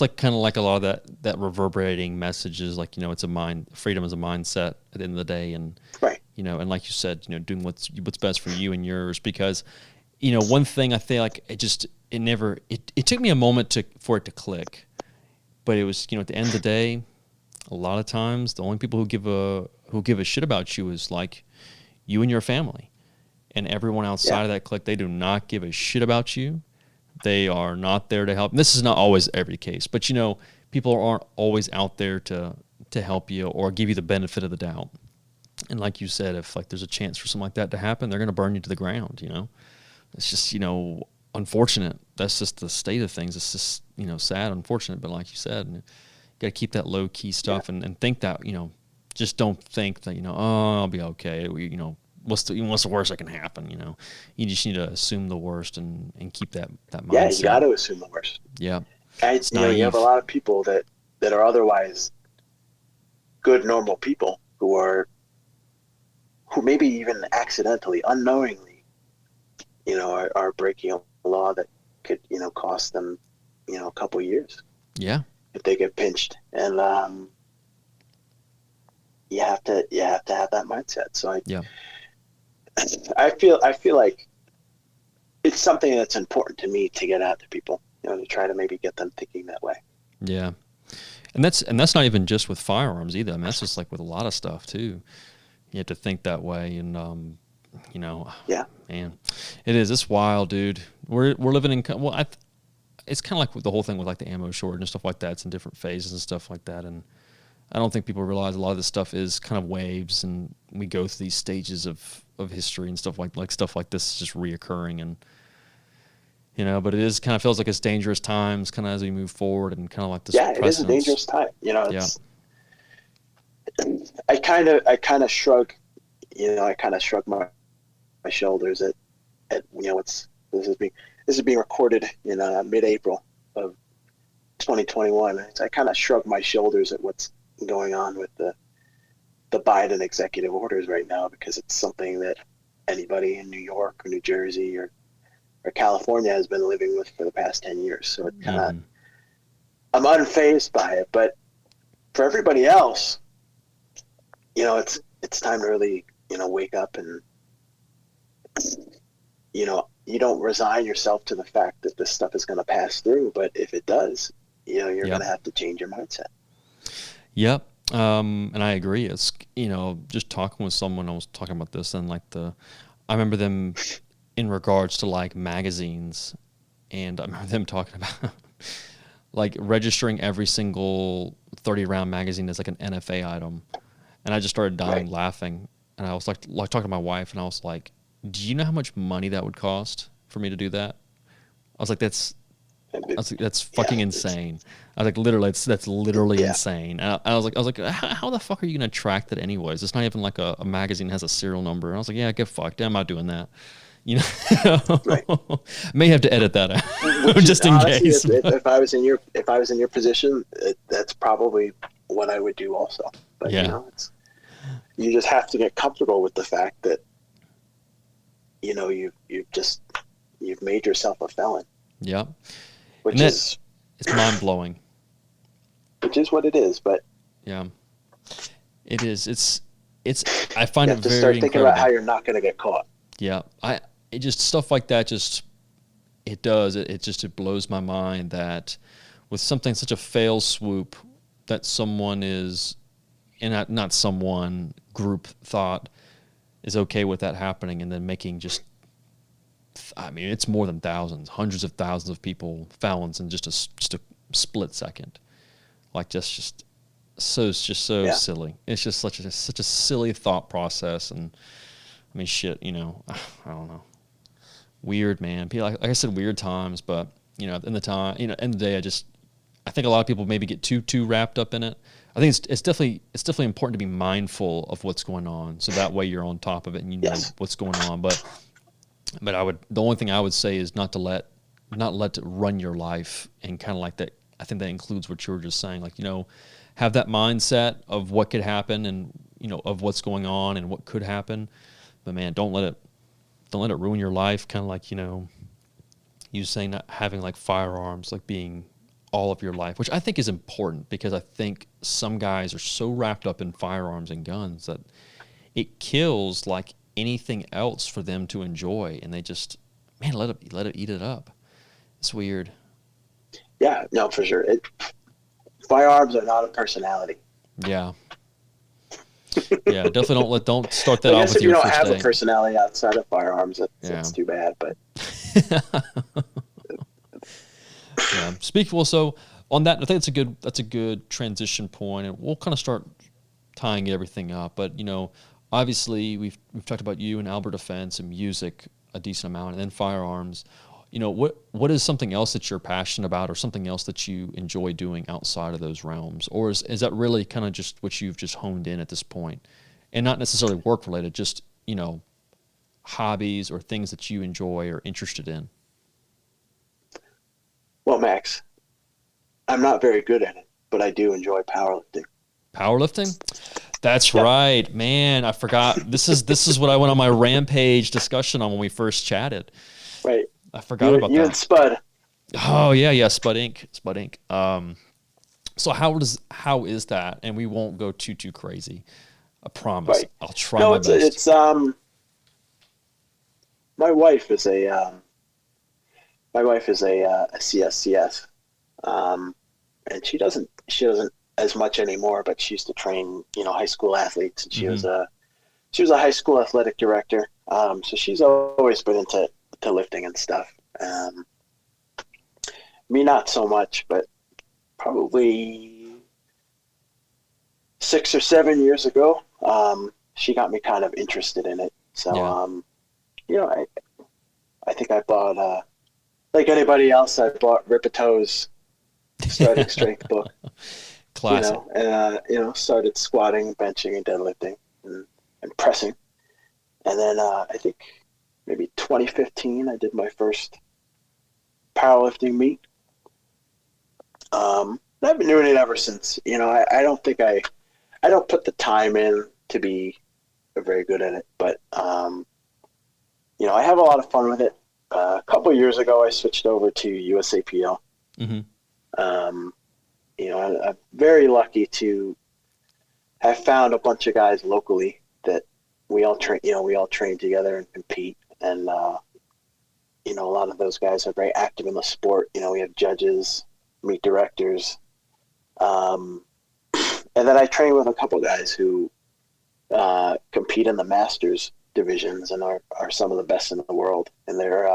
S2: like kind of like a lot of that reverberating messages, like, freedom is a mindset at the end of the day. And,
S3: right.
S2: And like you said, doing what's best for you and yours, because, one thing I feel like it took me a moment for it to click, but it was, at the end of the day, a lot of times the only people who give a shit about you is like you and your family, and everyone outside of that clique, they do not give a shit about you. They are not there to help. And this is not always every case, but people aren't always out there to help you or give you the benefit of the doubt. And like you said, if like there's a chance for something like that to happen, they're going to burn you to the ground. It's just unfortunate. That's just the state of things. It's just sad, unfortunate. But like you said, you got to keep that low key stuff and think that just don't think that oh, I'll be okay. What's the worst that can happen? You just need to assume the worst and keep that mindset.
S3: Yeah, you got to assume the worst.
S2: Yeah,
S3: and you have a lot of people that are otherwise good, normal people who maybe even accidentally, unknowingly, are breaking a law that could cost them a couple years.
S2: Yeah,
S3: if they get pinched, and you have to have that mindset. So I feel like it's something that's important to me to get out to people, to try to maybe get them thinking that way.
S2: Yeah. And that's not even just with firearms either. I mean, that's just like with a lot of stuff too. You have to think that way, and
S3: yeah,
S2: man, it's wild, dude. We're living in, it's kind of like with the whole thing with like the ammo shortage and stuff like that. It's in different phases and stuff like that, and I don't think people realize a lot of this stuff is kind of waves, and we go through these stages of history and stuff like stuff like this is just reoccurring, and but it is kind of feels like it's dangerous times kind of as we move forward, and kind of like this.
S3: Yeah, it is a dangerous time. I kind of shrug, my shoulders at this is being recorded in mid-April of 2021. I kind of shrug my shoulders at what's going on with the Biden executive orders right now, because it's something that anybody in New York or New Jersey or California has been living with for the past 10 years. So it kind of, I'm unfazed by it, but for everybody else, it's time to really, wake up, and, you don't resign yourself to the fact that this stuff is going to pass through, but if it does, you're going to have to change your mindset.
S2: Yep. And I agree. It's, just talking with someone, I was talking about this, and I remember them in regards to like magazines, and I remember them talking about like registering every single 30-round magazine as like an NFA item. And I just started dying laughing. And I was like talking to my wife, and I was like, do you know how much money that would cost for me to do that? I was like, that's fucking insane. I was like, literally, that's literally insane. And I was like, how the fuck are you gonna track that anyways? It's not even like a magazine that has a serial number. And I was like, yeah, get fucked. I'm not doing that.
S3: Right.
S2: May have to edit that out just in
S3: honestly,
S2: case.
S3: If I was in your position, that's probably what I would do also. But you just have to get comfortable with the fact that you've made yourself a felon.
S2: Yeah.
S3: Which is
S2: it's mind blowing.
S3: which is what it is. But
S1: yeah, it is. It's. I find
S3: you
S1: it
S3: have to
S1: very
S3: start thinking
S1: incredible.
S3: about how you're not going to get caught.
S1: Yeah, it just stuff like that. Just it does. It blows my mind that with something such a fail swoop that someone is, and not someone group thought is okay with that happening, and then making just. I mean, it's more than thousands, hundreds of thousands of people felons in just a split second. Like just so silly. It's just such a silly thought process, and I mean, shit. I don't know. Weird, man. Like I said, weird times, but in the end of the day, I think a lot of people maybe get too wrapped up in it. I think it's definitely important to be mindful of what's going on, so that way you're on top of it and you know what's going on. But the only thing I would say is not let it run your life, and kind of like that. I think that includes what you were just saying, like have that mindset of what could happen, and of what's going on and what could happen. But man, don't let it ruin your life. Kind of like you saying not having like firearms like being all of your life, which I think is important, because I think some guys are so wrapped up in firearms and guns that it kills like anything else for them to enjoy, and they just let it eat it up. It's weird.
S3: Yeah, no, for sure. Firearms are not a personality.
S1: Yeah. Yeah, definitely don't start that off with
S3: if you
S1: your
S3: don't
S1: first
S3: have
S1: day.
S3: a personality outside of firearms, that's too bad. But
S1: yeah. So on that, I think that's a good transition point, and we'll kind of start tying everything up. But obviously we've talked about you and Albert Defense and music a decent amount, and then firearms. What is something else that you're passionate about, or something else that you enjoy doing outside of those realms? Or is that really kind of just what you've just honed in at this point, and not necessarily work related, just, hobbies or things that you enjoy or interested in?
S3: Well, Max, I'm not very good at it, but I do enjoy powerlifting.
S1: Powerlifting? That's right, man. I forgot. This is what I went on my Rampage discussion on when we first chatted.
S3: Right.
S1: I forgot about that.
S3: You and Spud.
S1: Oh yeah, Spud Inc. So how is that? And we won't go too crazy. I promise. Right. I'll try my best.
S3: It's my wife is a CSCS, and she doesn't as much anymore, but she used to train high school athletes, and she was a high school athletic director. So she's always been into lifting and stuff. Me not so much, but probably 6 or 7 years ago, she got me kind of interested in it. So I think I bought like anybody else, I bought Ripato's starting strength book.
S1: Classic.
S3: And started squatting, benching, and deadlifting and pressing. And then I think maybe 2015, I did my first powerlifting meet. I've been doing it ever since. I don't think I don't put the time in to be very good at it, but I have a lot of fun with it. A couple of years ago, I switched over to USAPL.
S1: Mm-hmm.
S3: I'm very lucky to have found a bunch of guys locally that we all train together and compete. And, a lot of those guys are very active in the sport. We have judges, meet directors. And then I train with a couple guys who compete in the Masters divisions and are some of the best in the world in their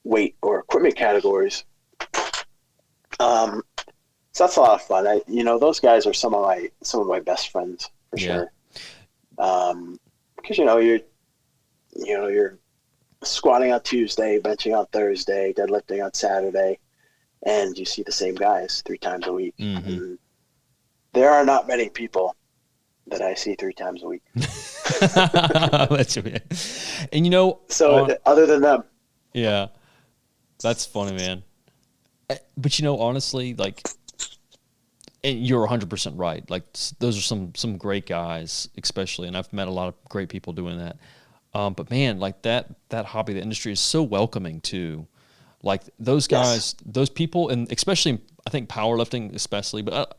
S3: weight or equipment categories. So that's a lot of fun. Those guys are some of my best friends for sure. Because you're squatting on Tuesday, benching on Thursday, deadlifting on Saturday, and you see the same guys 3 times a week.
S1: Mm-hmm.
S3: And there are not many people that I see 3 times a week.
S1: And
S3: so other than them,
S1: yeah, that's funny, man. But honestly, like, and you're 100% right. Like, those are some great guys, especially, and I've met a lot of great people doing that. But man, like that hobby, the industry is so welcoming too.
S2: Like those guys, those people, and especially I think powerlifting, especially, but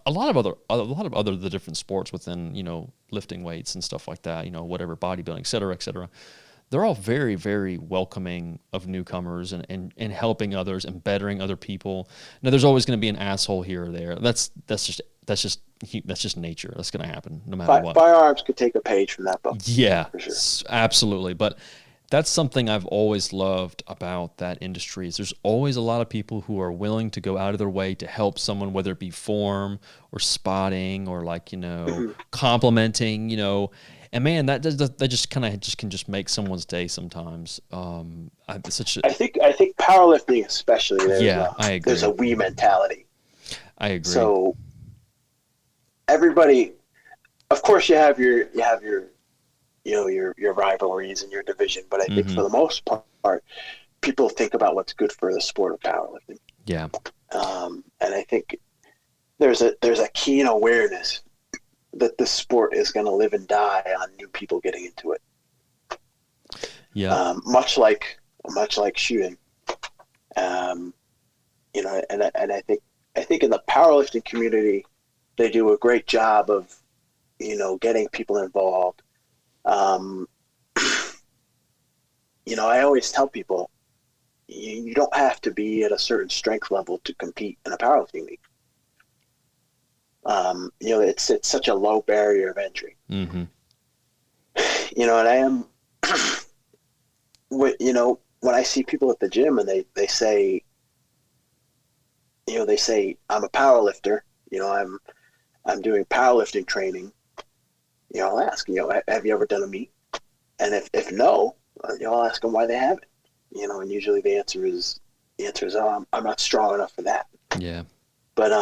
S2: a lot of other the different sports within, you know, lifting weights and stuff like that, you know, whatever, bodybuilding, et cetera, et cetera. They're all very, very welcoming of newcomers and helping others and bettering other people. Now, there's always going to be an asshole here or there. That's just nature. That's going to happen no matter what.
S3: Firearms could take a page from that book.
S2: Yeah,
S3: for sure.
S2: Absolutely. But that's something I've always loved about that industry is there's always a lot of people who are willing to go out of their way to help someone, whether it be form or spotting or like, you know, complimenting, you know. And man, that just kind of can just make someone's day sometimes. I think
S3: powerlifting especially.
S2: I agree.
S3: There's a we mentality.
S2: I agree.
S3: So everybody, of course, you have your you know, your rivalries in your division, but I think for the most part, people think about what's good for the sport of powerlifting.
S2: Yeah.
S3: And I think there's a keen awareness that this sport is going to live and die on new people getting into it.
S2: Yeah.
S3: Much like shooting. You know, and I think in the powerlifting community, they do a great job of, you know, getting people involved. You know, I always tell people, you don't have to be at a certain strength level to compete in a powerlifting league. You know, it's such a low barrier of entry.
S2: Mm-hmm.
S3: You know, and I am, you know, when I see people at the gym and they say, you know, I'm a powerlifter, you know, I'm doing powerlifting training. You know, I'll ask, you know, have you ever done a meet? And if no, you know, I'll ask them why they haven't. You know, and usually the answer is, oh, I'm not strong enough for that.
S2: Yeah.
S3: But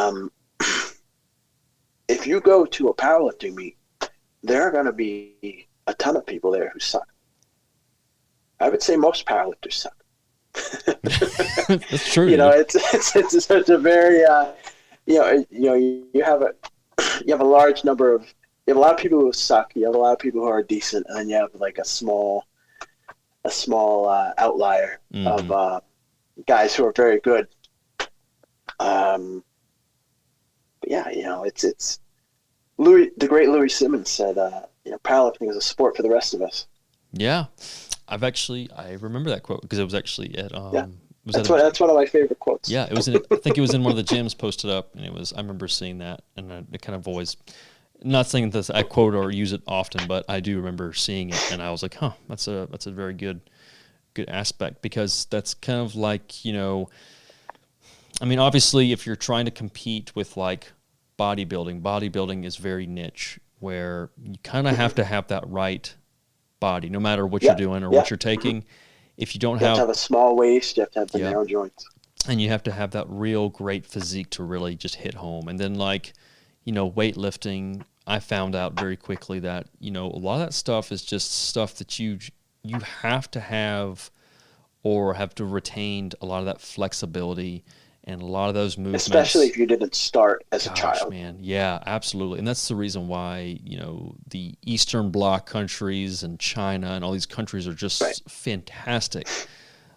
S3: if you go to a powerlifting meet, there are going to be a ton of people there who suck. I would say most powerlifters suck.
S2: That's true.
S3: You know, it's such a very you have a large number of. You have a lot of people who suck. You have a lot of people who are decent, and then you have like a small outlier of guys who are very good. But yeah, you know, it's the great Louis Simmons said, you know, powerlifting is a sport for the rest of us.
S2: Yeah, I remember that quote because it was actually at
S3: that's one of my favorite quotes.
S2: Yeah, it was I think it was in one of the gyms posted up, and I remember seeing that, and it kind of always. Not saying that I quote or use it often, but I do remember seeing it, and I was like, "Huh, that's a very good aspect," because that's kind of like, you know, I mean, obviously, if you're trying to compete with like bodybuilding is very niche, where you kind of have to have that right body, no matter what you're doing or what you're taking. If you don't
S3: have to have a small waist, you have to have the narrow joints,
S2: and you have to have that real great physique to really just hit home, and then like. You know, weightlifting, I found out very quickly that, you know, a lot of that stuff is just stuff that you have to have or have to retain a lot of that flexibility and a lot of those movements.
S3: Especially if you didn't start as a child.
S2: Man. Yeah, absolutely. And that's the reason why, you know, the Eastern Bloc countries and China and all these countries are just fantastic.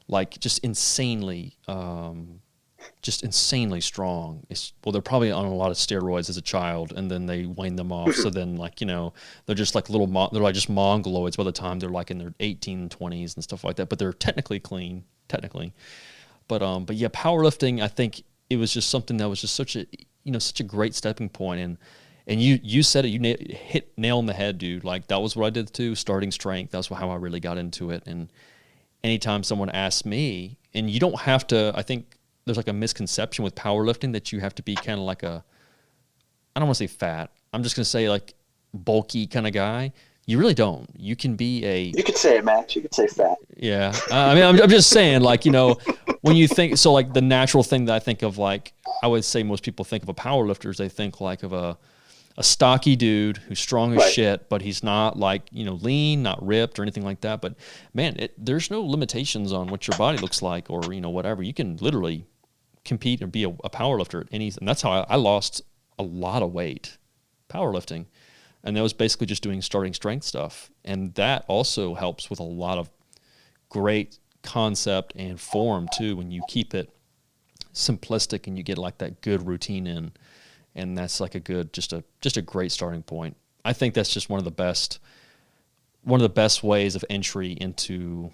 S2: Like just insanely strong. They're probably on a lot of steroids as a child, and then they wane them off. So then, like, you know, they're just like they're like just mongoloids by the time they're like in their 18, 20s and stuff like that. But they're technically clean, But yeah, powerlifting. I think it was just something that was just such a great stepping point. And you said it. You hit nail on the head, dude. Like that was what I did too. Starting strength. That's how I really got into it. And anytime someone asks me, and you don't have to. I think. There's like a misconception with powerlifting that you have to be kind of like I don't want to say fat. I'm just going to say like bulky kind of guy. You really don't. You can be
S3: You could say it, Max. You could say fat.
S2: Yeah. I mean, I'm just saying like, you know, when you think, so like the natural thing that I think of, like, I would say most people think of a powerlifter is they think like of a stocky dude who's strong as shit, but he's not like, you know, lean, not ripped or anything like that. But man, there's no limitations on what your body looks like or, you know, whatever. You can literally compete and be a power lifter at any, and that's how I lost a lot of weight powerlifting. And that was basically just doing starting strength stuff. And that also helps with a lot of great concept and form too, when you keep it simplistic and you get like that good routine in, and that's like a good, just a great starting point. I think that's just one of the best ways of entry into,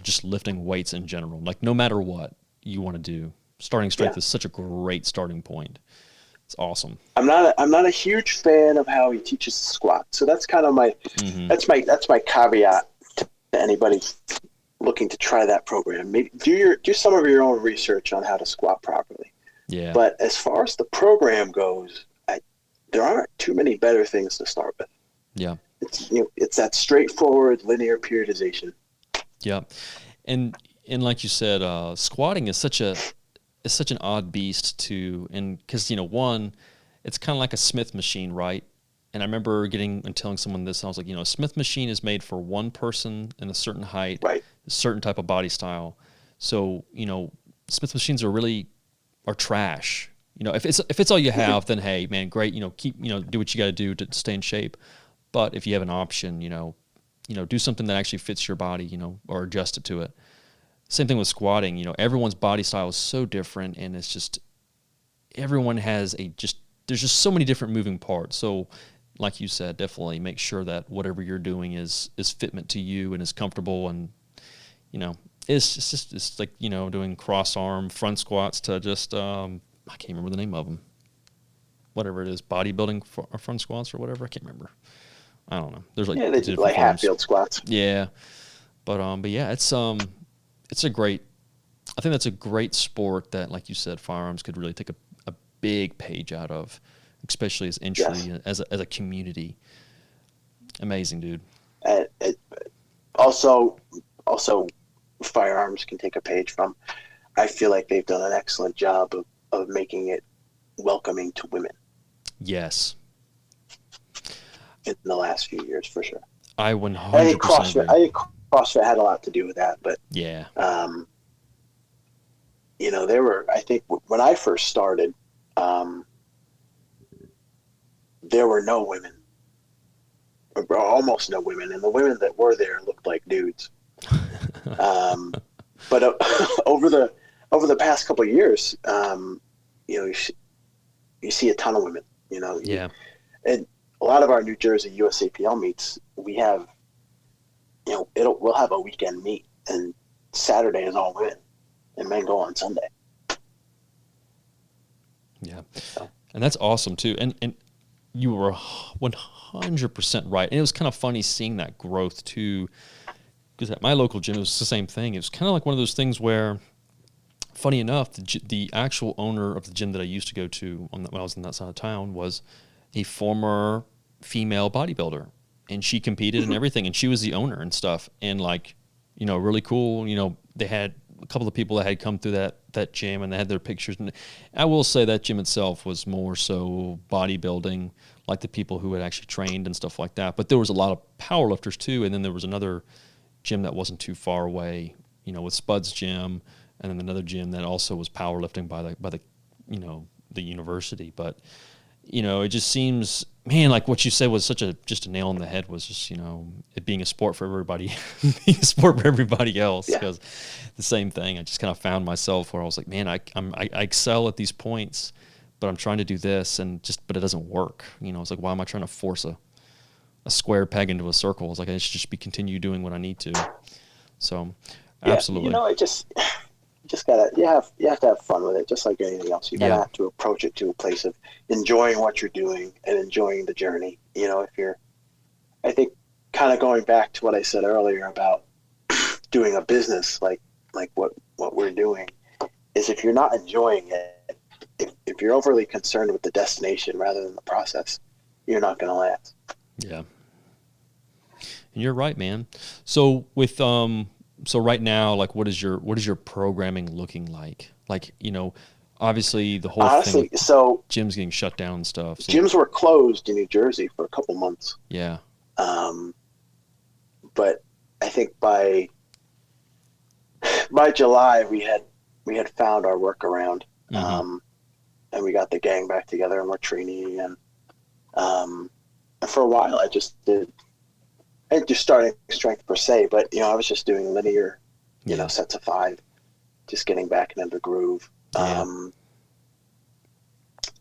S2: just lifting weights in general. Like no matter what you want to do, starting strength is such a great starting point. It's awesome.
S3: I'm not a huge fan of how he teaches the squat. So that's kind of my that's my caveat to anybody looking to try that program. Maybe do some of your own research on how to squat properly.
S2: Yeah.
S3: But as far as the program goes, there aren't too many better things to start with.
S2: Yeah.
S3: It's that straightforward linear periodization.
S2: Yeah. And like you said, squatting is such an odd beast too, and because one, it's kind of like a Smith machine, right? And I remember telling someone this, I was like, a Smith machine is made for one person in a certain height,
S3: right,
S2: a certain type of body style. So Smith machines are trash. If it's all you have, then hey man, great. Keep do what you got to do to stay in shape. But if you have an option, do something that actually fits your body, or adjust it to it. Same thing with squatting. Everyone's body style is so different, and it's just everyone has there's just so many different moving parts. So, like you said, definitely make sure that whatever you're doing is fitment to you and is comfortable, and it's like doing cross arm front squats to just I can't remember the name of them. Whatever it is, bodybuilding front squats or whatever, I can't remember. I don't know. There's like
S3: they do like Hatfield squats.
S2: Yeah, but yeah, it's a great. I think that's a great sport that, like you said, firearms could really take a big page out of, especially as entry as a community. Amazing, dude.
S3: Also, firearms can take a page from. I feel like they've done an excellent job of making it welcoming to women.
S2: Yes.
S3: In the last few years, for sure.
S2: I 100% agree.
S3: I think CrossFit had a lot to do with that, but
S2: yeah.
S3: There were, I think when I first started, there were no women, or almost no women, and the women that were there looked like dudes. But over the past couple of years, you see a ton of women.
S2: Yeah.
S3: And a lot of our New Jersey USAPL meets, we have, we'll have a weekend meet, and Saturday is all women, and men go on Sunday.
S2: Yeah, and that's awesome too. And you were 100% right. And it was kind of funny seeing that growth too, because at my local gym, it was the same thing. It was kind of like one of those things where, funny enough, the actual owner of the gym that I used to go to when I was in that side of town was a former female bodybuilder, and she competed and everything, and she was the owner and stuff. And really cool. They had a couple of people that had come through that gym, and they had their pictures. And I will say that gym itself was more so bodybuilding, like the people who had actually trained and stuff like that. But there was a lot of powerlifters too. And then there was another gym that wasn't too far away, with Spud's gym, and then another gym that also was powerlifting by the the university. But it just seems, man, like what you said was just a nail on the head, was just, it being a sport for everybody, being a sport for everybody else. Because the same thing, I just kind of found myself where I was like, man, I excel at these points, but I'm trying to do this but it doesn't work. It's like, why am I trying to force a square peg into a circle? It's like, I should just continue doing what I need to. So absolutely.
S3: It just gotta, you have to have fun with it, just like anything else. You gotta have to approach it to a place of enjoying what you're doing and enjoying the journey. I think, kind of going back to what I said earlier about doing a business like what we're doing, is if you're not enjoying it, if you're overly concerned with the destination rather than the process, you're not going to last.
S2: Yeah. And you're right, man. So with so right now, like, what is your programming looking like? Like, obviously the whole thing.
S3: So
S2: gyms getting shut down and stuff. So.
S3: Gyms were closed in New Jersey for a couple months.
S2: Yeah.
S3: But I think by July we had found our workaround, and we got the gang back together, and we're training. And for a while, I just starting strength per se, but I was just doing linear sets of 5, just getting back into the groove.
S2: Yeah.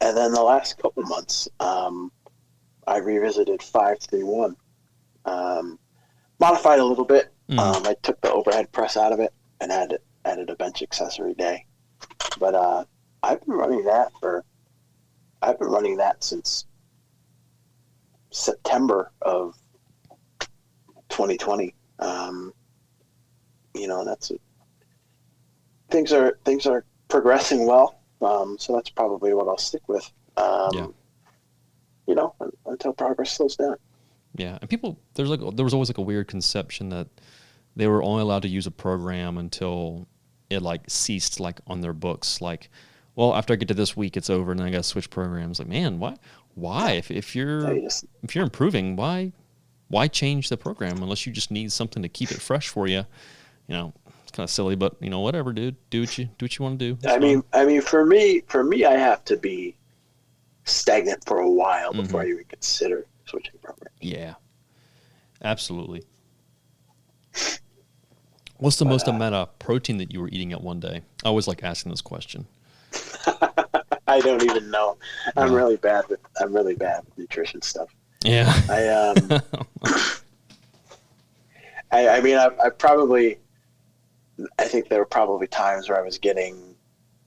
S3: And then the last couple months, I revisited 531, modified a little bit. I took the overhead press out of it and added a bench accessory day. But I've been running that since September of 2020. That's things are progressing well. So that's probably what I'll stick with. Until progress slows down.
S2: Yeah, and people, there was always like a weird conception that they were only allowed to use a program until it like ceased like on their books. Like, well, after I get to this week, it's over, and then I got to switch programs. Like, man, why? If you're improving, why change the program unless you just need something to keep it fresh for you? It's kind of silly, but whatever, dude. Do what you want to do.
S3: I mean, for me, I have to be stagnant for a while before I even consider switching programs.
S2: Yeah, absolutely. What's the most amount of protein that you were eating at one day? I always like asking this question.
S3: I don't even know. I'm really bad with nutrition stuff.
S2: Yeah.
S3: I think there were probably times where I was getting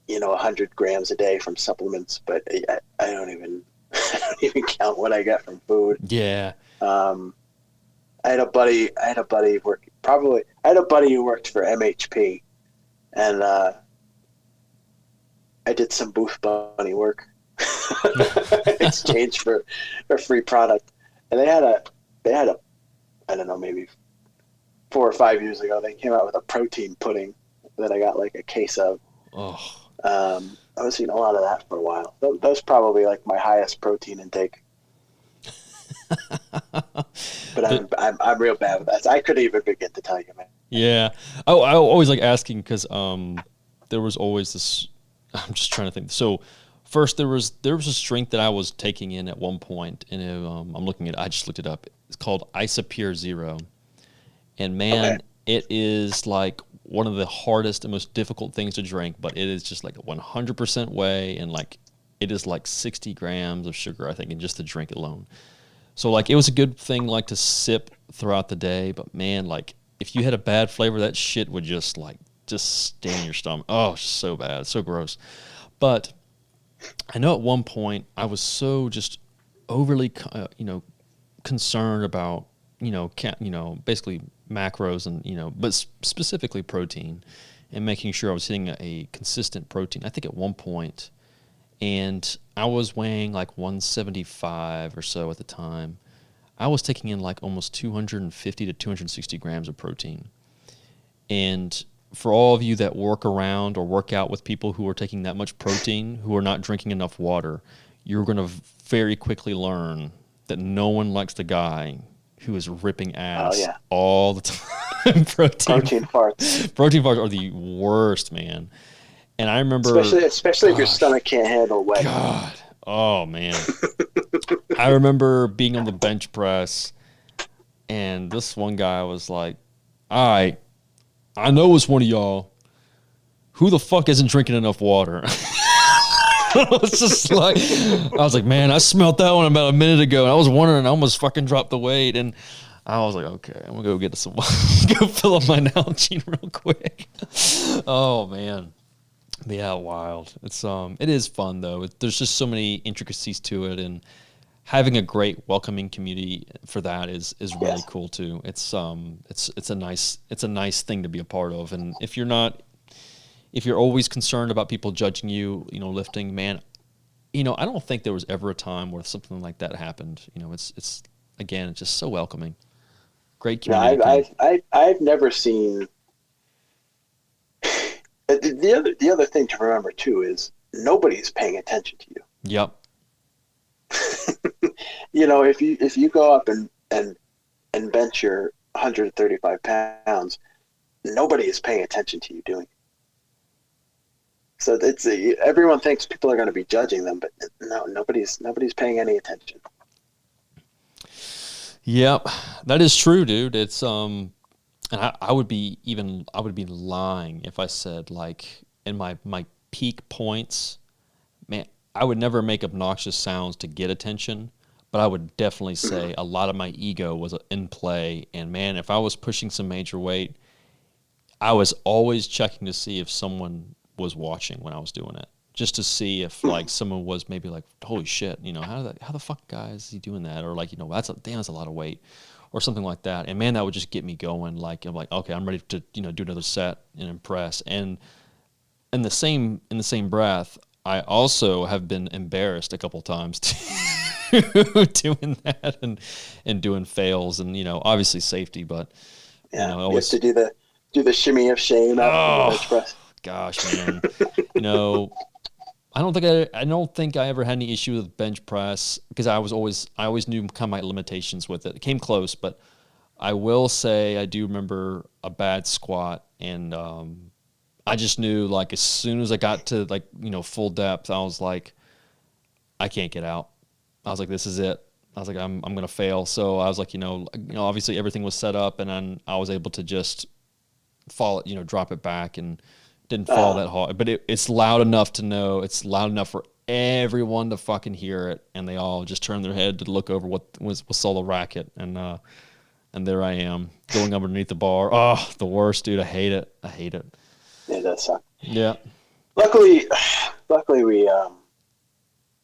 S3: 100 grams a day from supplements, but I don't even count what I get from food.
S2: Yeah.
S3: I had a buddy who worked for MHP, and I did some Booth Bunny work in exchange for a free product. And they had a I don't know, maybe 4 or 5 years ago, they came out with a protein pudding that I got like a case of.
S2: Oh.
S3: I was eating a lot of that for a while. That was probably like my highest protein intake. But I'm real bad with that. I couldn't even begin to tell you, man.
S2: Yeah. Oh, I always like asking because there was always this. I'm just trying to think. So first, there was a strength that I was taking in at one point, and I'm looking at. I just looked it up. It's called Isopure Zero, and man, It is like one of the hardest and most difficult things to drink. But it is just like a 100% whey, and like it is like 60 grams of sugar, I think, and just to drink alone. So like it was a good thing like to sip throughout the day, but man, like if you had a bad flavor, that shit would just stay in your stomach. Oh, so bad, so gross. But I know at one point I was so just overly, concerned about, basically macros and, but specifically protein and making sure I was hitting a consistent protein. I think at one point, and I was weighing like 175 or so at the time. I was taking in like almost 250 to 260 grams of protein. And for all of you that work around or work out with people who are taking that much protein, who are not drinking enough water, you're going to very quickly learn that no one likes the guy who is ripping ass all the time. Protein
S3: farts.
S2: Protein farts are the worst, man. And I remember...
S3: Especially if your stomach can't handle whey.
S2: God. Oh, man. I remember being on the bench press, and this one guy was like, all right, I know it's one of y'all. Who the fuck isn't drinking enough water? I was like, man, I smelled that one about a minute ago, and I was wondering, I almost fucking dropped the weight, and I was like, okay, I'm going to go get some water. Go fill up my Nalgene real quick. Oh, man. Yeah, wild. It is fun though. There's just so many intricacies to it, and having a great welcoming community for that is really cool too. It's a nice thing to be a part of. And if you're always concerned about people judging you, lifting, man, I don't think there was ever a time where something like that happened. It's just so welcoming. Great community.
S3: No, I've never seen. The other thing to remember too is nobody's paying attention to you.
S2: Yep.
S3: If you go up and bench your 135 pounds, nobody is paying attention to you doing it. So everyone thinks people are going to be judging them, but no, nobody's paying any attention.
S2: Yep, that is true, dude. It's And I would be lying if I said, like, in my peak points, man, I would never make obnoxious sounds to get attention, but I would definitely say a lot of my ego was in play. And man, if I was pushing some major weight, I was always checking to see if someone was watching when I was doing it, just to see if like someone was maybe like, holy shit, how the fuck guy is he doing that? Or like, that's a lot of weight, or something like that. And man, that would just get me going. Like, I'm like, okay, I'm ready to, do another set and impress. And in the same breath, I also have been embarrassed a couple times doing that and doing fails, and obviously safety, but
S3: Yeah,
S2: always
S3: you have to do the shimmy of shame after the bench press.
S2: Gosh, man, I don't think I ever had any issue with bench press, because I always knew kind of my limitations with it. It came close, but I will say I do remember a bad squat, and I just knew, like, as soon as I got to, like, full depth, I was like, I can't get out. I was like, this is it. I was like, I'm going to fail. So I was like, obviously everything was set up, and then I was able to just fall it, drop it back, and didn't fall that hard. But it's loud enough to know, it's loud enough for everyone to fucking hear it, and they all just turned their head to look over what saw the racket, and there I am going underneath the bar. Oh, the worst, dude. I hate it.
S3: Yeah, that sucks.
S2: Yeah.
S3: Luckily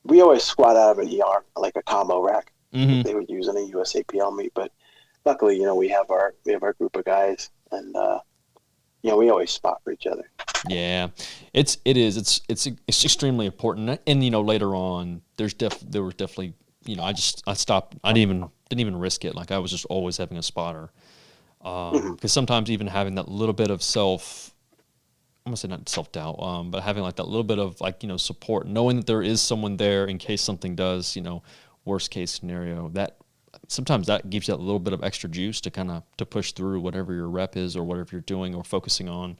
S3: we always squat out of an ER, like a combo rack.
S2: Mm-hmm.
S3: They would use in a USAPL meet, but luckily, we have our group of guys, and we always spot for each other.
S2: Yeah, it's extremely important. And later on, there was definitely, I stopped. I didn't even risk it. Like, I was just always having a spotter, because sometimes even having that little bit of I'm gonna say not self-doubt, but having like that little bit of, like, support, knowing that there is someone there in case something does, worst case scenario, that sometimes that gives you a little bit of extra juice to kind of to push through whatever your rep is, or whatever you're doing or focusing on.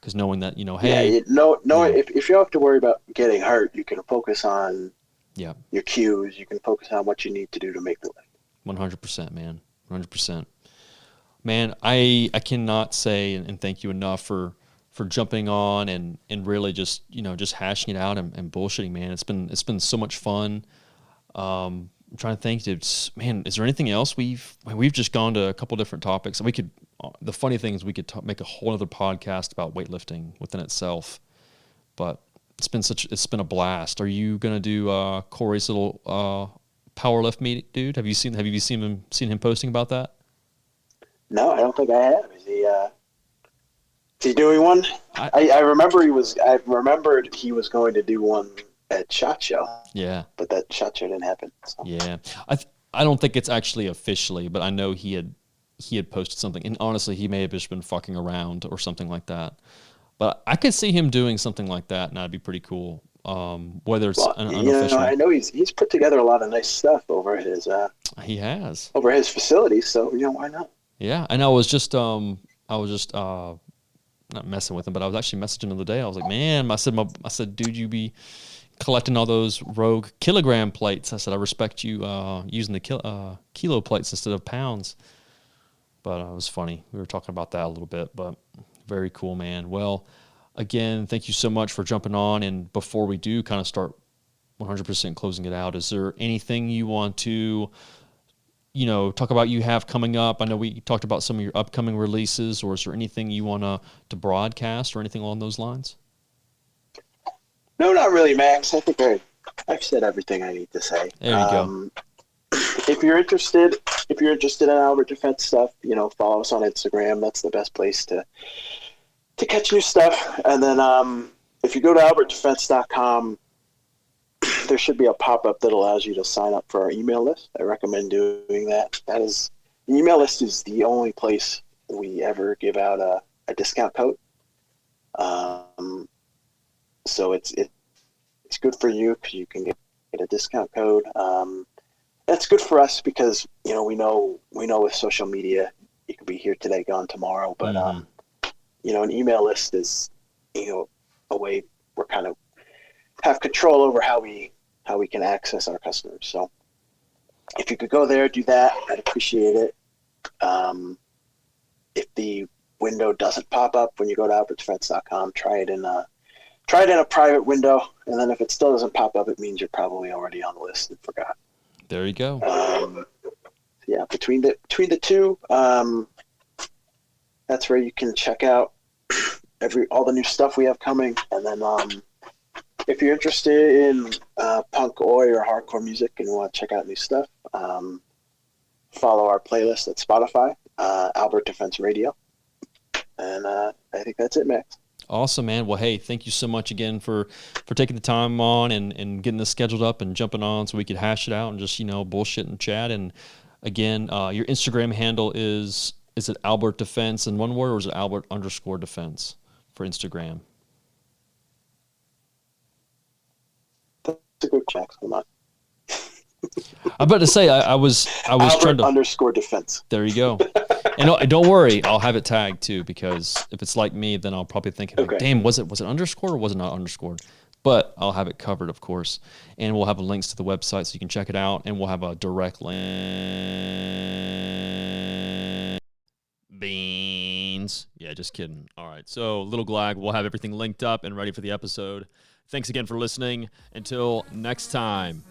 S2: Because knowing that, hey,
S3: if you don't have to worry about getting hurt, you can focus on
S2: yeah,
S3: your cues. You can focus on what you need to do to make the lift.
S2: 100%, man, 100%. Man, I cannot say and thank you enough for jumping on and really just just hashing it out and bullshitting, man. It's been so much fun. I'm trying to think, man, is there anything else? We've just gone to a couple different topics, and we could. The funny thing is, we could make a whole other podcast about weightlifting within itself. But it's been a blast. Are you gonna do Corey's little power lift meet, dude? Have you seen him posting about that?
S3: No, I don't think I have. Is he doing one? I remembered he was going to do one at SHOT Show.
S2: Yeah.
S3: But that SHOT Show didn't happen. So.
S2: Yeah. I don't think it's actually officially, but I know he had posted something, and honestly, he may have just been fucking around or something like that. But I could see him doing something like that, and that'd be pretty cool. Whether it's unofficial.
S3: I know he's put together a lot of nice stuff over his.
S2: He has
S3: over his facility, so why not?
S2: Yeah, and I was just not messing with him, but I was actually messaging the other day. I was like, man, I said, dude, you be collecting all those rogue kilogram plates. I said, I respect you using the kilo plates instead of pounds. But it was funny. We were talking about that a little bit, but very cool, man. Well, again, thank you so much for jumping on. And before we do kind of start 100% closing it out, is there anything you want to talk about you have coming up? I know we talked about some of your upcoming releases, or is there anything you want to broadcast or anything along those lines?
S3: No, not really, Max. I think I've said everything I need to say.
S2: There you go.
S3: If you're interested in Albert Defense stuff, follow us on Instagram. That's the best place to catch new stuff. And then if you go to albertdefense.com, there should be a pop-up that allows you to sign up for our email list. I recommend doing that. The email list is the only place we ever give out a discount code. So it's good for you because you can get a discount code. That's good for us because we know with social media you can be here today, gone tomorrow. But an email list is a way we're kind of have control over how we can access our customers. So if you could go there, do that, I'd appreciate it. if the window doesn't pop up when you go to albertdefense.com, try it in a private window, and then if it still doesn't pop up, it means you're probably already on the list and forgot.
S2: There you go.
S3: Yeah, between the two, that's where you can check out all the new stuff we have coming, and then if you're interested in punk, oi, or hardcore music and want to check out new stuff, follow our playlist at Spotify, Albert Defense Radio, and I think that's it, Max.
S2: Awesome, man. Well, hey, thank you so much again for taking the time on and getting this scheduled up and jumping on so we could hash it out and just, bullshit and chat. And again, your Instagram handle is it Albert Defense in one word, or is it Albert_Defense for Instagram?
S3: That's a good check. Hold on.
S2: I'm about to say I was
S3: Albert
S2: trying to
S3: _Defense.
S2: There you go. And don't worry, I'll have it tagged too, because if it's like me, then I'll probably think, like, damn, was it underscored or was it not underscored? But I'll have it covered, of course, and we'll have links to the website so you can check it out, and we'll have a direct link. Beans. Yeah, just kidding. All right, so Little Glag, we'll have everything linked up and ready for the episode. Thanks again for listening. Until next time.